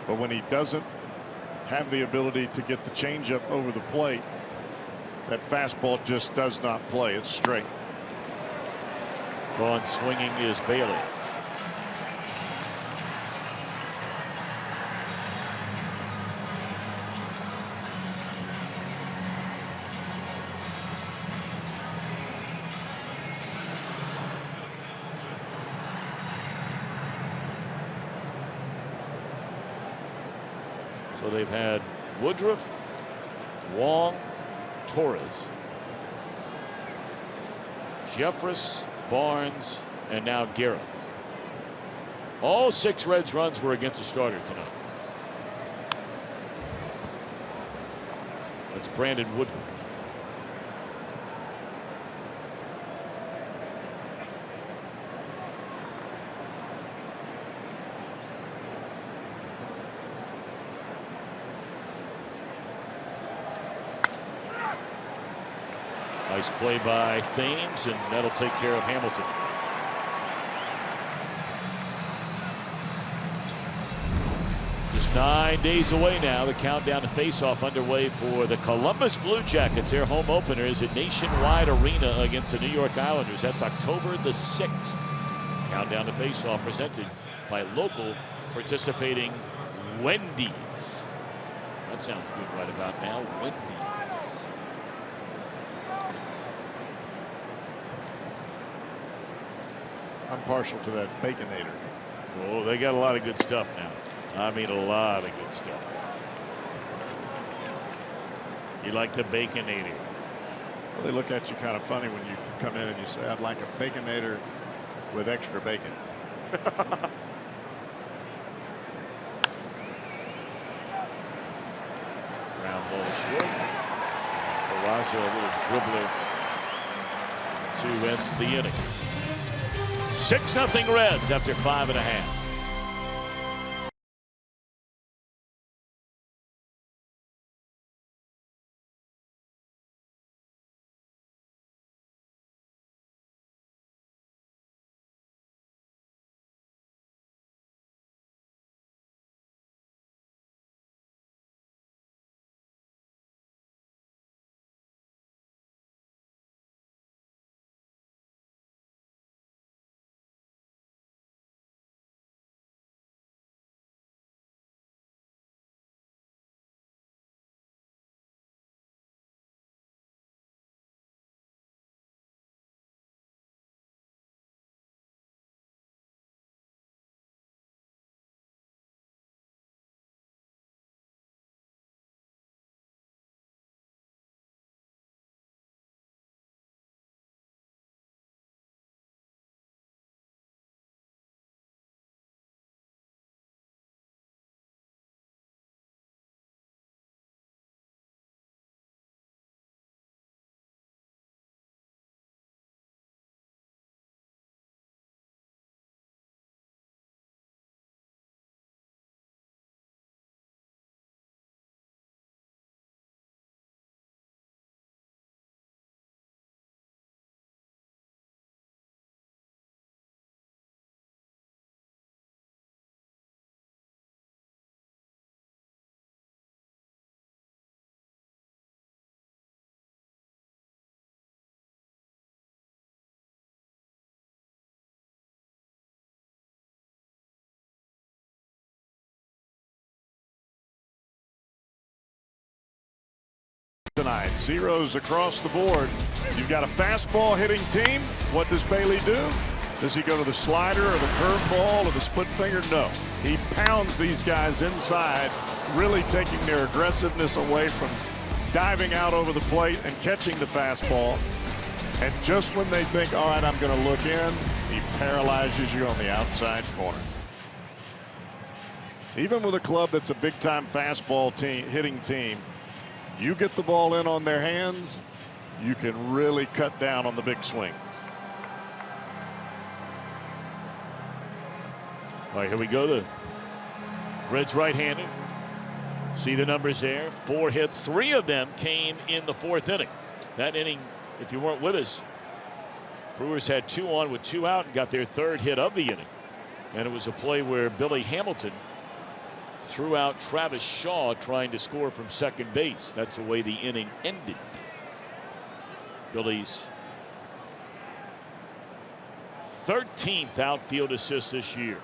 but when he doesn't have the ability to get the changeup over the plate, that fastball just does not play. It's straight. Gone swinging is Bailey. So they've had Woodruff, Wong, Torres, Jeffress, Barnes, and now Guerra. All 6 Reds runs were against a starter tonight. That's Brandon Woodruff. Nice play by Thames, and that'll take care of Hamilton. Just 9 days away now. The countdown to face-off underway for the Columbus Blue Jackets. Their home opener is at Nationwide Arena against the New York Islanders. That's October the 6th. Countdown to face-off presented by local participating Wendy's. That sounds good right about now. Wendy's. I'm partial to that Baconator. Oh, they got a lot of good stuff now. I mean, a lot of good stuff. You like the Baconator? Well, they look at you kind of funny when you come in and you say, I'd like a Baconator with extra bacon. Ground ball short. Barraza, a little dribbler to end the inning. 6-0 Reds after 5½. Tonight, zeros across the board. You've got a fastball hitting team. What does Bailey do? Does he go to the slider or the curveball or the split finger? No. He pounds these guys inside, really taking their aggressiveness away from diving out over the plate and catching the fastball. And just when they think, all right, I'm going to look in, he paralyzes you on the outside corner. Even with a club that's a big-time fastball hitting team, you get the ball in on their hands, you can really cut down on the big swings. All right, here we go. The Reds right-handed. See the numbers there. 4 hits. 3 of them came in the 4th inning. That inning, if you weren't with us, Brewers had 2 on with 2 out and got their 3rd hit of the inning. And it was a play where Billy Hamilton threw out Travis Shaw trying to score from second base. That's the way the inning ended. Billy's 13th outfield assist this year.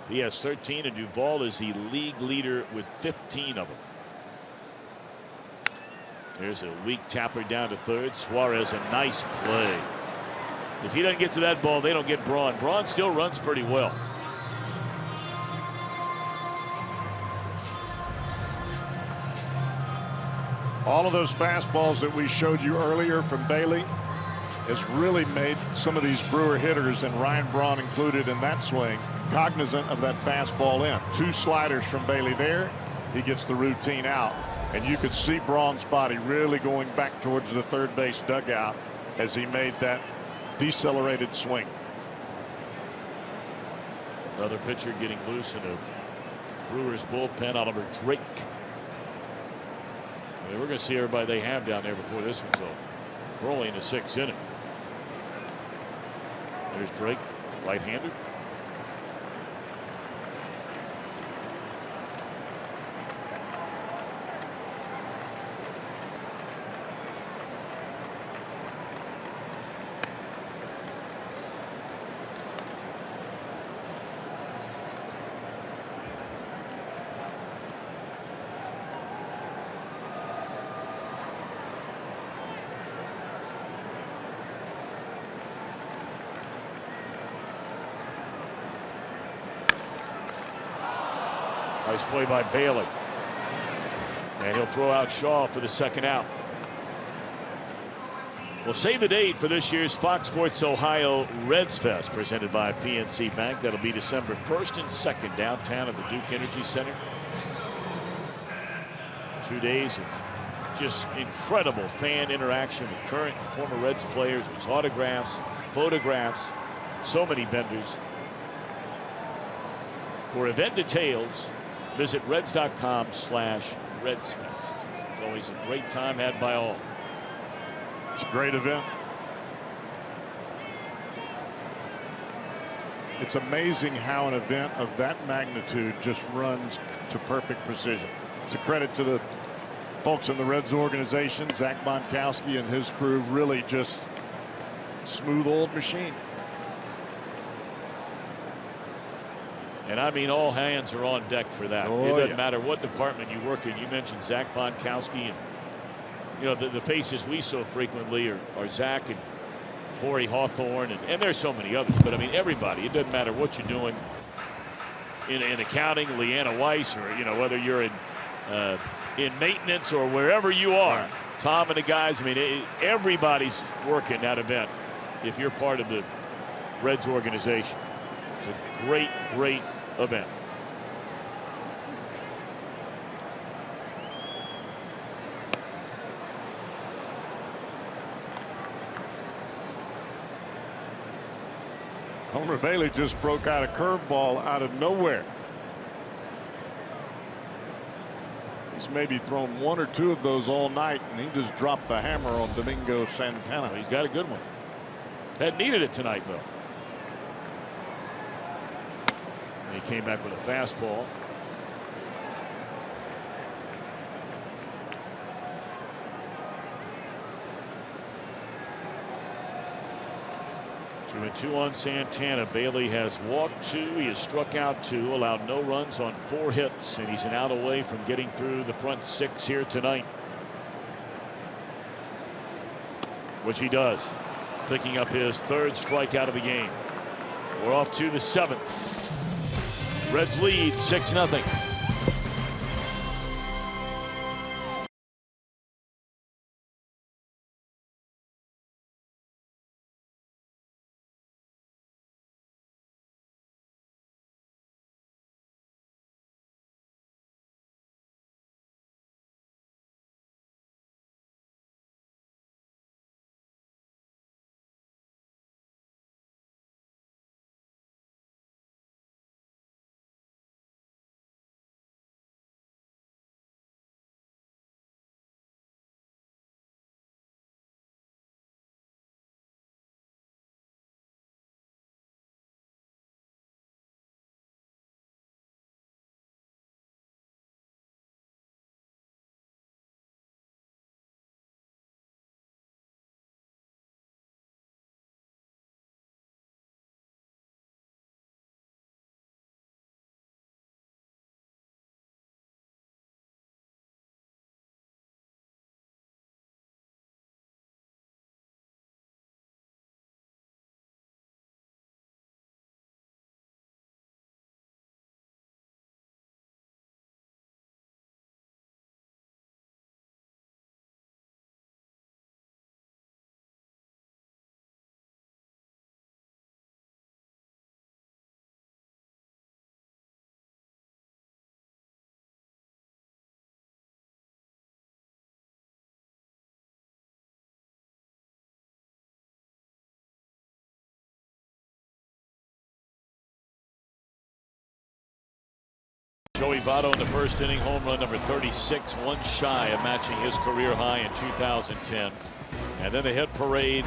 He has 13, and Duvall is the league leader with 15 of them. There's a weak tapper down to third. Suarez, a nice play. If he doesn't get to that ball, they don't get Braun. Braun still runs pretty well. All of those fastballs that we showed you earlier from Bailey has really made some of these Brewer hitters, and Ryan Braun included in that swing, cognizant of that fastball in. 2 sliders from Bailey there. He gets the routine out. And you could see Braun's body really going back towards the third base dugout as he made that decelerated swing. Another pitcher getting loose in a Brewers bullpen, Oliver Drake. I mean, we're going to see everybody they have down there before this one's over. We're only in the 6th inning. There's Drake, right-handed. Nice play by Bailey. And he'll throw out Shaw for the 2nd out. We'll save the date for this year's Fox Sports Ohio Reds Fest presented by PNC Bank. That'll be December 1st and 2nd downtown at the Duke Energy Center. 2 days of just incredible fan interaction with current and former Reds players. There's autographs, photographs, so many vendors. For event details, visit Reds.com/RedsFest. It's always a great time had by all. It's a great event. It's amazing how an event of that magnitude just runs to perfect precision. It's a credit to the folks in the Reds organization. Zach Bonkowski and his crew, really just smooth old machine. And I mean, all hands are on deck for that. Oh, it doesn't yeah. matter what department you work in. You mentioned Zach Bonkowski, and you know the faces we so frequently are Zach and Corey Hawthorne, and there's so many others. But I mean, everybody. It doesn't matter what you're doing in accounting, Leanna Weiss, or whether you're in maintenance or wherever you are. Right. Tom and the guys. I mean, everybody's working that event. If you're part of the Reds organization, it's a great event. Homer Bailey just broke out a curveball out of nowhere. He's maybe thrown 1 or 2 of those all night, and he just dropped the hammer on Domingo Santana. He's got a good one. Hadn't needed it tonight, though. He came back with a fastball. Two and two on Santana. Bailey has walked 2. He has struck out 2, allowed no runs on 4 hits, and he's an out away from getting through the front 6 here tonight, which he does, picking up his 3rd strikeout of the game. We're off to the 7th. Reds lead 6-0. Votto in the first inning, home run number 36, one shy of matching his career high in 2010. And then the hit parade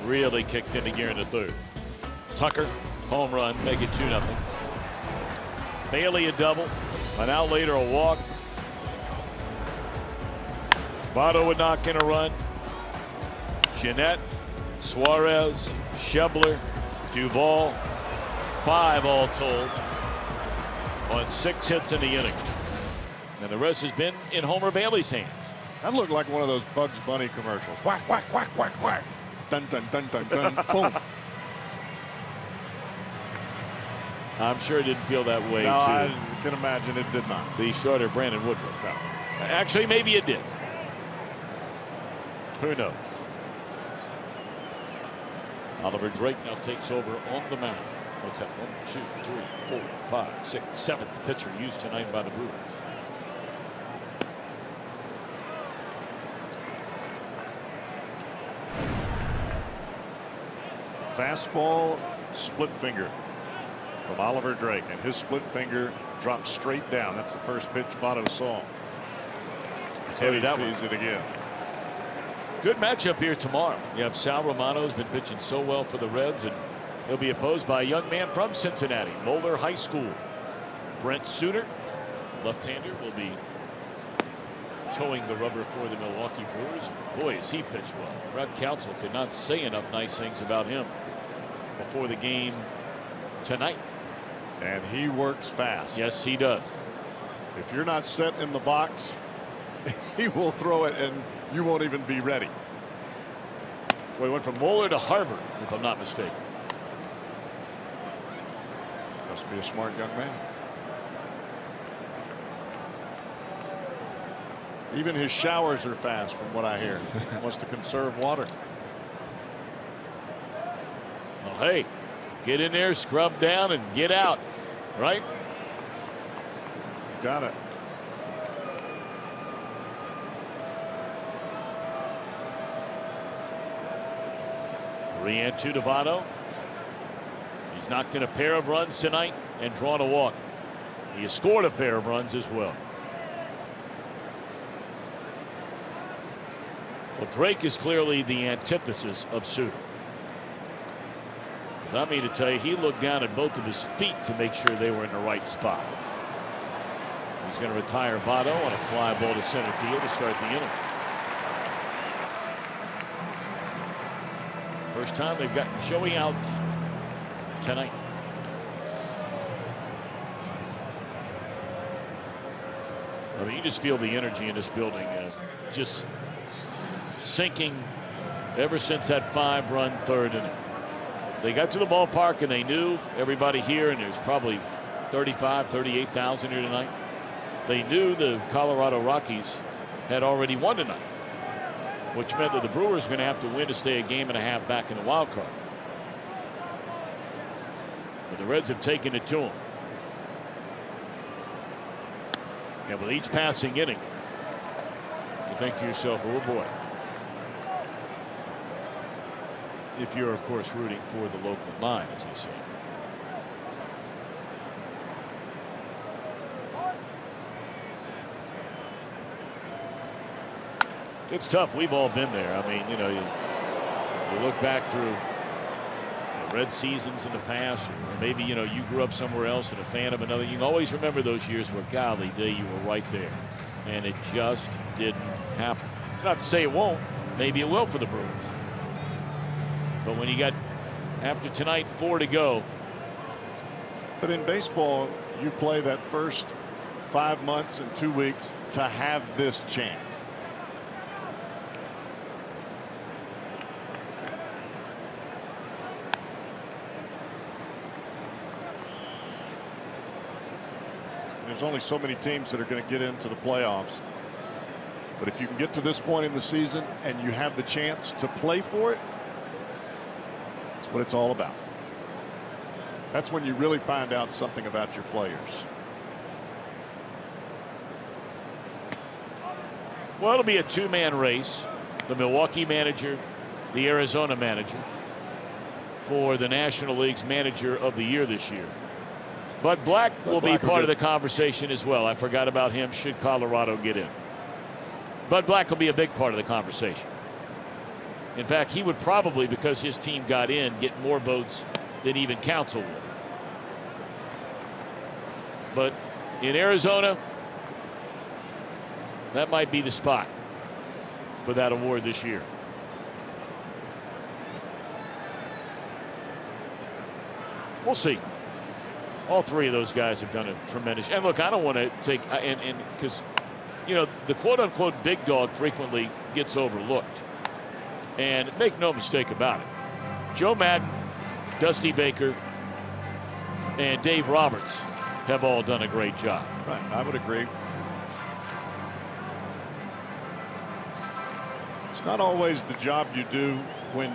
really kicked into gear in the third. Tucker, home run, make it 2-0. Bailey a double, an out later a walk. Votto would knock in a run. Jeanette, Suarez, Schebler, Duvall, 5 all told on 6 hits in the inning. And the rest has been in Homer Bailey's hands. That looked like one of those Bugs Bunny commercials. Whack, whack, whack, whack, whack. Dun, dun, dun, dun, dun. Boom. I'm sure it didn't feel that way. No, to I can imagine it did not. the starter, Brandon Woodruff. No. Actually, maybe it did. Who knows? Oliver Drake now takes over on the mound. What's that? 1, 2, 3, 4, 5, 6, 7th pitcher used tonight by the Brewers. Fastball, split finger from Oliver Drake, and his split finger drops straight down. That's the first pitch Votto saw. So he sees it again. Good matchup here tomorrow. You have Sal Romano's been pitching so well for the Reds, and he'll be opposed by a young man from Cincinnati, Moeller High School. Brent Suter, left-hander, will be towing the rubber for the Milwaukee Brewers. Boy, has he pitched well. Brad Counsell could not say enough nice things about him before the game tonight. And he works fast. Yes, he does. If you're not set in the box, he will throw it and you won't even be ready. Well, he went from Moeller to Harvard, if I'm not mistaken. Must be a smart young man. Even his showers are fast, from what I hear. Wants to conserve water. Well, hey, get in there, scrub down, and get out, right? Got it. Three and 2 to Votto. He's knocked in a pair of runs tonight and drawn a walk. He has scored a pair of runs as well. Well, Drake is clearly the antithesis of Suter. I mean to tell you, he looked down at both of his feet to make sure they were in the right spot. He's going to retire Votto on a fly ball to center field to start the inning. First time they've gotten Joey out tonight. I mean, you just feel the energy in this building, just sinking ever since that 5-run third inning. They got to the ballpark and they knew, everybody here, and there's probably 35, 38,000 here tonight. They knew the Colorado Rockies had already won tonight, which meant that the Brewers were going to have to win to stay a game and a half back in the wild card. But the Reds have taken it to them. And with each passing inning, you think to yourself, oh boy. If you're, of course, rooting for the local 9, as they say. It's tough. We've all been there. I mean, you know, you look back through the Red seasons in the past, or maybe, you know, you grew up somewhere else and a fan of another. You can always remember those years where, golly day, you were right there. And it just didn't happen. It's not to say it won't. Maybe it will for the Brewers. But when you got, after tonight, 4 to go. But in baseball, you play that first 5 months and 2 weeks to have this chance. There's only so many teams that are going to get into the playoffs. But if you can get to this point in the season and you have the chance to play for it, that's what it's all about. That's when you really find out something about your players. Well, it'll be a 2-man race. The Milwaukee manager, the Arizona manager, for the National League's Manager of the Year this year. Bud Black will be Black will part of get- the conversation as well. I forgot about him should Colorado get in. Bud Black will be a big part of the conversation. In fact, he would probably, because his team got in, get more votes than even Counsell would. But in Arizona, that might be the spot for that award this year. We'll see. All three of those guys have done a tremendous. And look, I don't want to take and because you know the quote-unquote big dog frequently gets overlooked. And make no mistake about it, Joe Madden, Dusty Baker, and Dave Roberts have all done a great job. Right, I would agree. It's not always the job you do when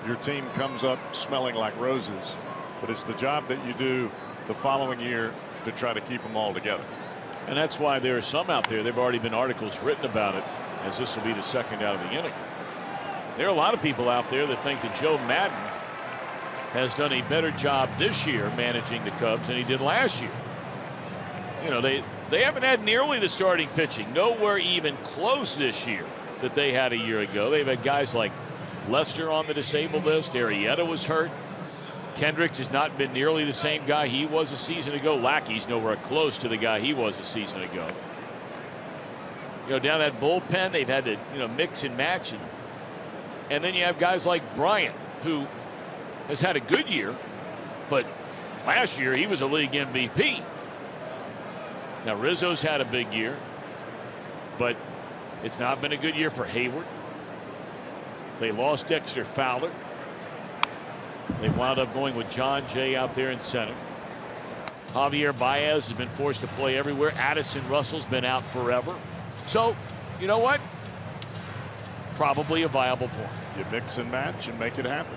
your team comes up smelling like roses, but it's the job that you do the following year to try to keep them all together. And that's why there are some out there, there have already been articles written about it, as this will be the second out of the inning. There are a lot of people out there that think that Joe Madden has done a better job this year managing the Cubs than he did last year. You know, they haven't had nearly the starting pitching, nowhere even close this year that they had a year ago. They've had guys like Lester on the disabled list. Arrieta was hurt. Kendricks has not been nearly the same guy he was a season ago. Lackey's nowhere close to the guy he was a season ago. You know, down that bullpen, they've had to, you know, mix and match. And then you have guys like Bryant, who has had a good year, but last year he was a league MVP. Now Rizzo's had a big year, but it's not been a good year for Hayward. They lost Dexter Fowler. They wound up going with John Jay out there in center. Javier Baez has been forced to play everywhere. Addison Russell's been out forever. So, you know what? Probably a viable point. You mix and match and make it happen.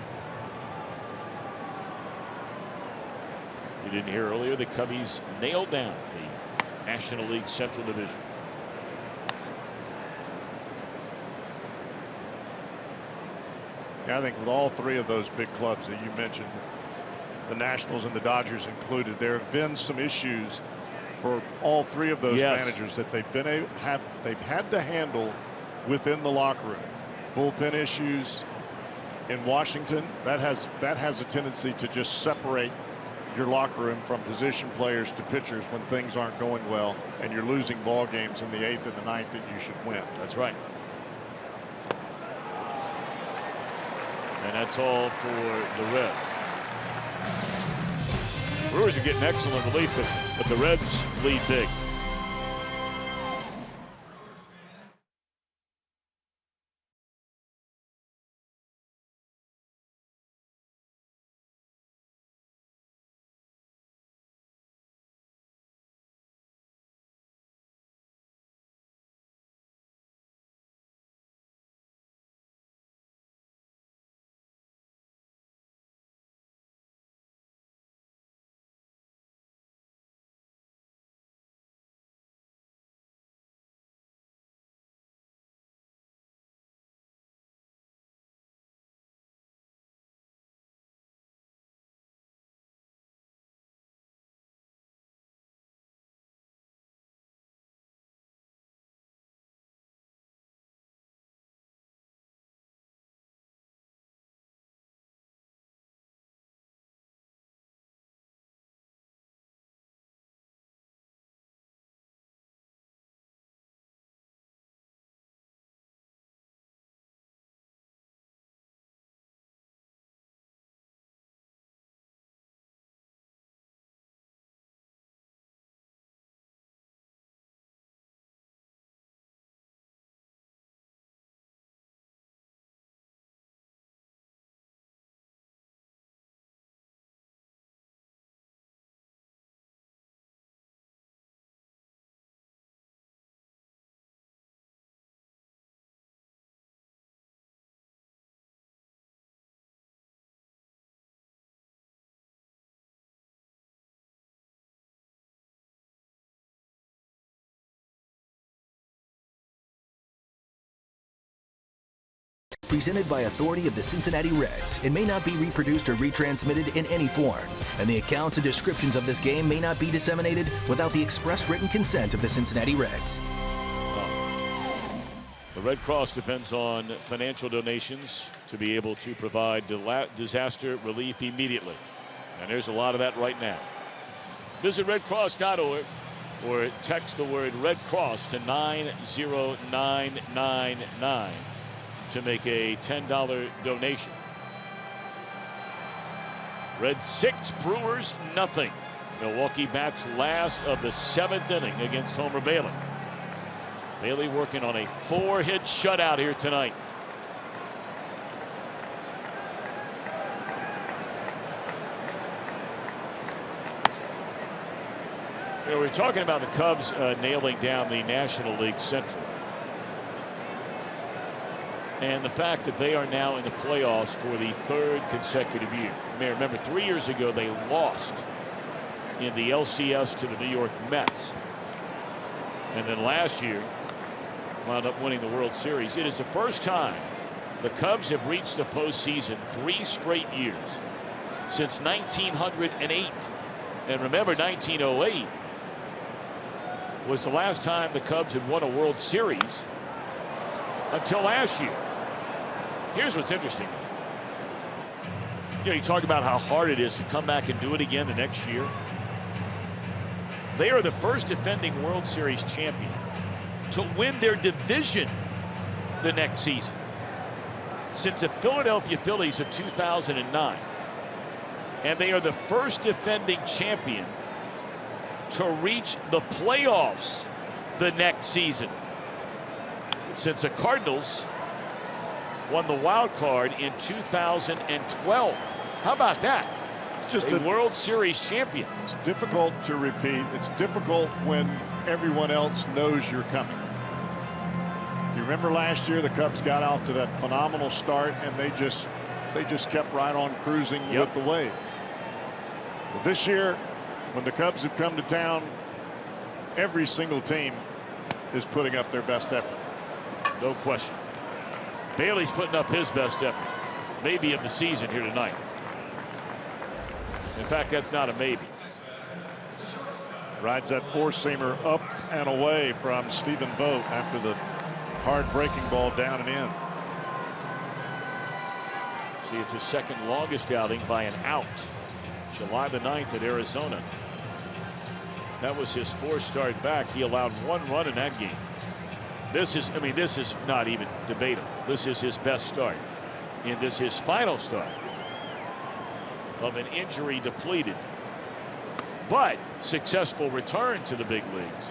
You didn't hear earlier, the Cubbies nailed down the National League Central Division. Yeah, I think with all three of those big clubs that you mentioned, the Nationals and the Dodgers included, there have been some issues for all three of those managers that they've had to handle within the locker room. Bullpen issues in Washington, that has a tendency to just separate your locker room from position players to pitchers when things aren't going well and you're losing ball games in the 8th and the 9th that you should win. That's right. And that's all for the Reds. Brewers are getting excellent relief, but the Reds lead big. presented by authority of the Cincinnati Reds and may not be reproduced or retransmitted in any form. And the accounts and descriptions of this game may not be disseminated without the express written consent of the Cincinnati Reds. The Red Cross depends on financial donations to be able to provide disaster relief immediately. And there's a lot of that right now. Visit redcross.org or text the word Red Cross to 90999 to make a $10 donation. Reds 6, Brewers nothing. Milwaukee bats last of the 7th inning against Homer Bailey. Bailey working on a 4-hit shutout here tonight. You know, we're talking about the Cubs nailing down the National League Central. And the fact that they are now in the playoffs for the 3rd consecutive year. You may remember 3 years ago they lost in the LCS to the New York Mets. And then last year wound up winning the World Series. It is the first time the Cubs have reached the postseason 3 straight years since 1908. And remember, 1908 was the last time the Cubs had won a World Series until last year. Here's what's interesting. You know, you talk about how hard it is to come back and do it again the next year. They are the first defending World Series champion to win their division the next season since the Philadelphia Phillies of 2009. And they are the first defending champion to reach the playoffs the next season since the Cardinals won the wild card in 2012. How about that? It's just a World Series champion. It's difficult to repeat. It's difficult when everyone else knows you're coming. If you remember last year, the Cubs got off to that phenomenal start, and they just kept right on cruising with the wave. Well, this year, when the Cubs have come to town, every single team is putting up their best effort. No question. Bailey's putting up his best effort, maybe of the season here tonight. In fact, that's not a maybe. Rides that 4-seamer up and away from Stephen Vogt after the hard breaking ball down and in. See, it's his second longest outing by an out. July the 9th at Arizona. That was his 4th start back. He allowed 1 run in that game. This is not even debatable. This is his best start. And this is his final start of an injury depleted but successful return to the big leagues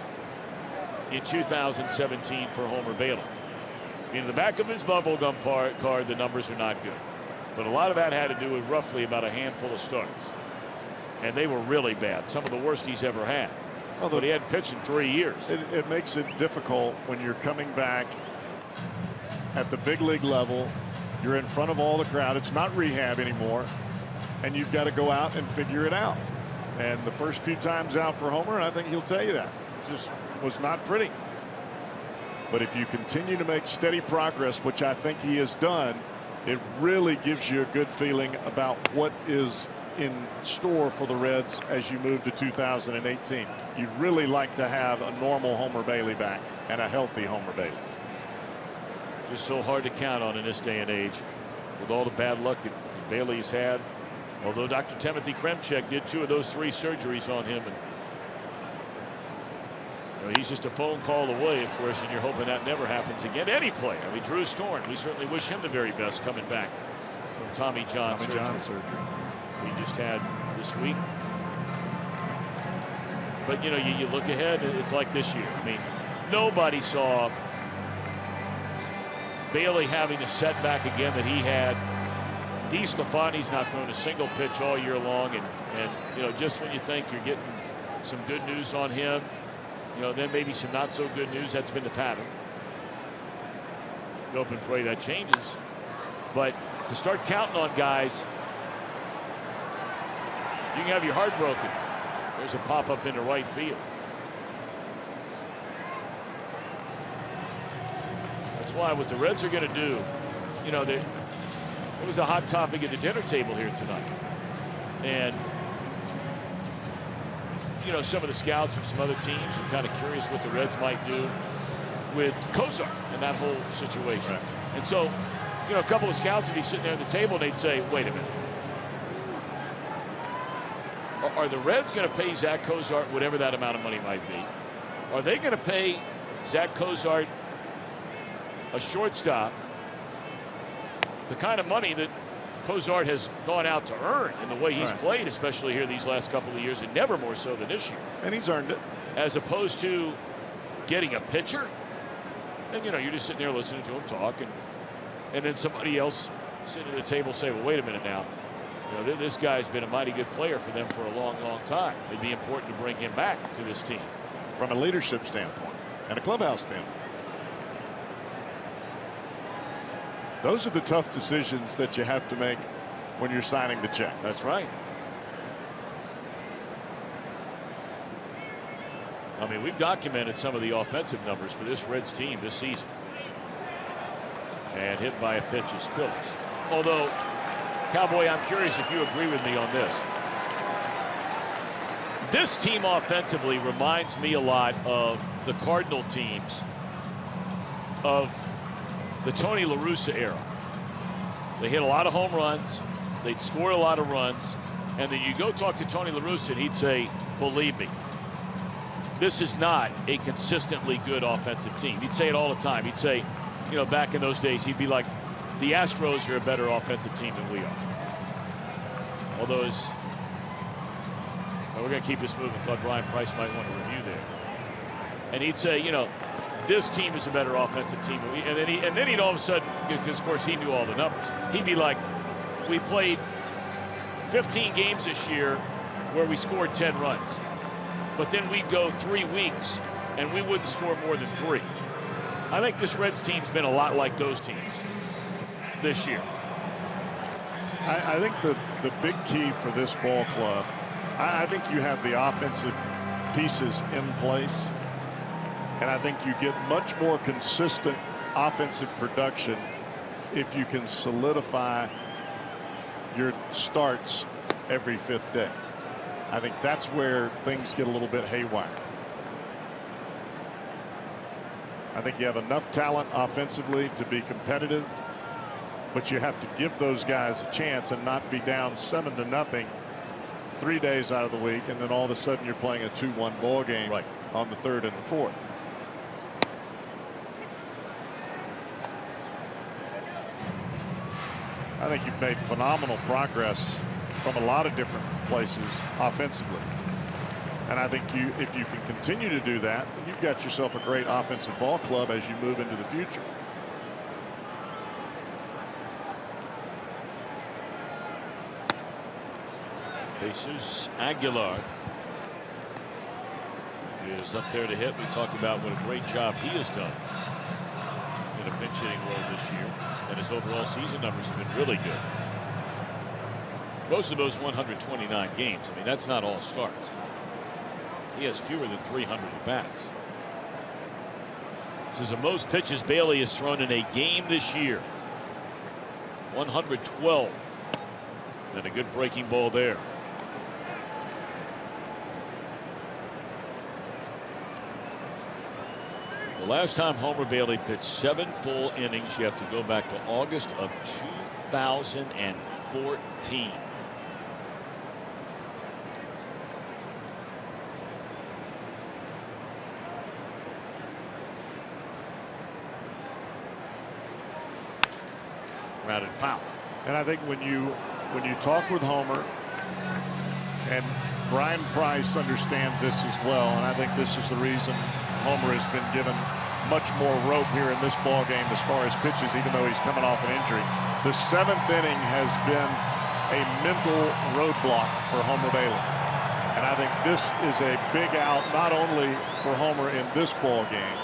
in 2017 for Homer Bailey. In the back of his bubblegum card, the numbers are not good. But a lot of that had to do with roughly about a handful of starts. And they were really bad. Some of the worst he's ever had. But he hadn't pitched in 3 years. It makes it difficult when you're coming back at the big league level. You're in front of all the crowd. It's not rehab anymore. And you've got to go out and figure it out. And the first few times out for Homer, I think he'll tell you that, it just was not pretty. But if you continue to make steady progress, which I think he has done, it really gives you a good feeling about what is in store for the Reds as you move to 2018. You'd really like to have a normal Homer Bailey back and a healthy Homer Bailey. Just so hard to count on in this day and age with all the bad luck that Bailey's had. Although Dr. Timothy Kremchek did 2 of those 3 surgeries on him. And you know, he's just a phone call away, of course, and you're hoping that never happens again. Any player. I mean, Drew Storm, we certainly wish him the very best coming back from Tommy John surgery. We just had this week. But, you know, you look ahead, it's like this year. I mean, nobody saw Bailey having the setback again that he had. DeSclafani's not thrown a single pitch all year long, and you know, just when you think you're getting some good news on him, you know, then maybe some not so good news. That's been the pattern. You hope and pray that changes. But to start counting on guys, you can have your heart broken. There's a pop-up into right field. That's why what the Reds are going to do you know, it was a hot topic at the dinner table here tonight. And, you know, some of the scouts from some other teams are kind of curious what the Reds might do with Cozart and that whole situation. Right. And so, you know, a couple of scouts would be sitting there at the table and they'd say, wait a minute. Are the Reds going to pay Zach Cozart whatever that amount of money might be? Are they going to pay Zach Cozart, a shortstop, the kind of money that Cozart has gone out to earn in the way he's played, especially here these last couple of years, and never more so than this year? And he's earned it. As opposed to getting a pitcher. And, you know, you're just sitting there listening to him talk, and then somebody else sitting at the table say, well, wait a minute now. You know, this guy's been a mighty good player for them for a long, long time. It'd be important to bring him back to this team. From a leadership standpoint and a clubhouse standpoint. Those are the tough decisions that you have to make when you're signing the check. That's right. I mean, we've documented some of the offensive numbers for this Reds team this season. And hit by a pitch is Phillies. Although, Cowboy, I'm curious if you agree with me on this. This team offensively reminds me a lot of the Cardinal teams of the Tony La Russa era. They hit a lot of home runs. They'd score a lot of runs. And then you go talk to Tony La Russa and he'd say, believe me, this is not a consistently good offensive team. He'd say it all the time. He'd say, you know, back in those days, he'd be like, the Astros are a better offensive team than we are. All those, well, we're going to keep this moving. Thought Brian Price might want to review there. And he'd say, you know, this team is a better offensive team. And then he'd all of a sudden, because of course he knew all the numbers, he'd be like, we played 15 games this year where we scored 10 runs. But then we'd go 3 weeks and we wouldn't score more than 3. I think this Reds team's been a lot like those teams this year. I think the big key for this ball club, I think you have the offensive pieces in place. And I think you get much more consistent offensive production if you can solidify your starts every 5th day. I think that's where things get a little bit haywire. I think you have enough talent offensively to be competitive, but you have to give those guys a chance and not be down 7-0 3 days out of the week, and then all of a sudden you're playing a 2-1 ball game on the 3rd and the 4th. I think you've made phenomenal progress from a lot of different places offensively. And I think if you can continue to do that, then you've got yourself a great offensive ball club as you move into the future. Jesus Aguilar is up there to hit. We talked about what a great job he has done in a pinch hitting role this year, and his overall season numbers have been really good. Most of those 129 games, I mean, that's not all starts. He has fewer than 300 at bats. This is the most pitches Bailey has thrown in a game this year. 112. And a good breaking ball there. The last time Homer Bailey pitched 7 full innings, you have to go back to August of 2014. Grounded foul. And I think when you talk with Homer, and Brian Price understands this as well, and I think this is the reason Homer has been given much more rope here in this ball game as far as pitches, even though he's coming off an injury. The 7th inning has been a mental roadblock for Homer Bailey. And I think this is a big out, not only for Homer in this ball game,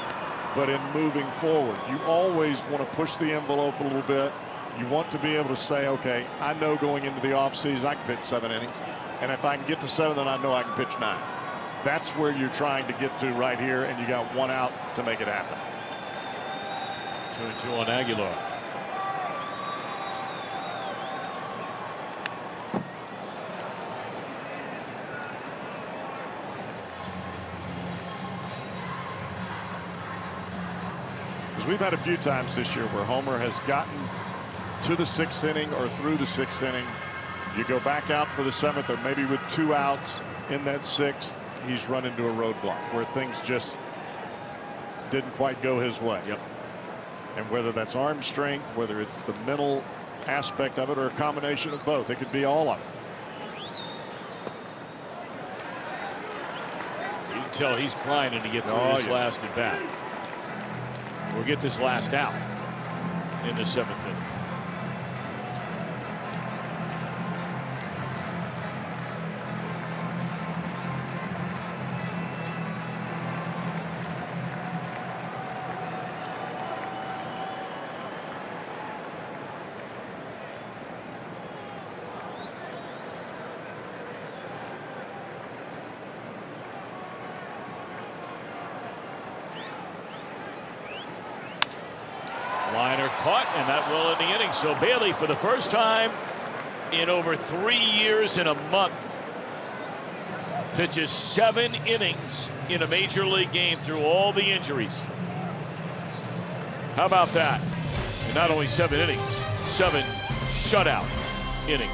but in moving forward. You always want to push the envelope a little bit. You want to be able to say, okay, I know going into the offseason I can pitch 7 innings. And if I can get to 7, then I know I can pitch 9. That's where you're trying to get to right here, and you got 1 out to make it happen. 2-2 on Aguilar. Because we've had a few times this year where Homer has gotten to the 6th inning or through the 6th inning. You go back out for the 7th, or maybe with 2 outs in that 6th, he's run into a roadblock where things just didn't quite go his way. Yep. And whether that's arm strength, whether it's the mental aspect of it, or a combination of both, it could be all of it. You can tell he's grinding to get through this last at bat. We'll get this last out in the 7th inning. Liner caught, and that will end the inning. So Bailey, for the first time in over 3 years and a month, pitches 7 innings in a major league game through all the injuries. How about that? And not only 7 innings, 7 shutout innings.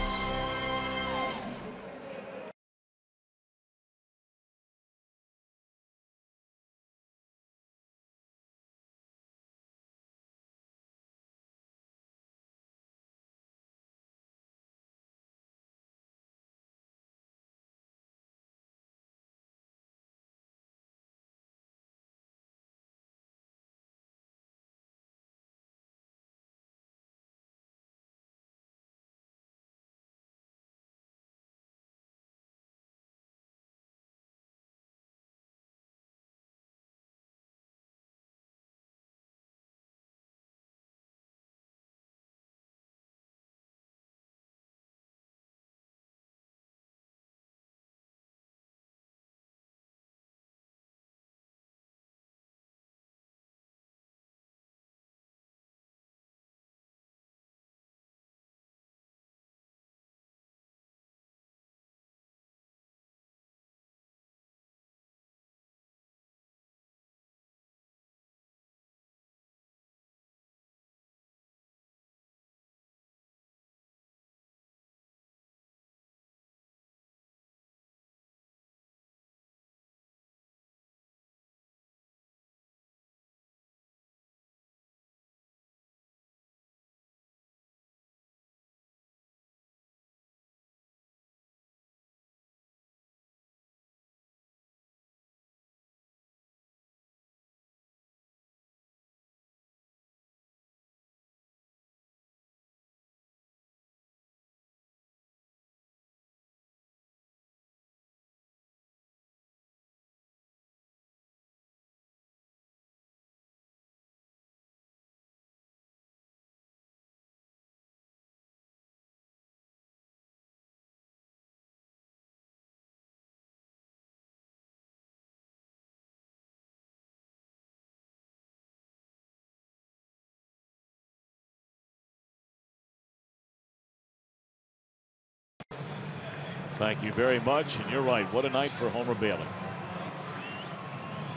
Thank you very much. And you're right. What a night for Homer Bailey.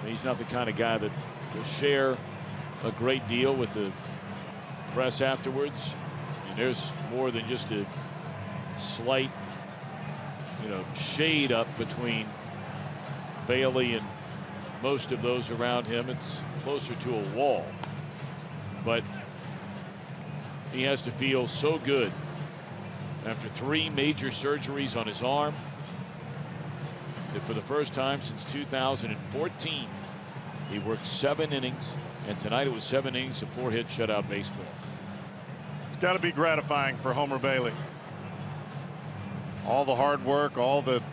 He's not the kind of guy that will share a great deal with the press afterwards. And there's more than just a slight, shade up between Bailey and most of those around him. It's closer to a wall. But he has to feel so good after 3 major surgeries on his arm that for the first time since 2014 he worked 7 innings, and tonight it was 7 innings of 4-hit shutout baseball. It's got to be gratifying for Homer Bailey. All the hard work, all the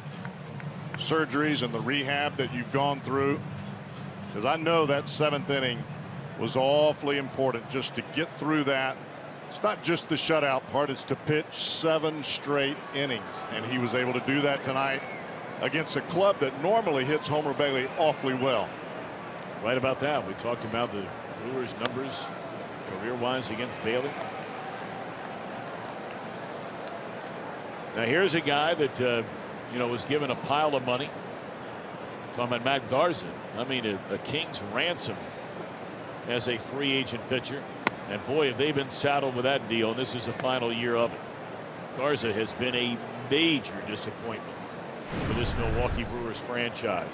surgeries and the rehab that you've gone through, because I know that 7th inning was awfully important just to get through that. It's not just the shutout part, it's to pitch 7 straight innings, and he was able to do that tonight against a club that normally hits Homer Bailey awfully well. Right about that. We talked about the Brewers' numbers career-wise against Bailey. Now here's a guy that was given a pile of money. Talking about Matt Garza. I mean, a king's ransom as a free agent pitcher. And boy, have they been saddled with that deal, and this is the final year of it. Garza has been a major disappointment for this Milwaukee Brewers franchise.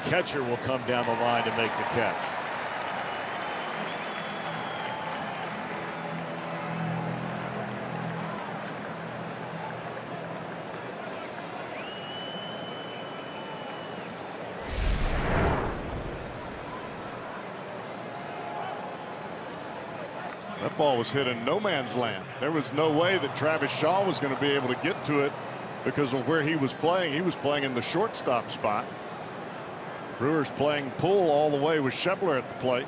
The catcher will come down the line to make the catch. That ball was hit in no man's land. There was no way that Travis Shaw was going to be able to get to it because of where he was playing. He was playing in the shortstop spot. Brewers playing pull all the way with Schebler at the plate.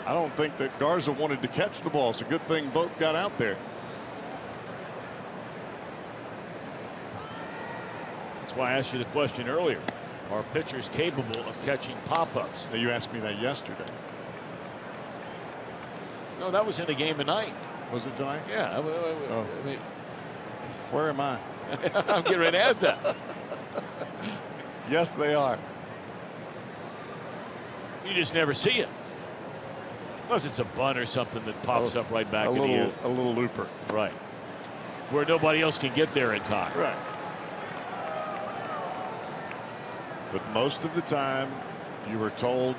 I don't think that Garza wanted to catch the ball. It's a good thing Vogt got out there. That's why I asked you the question earlier. Are pitchers capable of catching pop-ups? Now, you asked me that yesterday. No, that was in the game tonight. Was it tonight? Yeah. I mean, where am I? I'm getting ready to ask that. Yes, they are. You just never see it. Unless it's a bunt or something that pops up right back in the air. A little looper. Right. Where nobody else can get there in time. Right. But most of the time, you were told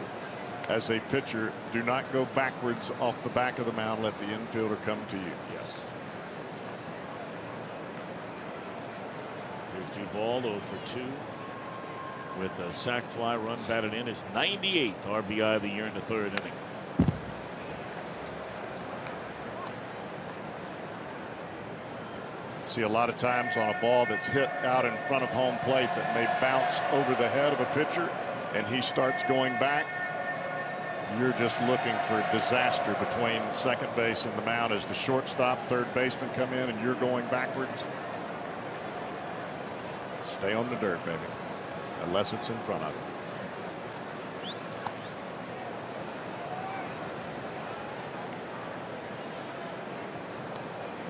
as a pitcher, do not go backwards off the back of the mound. Let the infielder come to you. Yes. Here's Duvall 0 for 2 with a sac fly, run batted in, his 98th RBI of the year in the 3rd inning. See a lot of times on a ball that's hit out in front of home plate that may bounce over the head of a pitcher and he starts going back. You're just looking for disaster between second base and the mound as the shortstop, third baseman come in and you're going backwards. Stay on the dirt, baby, unless it's in front of you.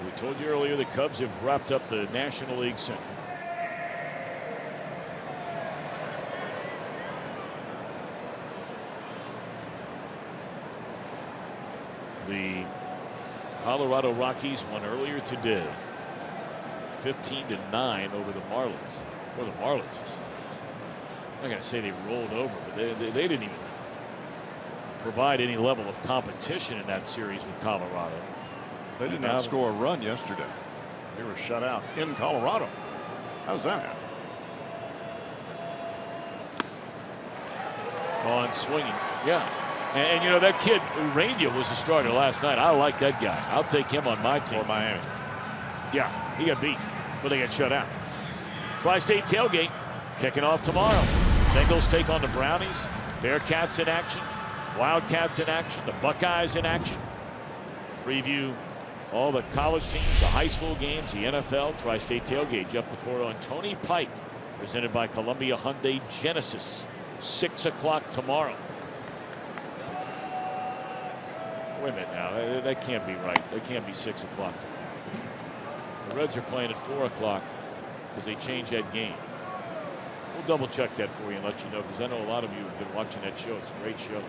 We told you earlier the Cubs have wrapped up the National League Central. The Colorado Rockies won earlier today, 15-9 over the Marlins. Or the Marlins, I'm not going to say they rolled over, but they didn't even provide any level of competition in that series with Colorado. They did not score a run yesterday. They were shut out in Colorado. How's that happen? On swinging, yeah. And you know, that kid Urania was the starter last night. I like that guy. I'll take him on my team. For Miami. Yeah, he got beat, but they got shut out. Tri-State tailgate kicking off tomorrow. Bengals take on the Brownies. Bearcats in action. Wildcats in action. The Buckeyes in action. Preview all the college teams, the high school games, the NFL. Tri-State tailgate. Jeff Pecora and Tony Pike. Presented by Columbia Hyundai Genesis. 6 o'clock tomorrow. Wait a minute now. That can't be right. That can't be 6 o'clock. The Reds are playing at 4 o'clock because they changed that game. We'll double check that for you and let you know, because I know a lot of you have been watching that show. It's a great show.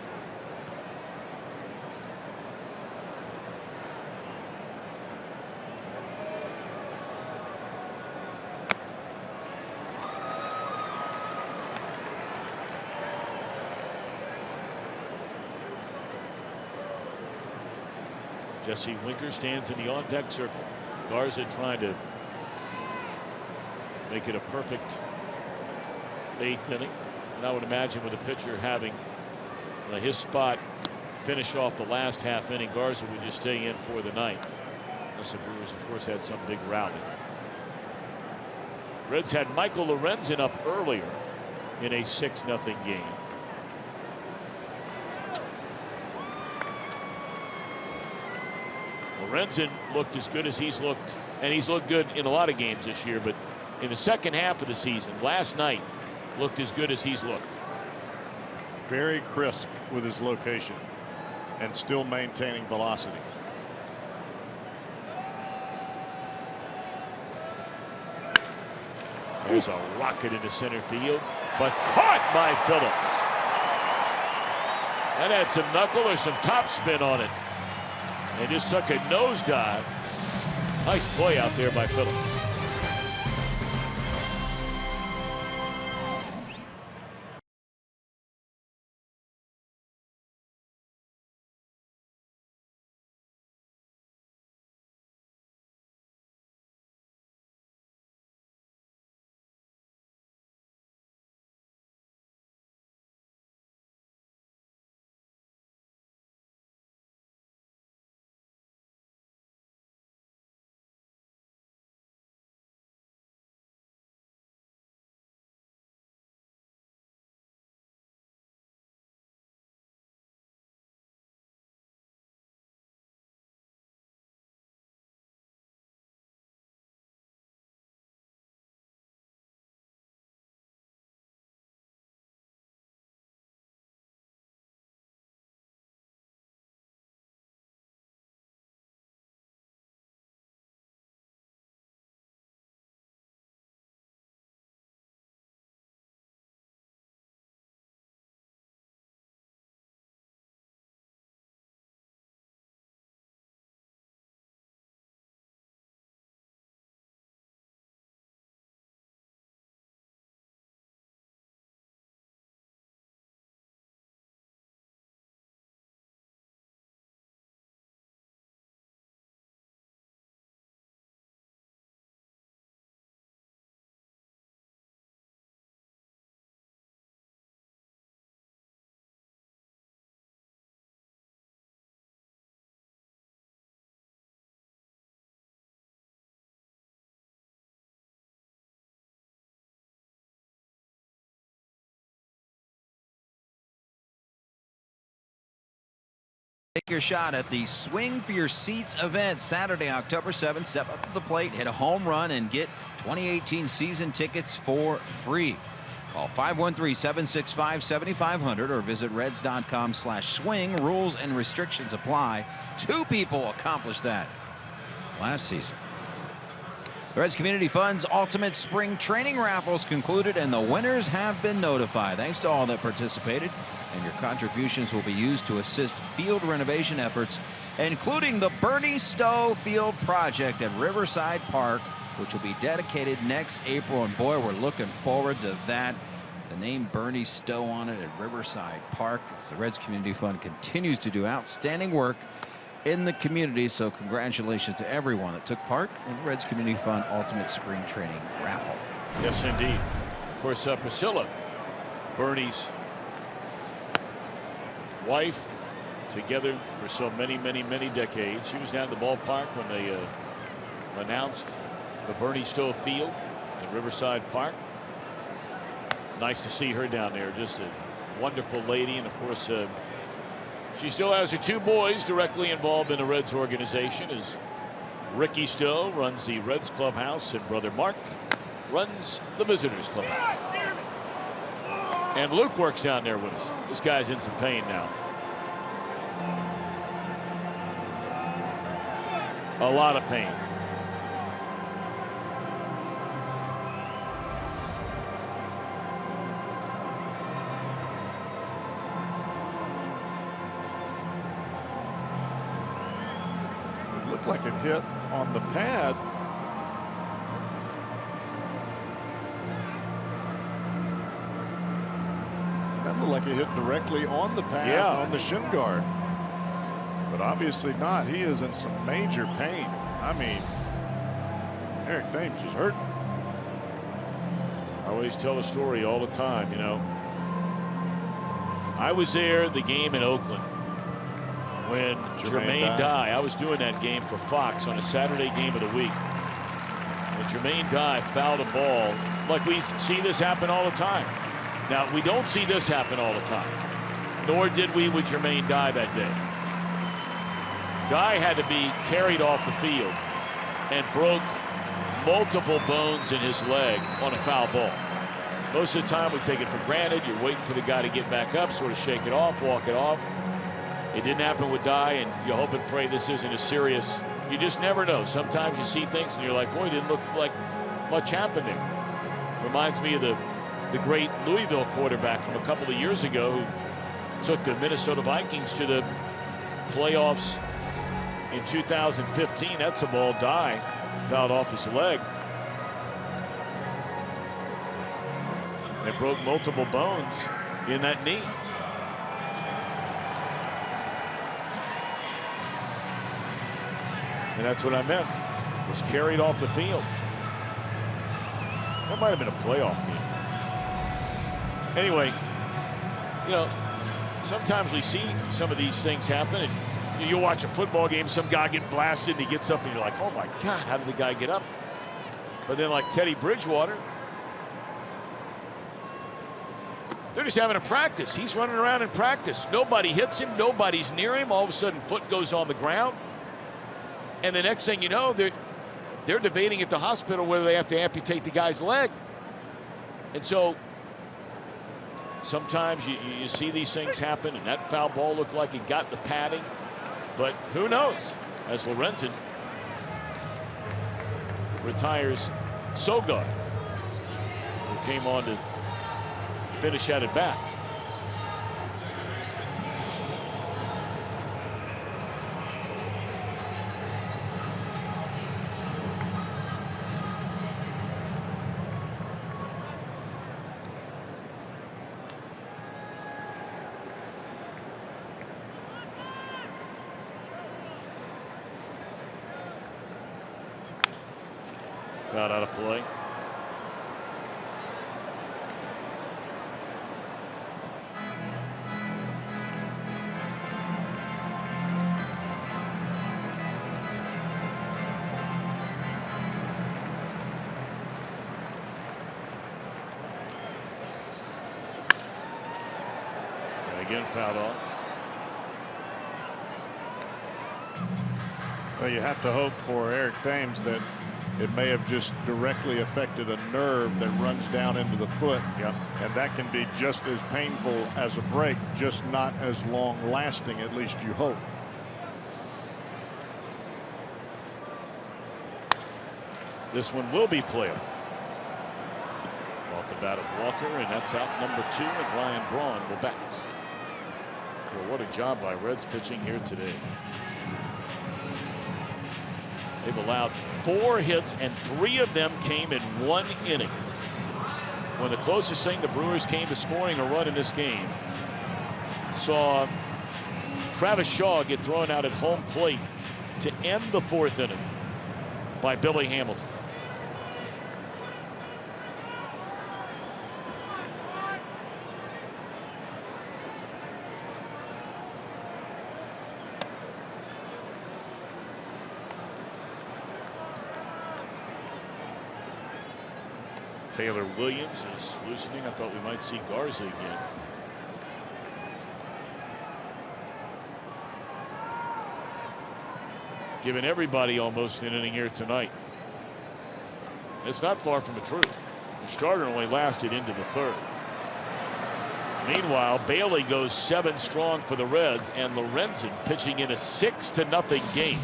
Jesse Winker stands in the on-deck circle. Garza trying to make it a perfect 8th inning. And I would imagine with the pitcher having his spot finish off the last half inning, Garza would just stay in for the 9th. Unless the Brewers, of course, had some big rally. Reds had Michael Lorenzen up earlier in a 6-0 game. Lorenzen looked as good as he's looked, and he's looked good in a lot of games this year, but in the second half of the season, last night, looked as good as he's looked. Very crisp with his location and still maintaining velocity. There's a rocket into center field, but caught by Phillips. That had some knuckle or some top spin on it. And just took a nosedive. Nice play out there by Phillips. Take your shot at the Swing for Your Seats event Saturday, October 7th. Step up to the plate, hit a home run, and get 2018 season tickets for free. Call 513-765-7500 or visit reds.com/swing. Rules and restrictions apply. 2 people accomplished that last season. The Reds Community Fund's Ultimate Spring Training Raffles concluded, and the winners have been notified. Thanks to all that participated, and your contributions will be used to assist field renovation efforts, including the Bernie Stowe Field project at Riverside Park, which will be dedicated next April. And boy, we're looking forward to that. The name Bernie Stowe on it at Riverside Park, as the Reds Community Fund continues to do outstanding work in the community. So congratulations to everyone that took part in the Reds Community Fund Ultimate Spring Training Raffle. Yes, indeed. Of course, Priscilla, Bernie's wife, together for so many decades. She was down at the ballpark when they announced the Bernie Stowe Field at Riverside Park. Nice to see her down there. Just a wonderful lady. And of course, she still has her 2 boys directly involved in the Reds organization, as Ricky Stowe runs the Reds clubhouse and brother Mark runs the visitors clubhouse. And Luke works down there with us. This guy's in some pain now. A lot of pain. Like it hit on the pad. That looked like it hit directly on the pad, on the shin guard. But obviously not. He is in some major pain. I mean, Eric Thames is hurting. I always tell a story all the time, you know. I was there the game in Oakland when Jermaine Dye, I was doing that game for Fox on a Saturday game of the week. When Jermaine Dye fouled a ball, like we see this happen all the time. Now, we don't see this happen all the time, nor did we with Jermaine Dye that day. Dye had to be carried off the field and broke multiple bones in his leg on a foul ball. Most of the time we take it for granted. You're waiting for the guy to get back up, sort of shake it off, walk it off. It didn't happen with Dye, and you hope and pray this isn't as serious. You just never know. Sometimes you see things and you're like, boy, it didn't look like much happened there. Reminds me of the great Louisville quarterback from a couple of years ago who took the Minnesota Vikings to the playoffs in 2015. That's a ball die. Fouled off his leg. They broke multiple bones in that knee. And that's what I meant. Was carried off the field. That might have been a playoff game. Anyway, you know, sometimes we see some of these things happen, and you watch a football game, some guy get blasted, and he gets up, and you're like, oh my God, how did the guy get up? But then, like Teddy Bridgewater, they're just having a practice. He's running around in practice. Nobody hits him. Nobody's near him. All of a sudden, foot goes on the ground. And the next thing you know, they're debating at the hospital whether they have to amputate the guy's leg. And so sometimes you see these things happen, and that foul ball looked like it got the padding. But who knows? As Lorenzen retires Sogard, who came on to finish at it back. Got out of play. And again fouled off. Well, you have to hope for Eric Thames that it may have just directly affected a nerve that runs down into the foot. Yep. And that can be just as painful as a break, just not as long lasting, at least you hope. This one will be playable. Off the bat of Walker, and that's out number 2, and Ryan Braun will bat. Well, what a job by Reds pitching here today. They've allowed 4 hits, and 3 of them came in 1 inning. When the closest thing the Brewers came to scoring a run in this game, saw Travis Shaw get thrown out at home plate to end the 4th inning by Billy Hamilton. Taylor Williams is loosening. I thought we might see Garza again. Giving everybody almost an inning here tonight. It's not far from the truth. The starter only lasted into the 3rd. Meanwhile, Bailey goes 7 strong for the Reds, and Lorenzen pitching in a 6-0 game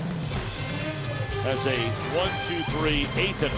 as a 1-2-3 8th inning.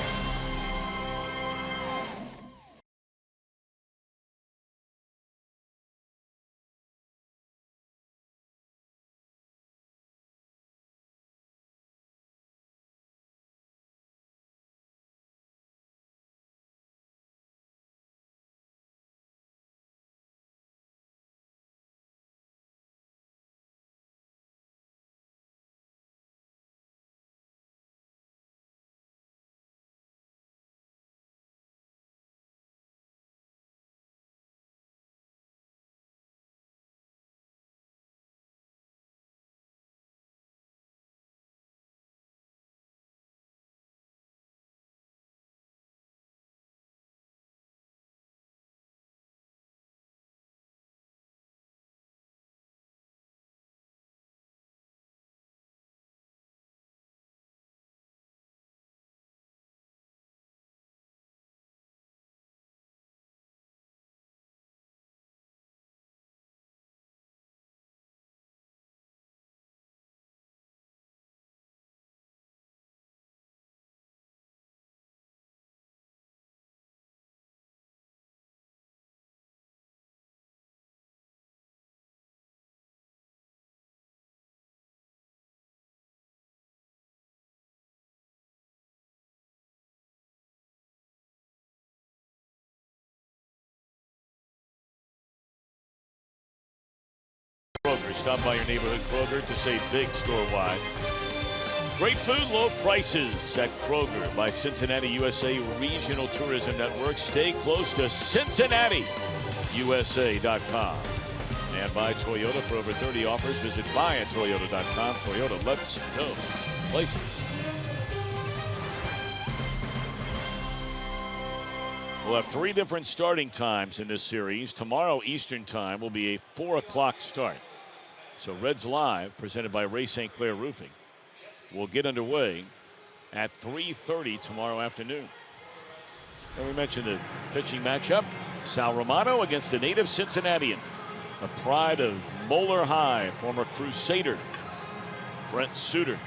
Kroger. Stop by your neighborhood Kroger to save big store-wide. Great food, low prices at Kroger by Cincinnati USA Regional Tourism Network. Stay close to Cincinnati, USA.com. And by Toyota. For over 30 offers, visit buyatoyota.com. Toyota, let's go places. We'll have 3 different starting times in this series. Tomorrow Eastern time will be a 4 o'clock start. So Reds Live, presented by Ray St. Clair Roofing, will get underway at 3:30 tomorrow afternoon. And we mentioned the pitching matchup. Sal Romano against a native Cincinnatian, a pride of Moeller High, former Crusader, Brent Suter.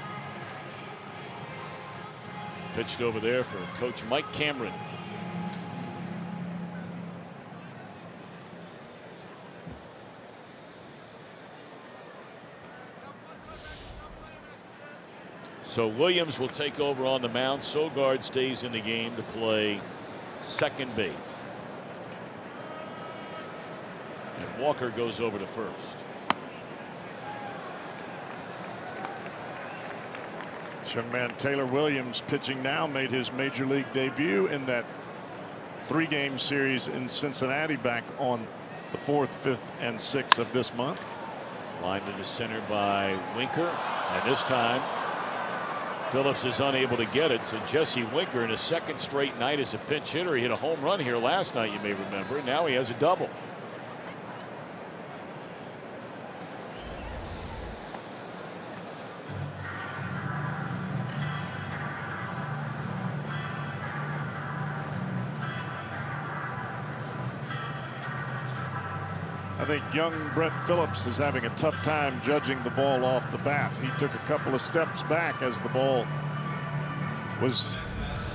Pitched over there for Coach Mike Cameron. So Williams will take over on the mound. Sogard stays in the game to play second base. And Walker goes over to first. This young man Taylor Williams pitching now made his major league debut in that 3-game series in Cincinnati back on the 4th, 5th, and 6th of this month. Lined into center by Winker, and this time Phillips is unable to get it. So Jesse Winker in his 2nd straight night as a pinch hitter. He hit a home run here last night, you may remember. Now he has a double. I think young Brett Phillips is having a tough time judging the ball off the bat. He took a couple of steps back as the ball was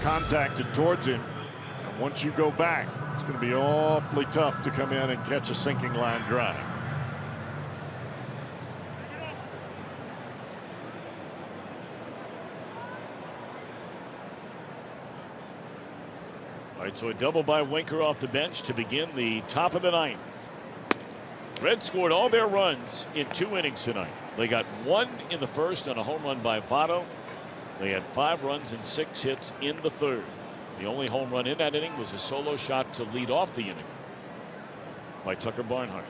contacted towards him. And once you go back, it's going to be awfully tough to come in and catch a sinking line drive. All right, so a double by Winker off the bench to begin the top of the 9th. Reds scored all their runs in 2 innings tonight. They got 1 in the first on a home run by Votto. They had 5 runs and 6 hits in the 3rd. The only home run in that inning was a solo shot to lead off the inning by Tucker Barnhart.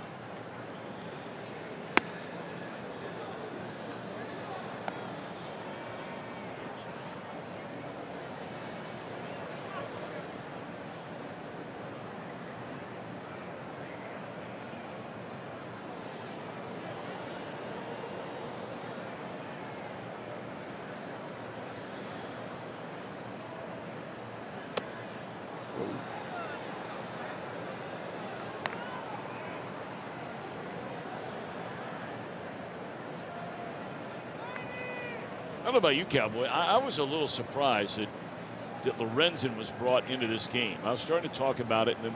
I don't know about you, Cowboy. I was a little surprised that Lorenzen was brought into this game. I was starting to talk about it, and then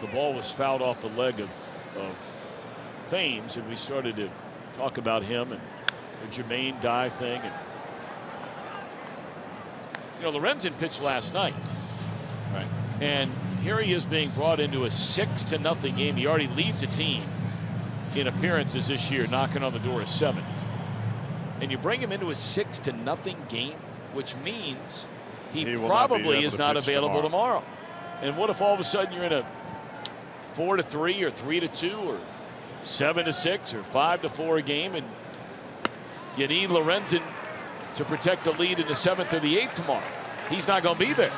the ball was fouled off the leg of Thames, and we started to talk about him and the Jermaine Dye thing. And you know, Lorenzen pitched last night, Right. and here he is being brought into a 6-0 game. He already leads a team in appearances this year, knocking on the door of 7. And you bring him into a 6-0 game, which means he probably is not available tomorrow. And what if all of a sudden you're in a 4-3 or 3-2 or 7-6 or 5-4 game, and you need Lorenzen to protect the lead in the 7th or the 8th tomorrow? He's not going to be there.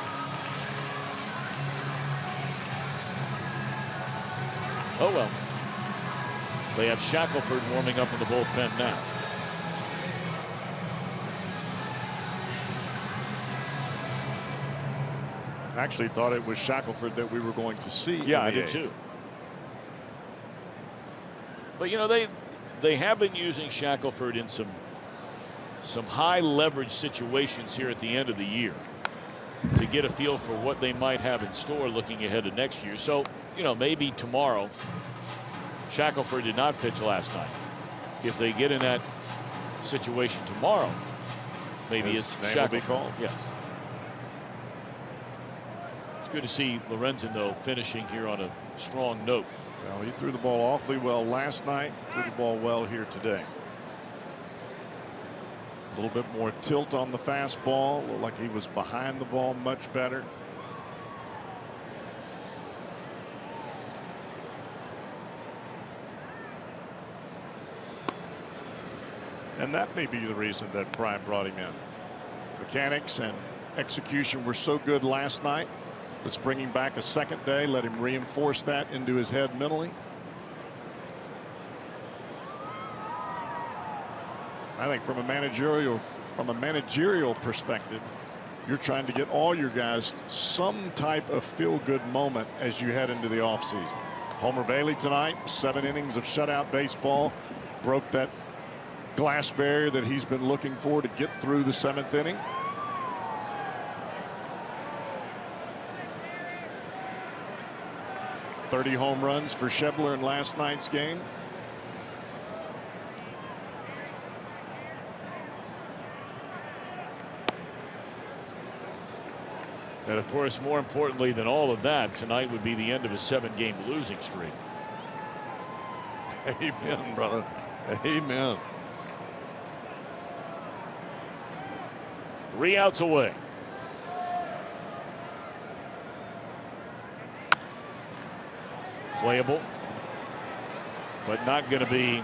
Oh well. They have Shackelford warming up in the bullpen now. Actually thought it was Shackelford that we were going to see. Yeah, I did too. But you know, they have been using Shackelford in some high leverage situations here at the end of the year to get a feel for what they might have in store looking ahead to next year. So, you know, maybe tomorrow. Shackelford did not pitch last night. If they get in that situation tomorrow, maybe it's Shackelford. Will be called. Yes. It's good to see Lorenzen, though, finishing here on a strong note. Well, he threw the ball awfully well last night. Threw the ball well here today. A little bit more tilt on the fastball. Looked like he was behind the ball much better. And that may be the reason that Brian brought him in. Mechanics and execution were so good last night. Let's bring him back a second day. Let him reinforce that into his head mentally. I think from a managerial perspective, you're trying to get all your guys some type of feel-good moment as you head into the offseason. Homer Bailey tonight, 7 innings of shutout baseball, broke that glass barrier that he's been looking for to get through the 7th inning. .30 home runs for Schebler in last night's game. And of course, more importantly than all of that, tonight would be the end of a 7-game losing streak. Amen, brother. Amen. 3 outs away. Playable, but not going to be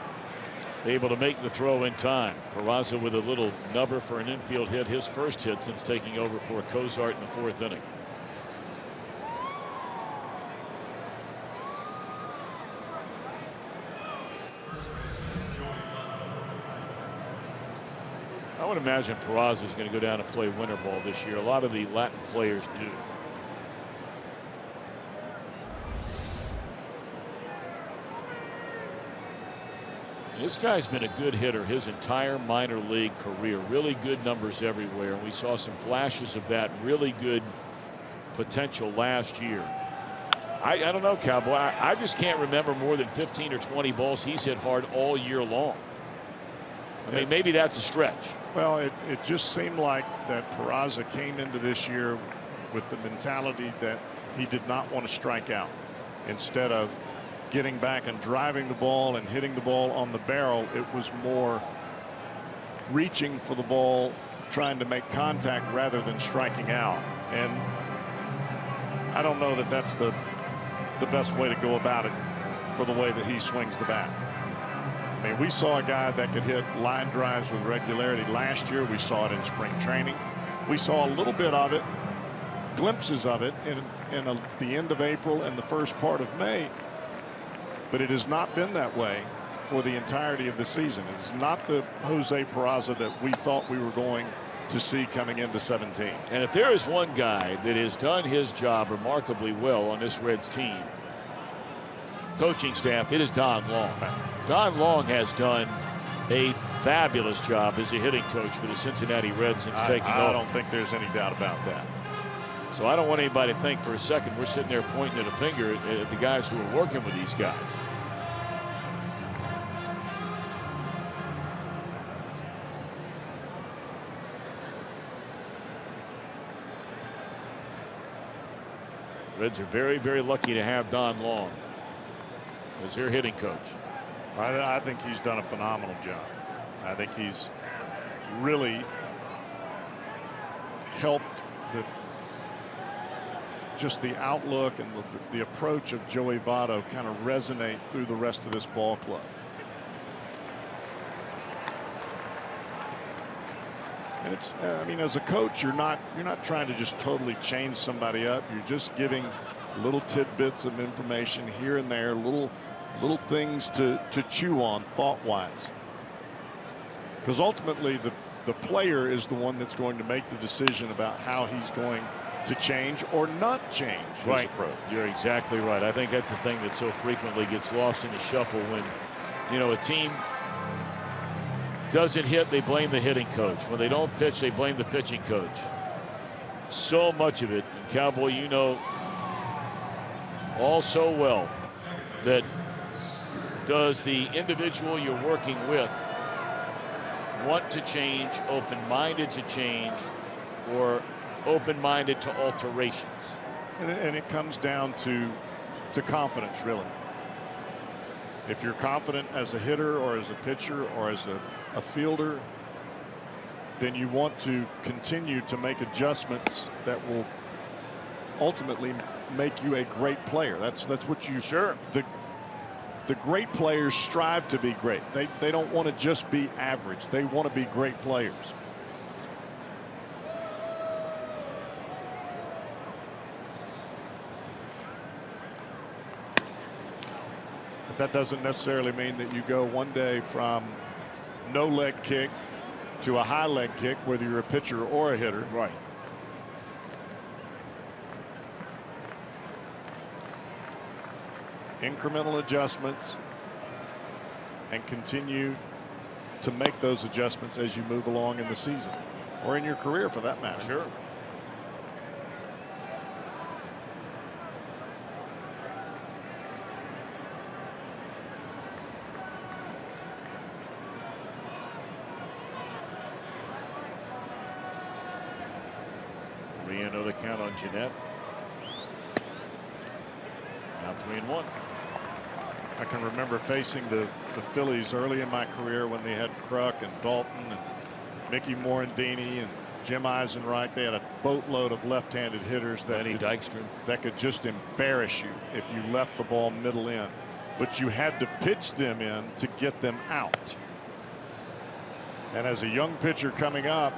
able to make the throw in time. Peraza with a little nubber for an infield hit, his first hit since taking over for Cozart in the 4th inning. I would imagine Peraza is going to go down and play winter ball this year. A lot of the Latin players do. This guy's been a good hitter his entire minor league career. Really good numbers everywhere. And we saw some flashes of that really good potential last year. I don't know, Cowboy. I just can't remember more than 15 or 20 balls he's hit hard all year long. I mean, maybe that's a stretch. Well, it just seemed like that Peraza came into this year with the mentality that he did not want to strike out. Instead of getting back and driving the ball and hitting the ball on the barrel, it was more reaching for the ball, trying to make contact rather than striking out. And I don't know that that's the best way to go about it for the way that he swings the bat. I mean, we saw a guy that could hit line drives with regularity last year. We saw it in spring training. We saw a little bit of it, glimpses of it in the end of April and the first part of May. But it has not been that way for the entirety of the season. It's not the Jose Peraza that we thought we were going to see coming into 17. And if there is one guy that has done his job remarkably well on this Reds team, coaching staff, it is Don Long. Don Long has done a fabulous job as a hitting coach for the Cincinnati Reds since taking over. I don't think there's any doubt about that. So I don't want anybody to think for a second we're sitting there pointing at a finger at the guys who are working with these guys. Reds are very, very lucky to have Don Long as their hitting coach. I think he's done a phenomenal job. I think he's really helped just the outlook and the approach of Joey Votto kind of resonate through the rest of this ball club. And it's, I mean, as a coach, you're not trying to just totally change somebody up. You're just giving little tidbits of information here and there, little things to chew on thought-wise. Because ultimately, the player is the one that's going to make the decision about how he's going to change or not change his approach. You're exactly right. I think that's the thing that so frequently gets lost in the shuffle when, you know, a team doesn't hit, they blame the hitting coach. When they don't pitch, they blame the pitching coach. So much of it, and Cowboy, you know all so well that does the individual you're working with want to change, open-minded to change, or open-minded to alterations? And it comes down to confidence, really. If you're confident as a hitter or as a pitcher or as a fielder, then you want to continue to make adjustments that will ultimately make you a great player. That's what you. Sure. The great players strive to be great. They don't want to just be average. They want to be great players. But that doesn't necessarily mean that you go one day from no leg kick to a high leg kick, whether you're a pitcher or a hitter. Right. Incremental adjustments, and continue to make those adjustments as you move along in the season or in your career for that matter. Sure. The count on Jeanette. Now 3-1. I can remember facing the Phillies early in my career when they had Kruk and Dalton and Mickey Morandini and Jim Eisenreich. They had a boatload of left-handed hitters that could just embarrass you if you left the ball middle in. But you had to pitch them in to get them out. And as a young pitcher coming up,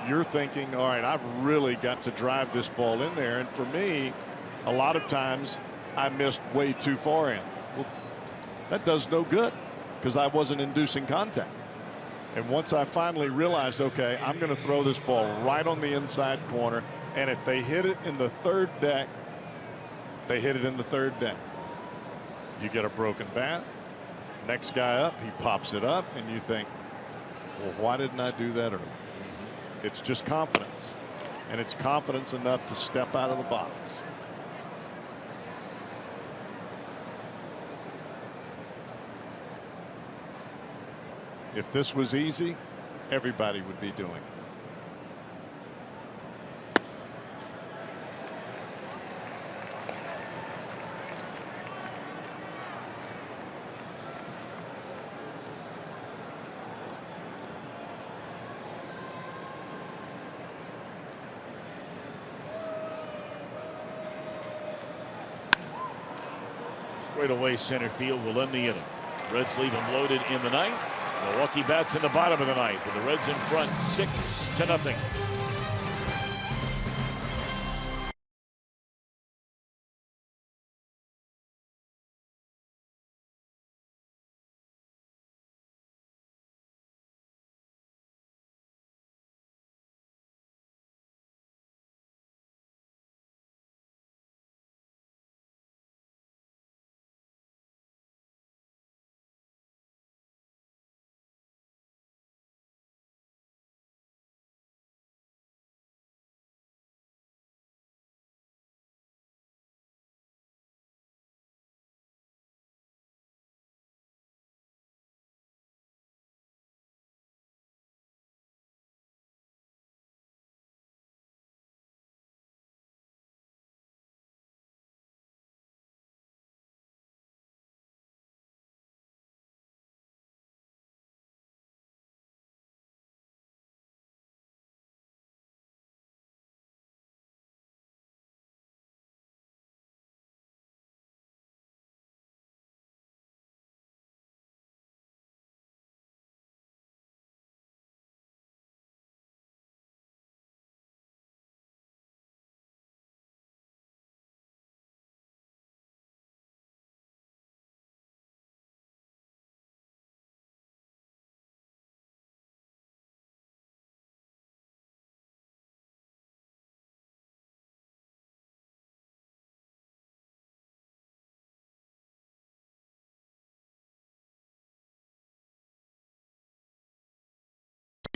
you're thinking, all right, I've really got to drive this ball in there. And for me, a lot of times I missed way too far in. Well, that does no good because I wasn't inducing contact. And once I finally realized, okay, I'm going to throw this ball right on the inside corner. And if they hit it in the third deck, they hit it in the third deck. You get a broken bat. Next guy up, he pops it up. And you think, well, why didn't I do that earlier? It's just confidence, and it's confidence enough to step out of the box. If this was easy, everybody would be doing it. Straight away center field will end the inning. Reds leave them loaded in the ninth. Milwaukee bats in the bottom of the ninth, with the Reds in front 6-0.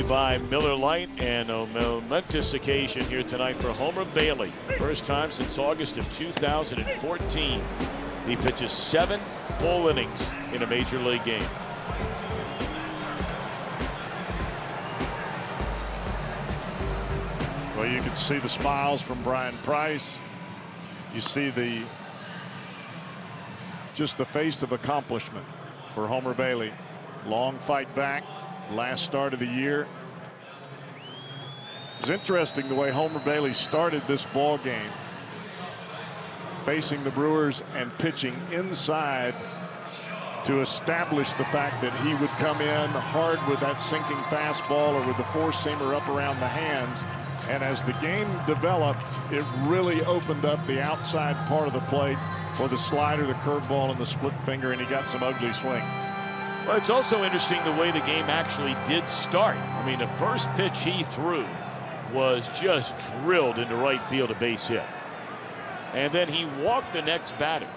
By Miller Lite, and a momentous occasion here tonight for Homer Bailey. First time since August of 2014. He pitches 7 full innings in a major league game. Well, you can see the smiles from Brian Price. You see the just the face of accomplishment for Homer Bailey. Long fight back, last start of the year. It's interesting the way Homer Bailey started this ball game, facing the Brewers and pitching inside to establish the fact that he would come in hard with that sinking fastball or with the four-seamer up around the hands. And as the game developed, it really opened up the outside part of the plate for the slider, the curveball, and the split finger, and he got some ugly swings. Well, it's also interesting the way the game actually did start. I mean, the first pitch he threw was just drilled into right field, a base hit. And then he walked the next batter.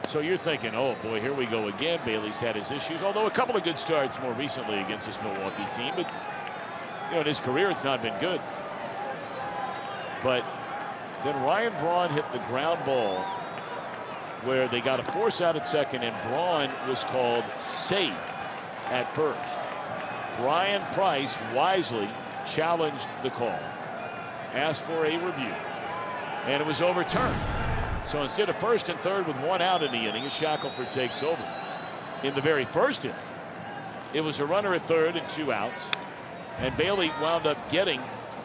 So you're thinking, oh boy, here we go again. Bailey's had his issues, although a couple of good starts more recently against this Milwaukee team. But, you know, in his career, it's not been good. But then Ryan Braun hit the ground ball where they got a force out at second, and Braun was called safe at first. Brian Price wisely challenged the call, asked for a review, and it was overturned. So instead of first and third with one out in the inning, Shackelford takes over. In the very first inning, it was a runner at third and 2 outs, and Bailey wound up getting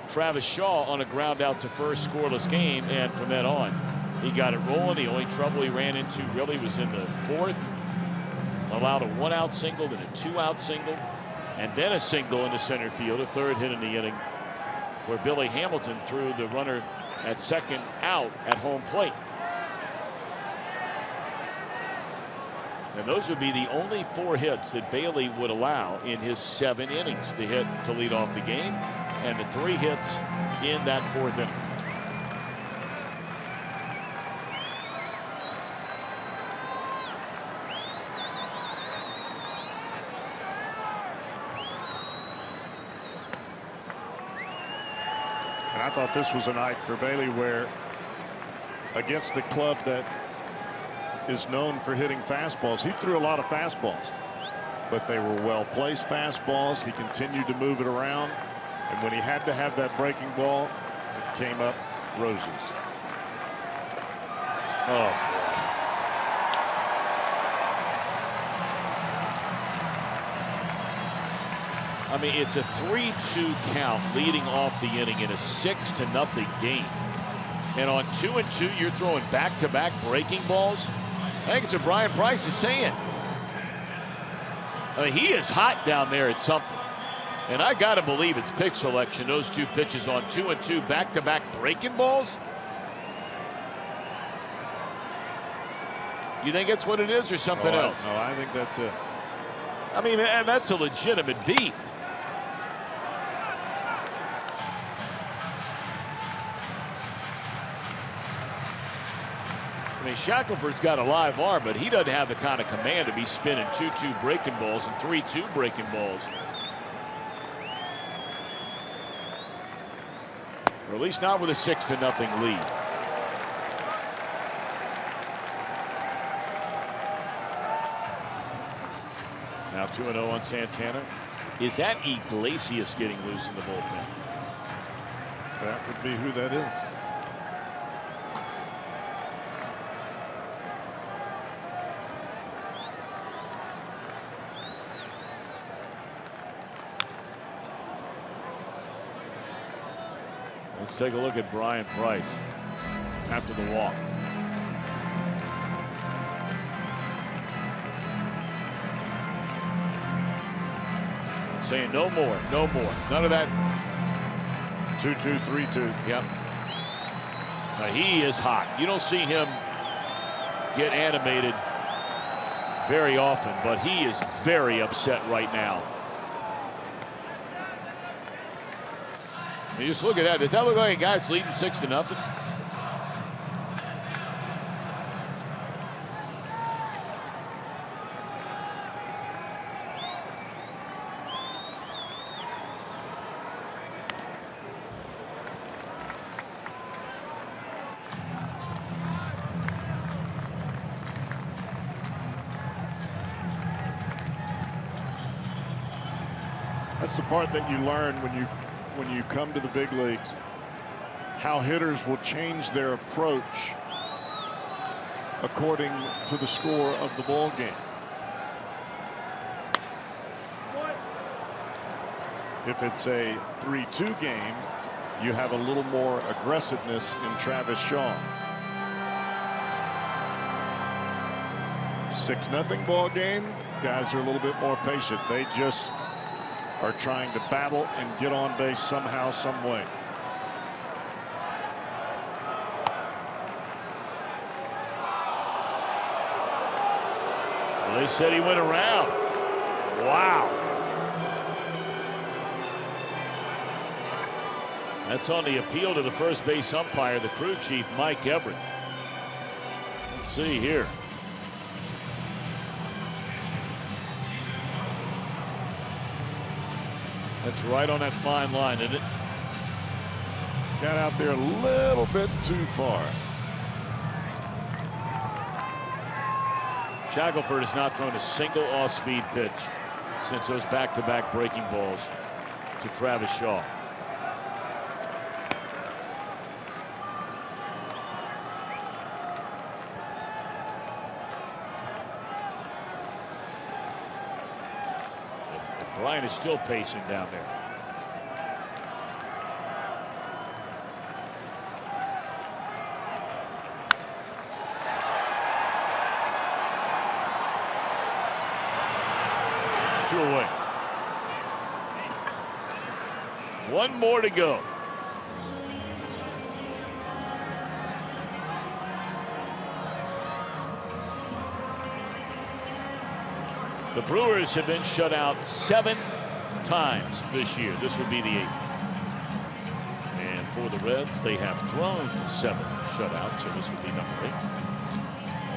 Travis Shaw on a ground out to first, scoreless game, and from then on, he got it rolling. The only trouble he ran into really was in the fourth. Allowed a 1-out single, then a 2-out single, and then a single into center field, a third hit in the inning, where Billy Hamilton threw the runner at second out at home plate. And those would be the only 4 hits that Bailey would allow in his 7 innings. The hit to lead off the game, and the 3 hits in that 4th inning. And I thought this was a night for Bailey where, against the club that is known for hitting fastballs, he threw a lot of fastballs, but they were well-placed fastballs. He continued to move it around, and when he had to have that breaking ball, it came up roses. Oh. I mean, it's a 3-2 count leading off the inning in a 6-0 game. And on 2-2, you're throwing back-to-back breaking balls. I think it's what Brian Price is saying. I mean, he is hot down there at something. And I got to believe it's pitch selection, those 2 pitches on 2-2 back-to-back breaking balls. You think that's what it is or something else? No, I think that's it. I mean, that's a legitimate beef. I mean, Shackelford's got a live arm, but he doesn't have the kind of command to be spinning 2-2 breaking balls and 3-2 breaking balls. Or at least not with a 6-0 lead. Now 2-0 on Santana. Is that Iglesias getting loose in the bullpen? That would be who that is. Let's take a look at Brian Price after the walk. Saying no more, no more. None of that. 2-2, 3-2. Yep. Now he is hot. You don't see him get animated very often, but he is very upset right now. You just look at that. Does that look like a guy that's leading 6-0? That's the part that you learn when you come to the big leagues, how hitters will change their approach according to the score of the ball game. If it's a 3-2 game, you have a little more aggressiveness in Travis Shaw. 6-0 ball game. Guys are a little bit more patient. They just are trying to battle and get on base somehow, some way. Well, they said he went around. Wow. That's on the appeal to the first base umpire, the crew chief, Mike Everett. Let's see here. That's right on that fine line, isn't it? Got out there a little bit too far. Shackelford has not thrown a single off-speed pitch since those back-to-back breaking balls to Travis Shaw. Bryant is still pacing down there. Two away. One more to go. The Brewers have been shut out 7 times this year. This would be the 8th. And for the Reds, they have thrown 7 shutouts, so this would be number 8.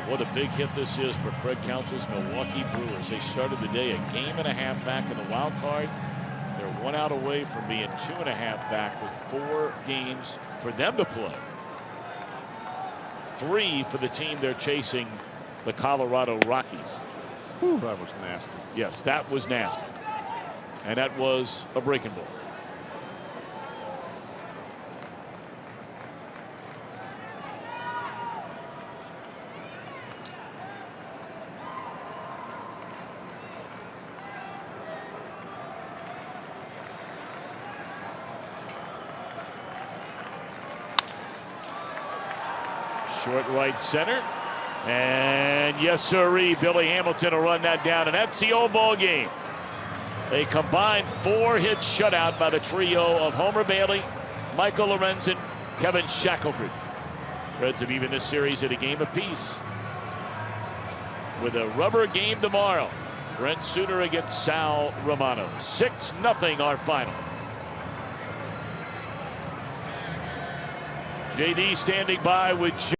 What a big hit this is for Craig Counsell's Milwaukee Brewers. They started the day a game and a half back in the wild card. They're 1 out away from being 2.5 back with 4 games for them to play. 3 for the team they're chasing, the Colorado Rockies. Ooh, that was nasty. Yes, that was nasty. And that was a breaking ball. Short right center. And yes, sirree, Billy Hamilton will run that down, and that's the old ball game. A combined 4-hit shutout by the trio of Homer Bailey, Michael Lorenzen, Kevin Shackelford. Reds have even this series at a game apiece. With a rubber game tomorrow. Brent Suter against Sal Romano. 6-0 our final. JD standing by with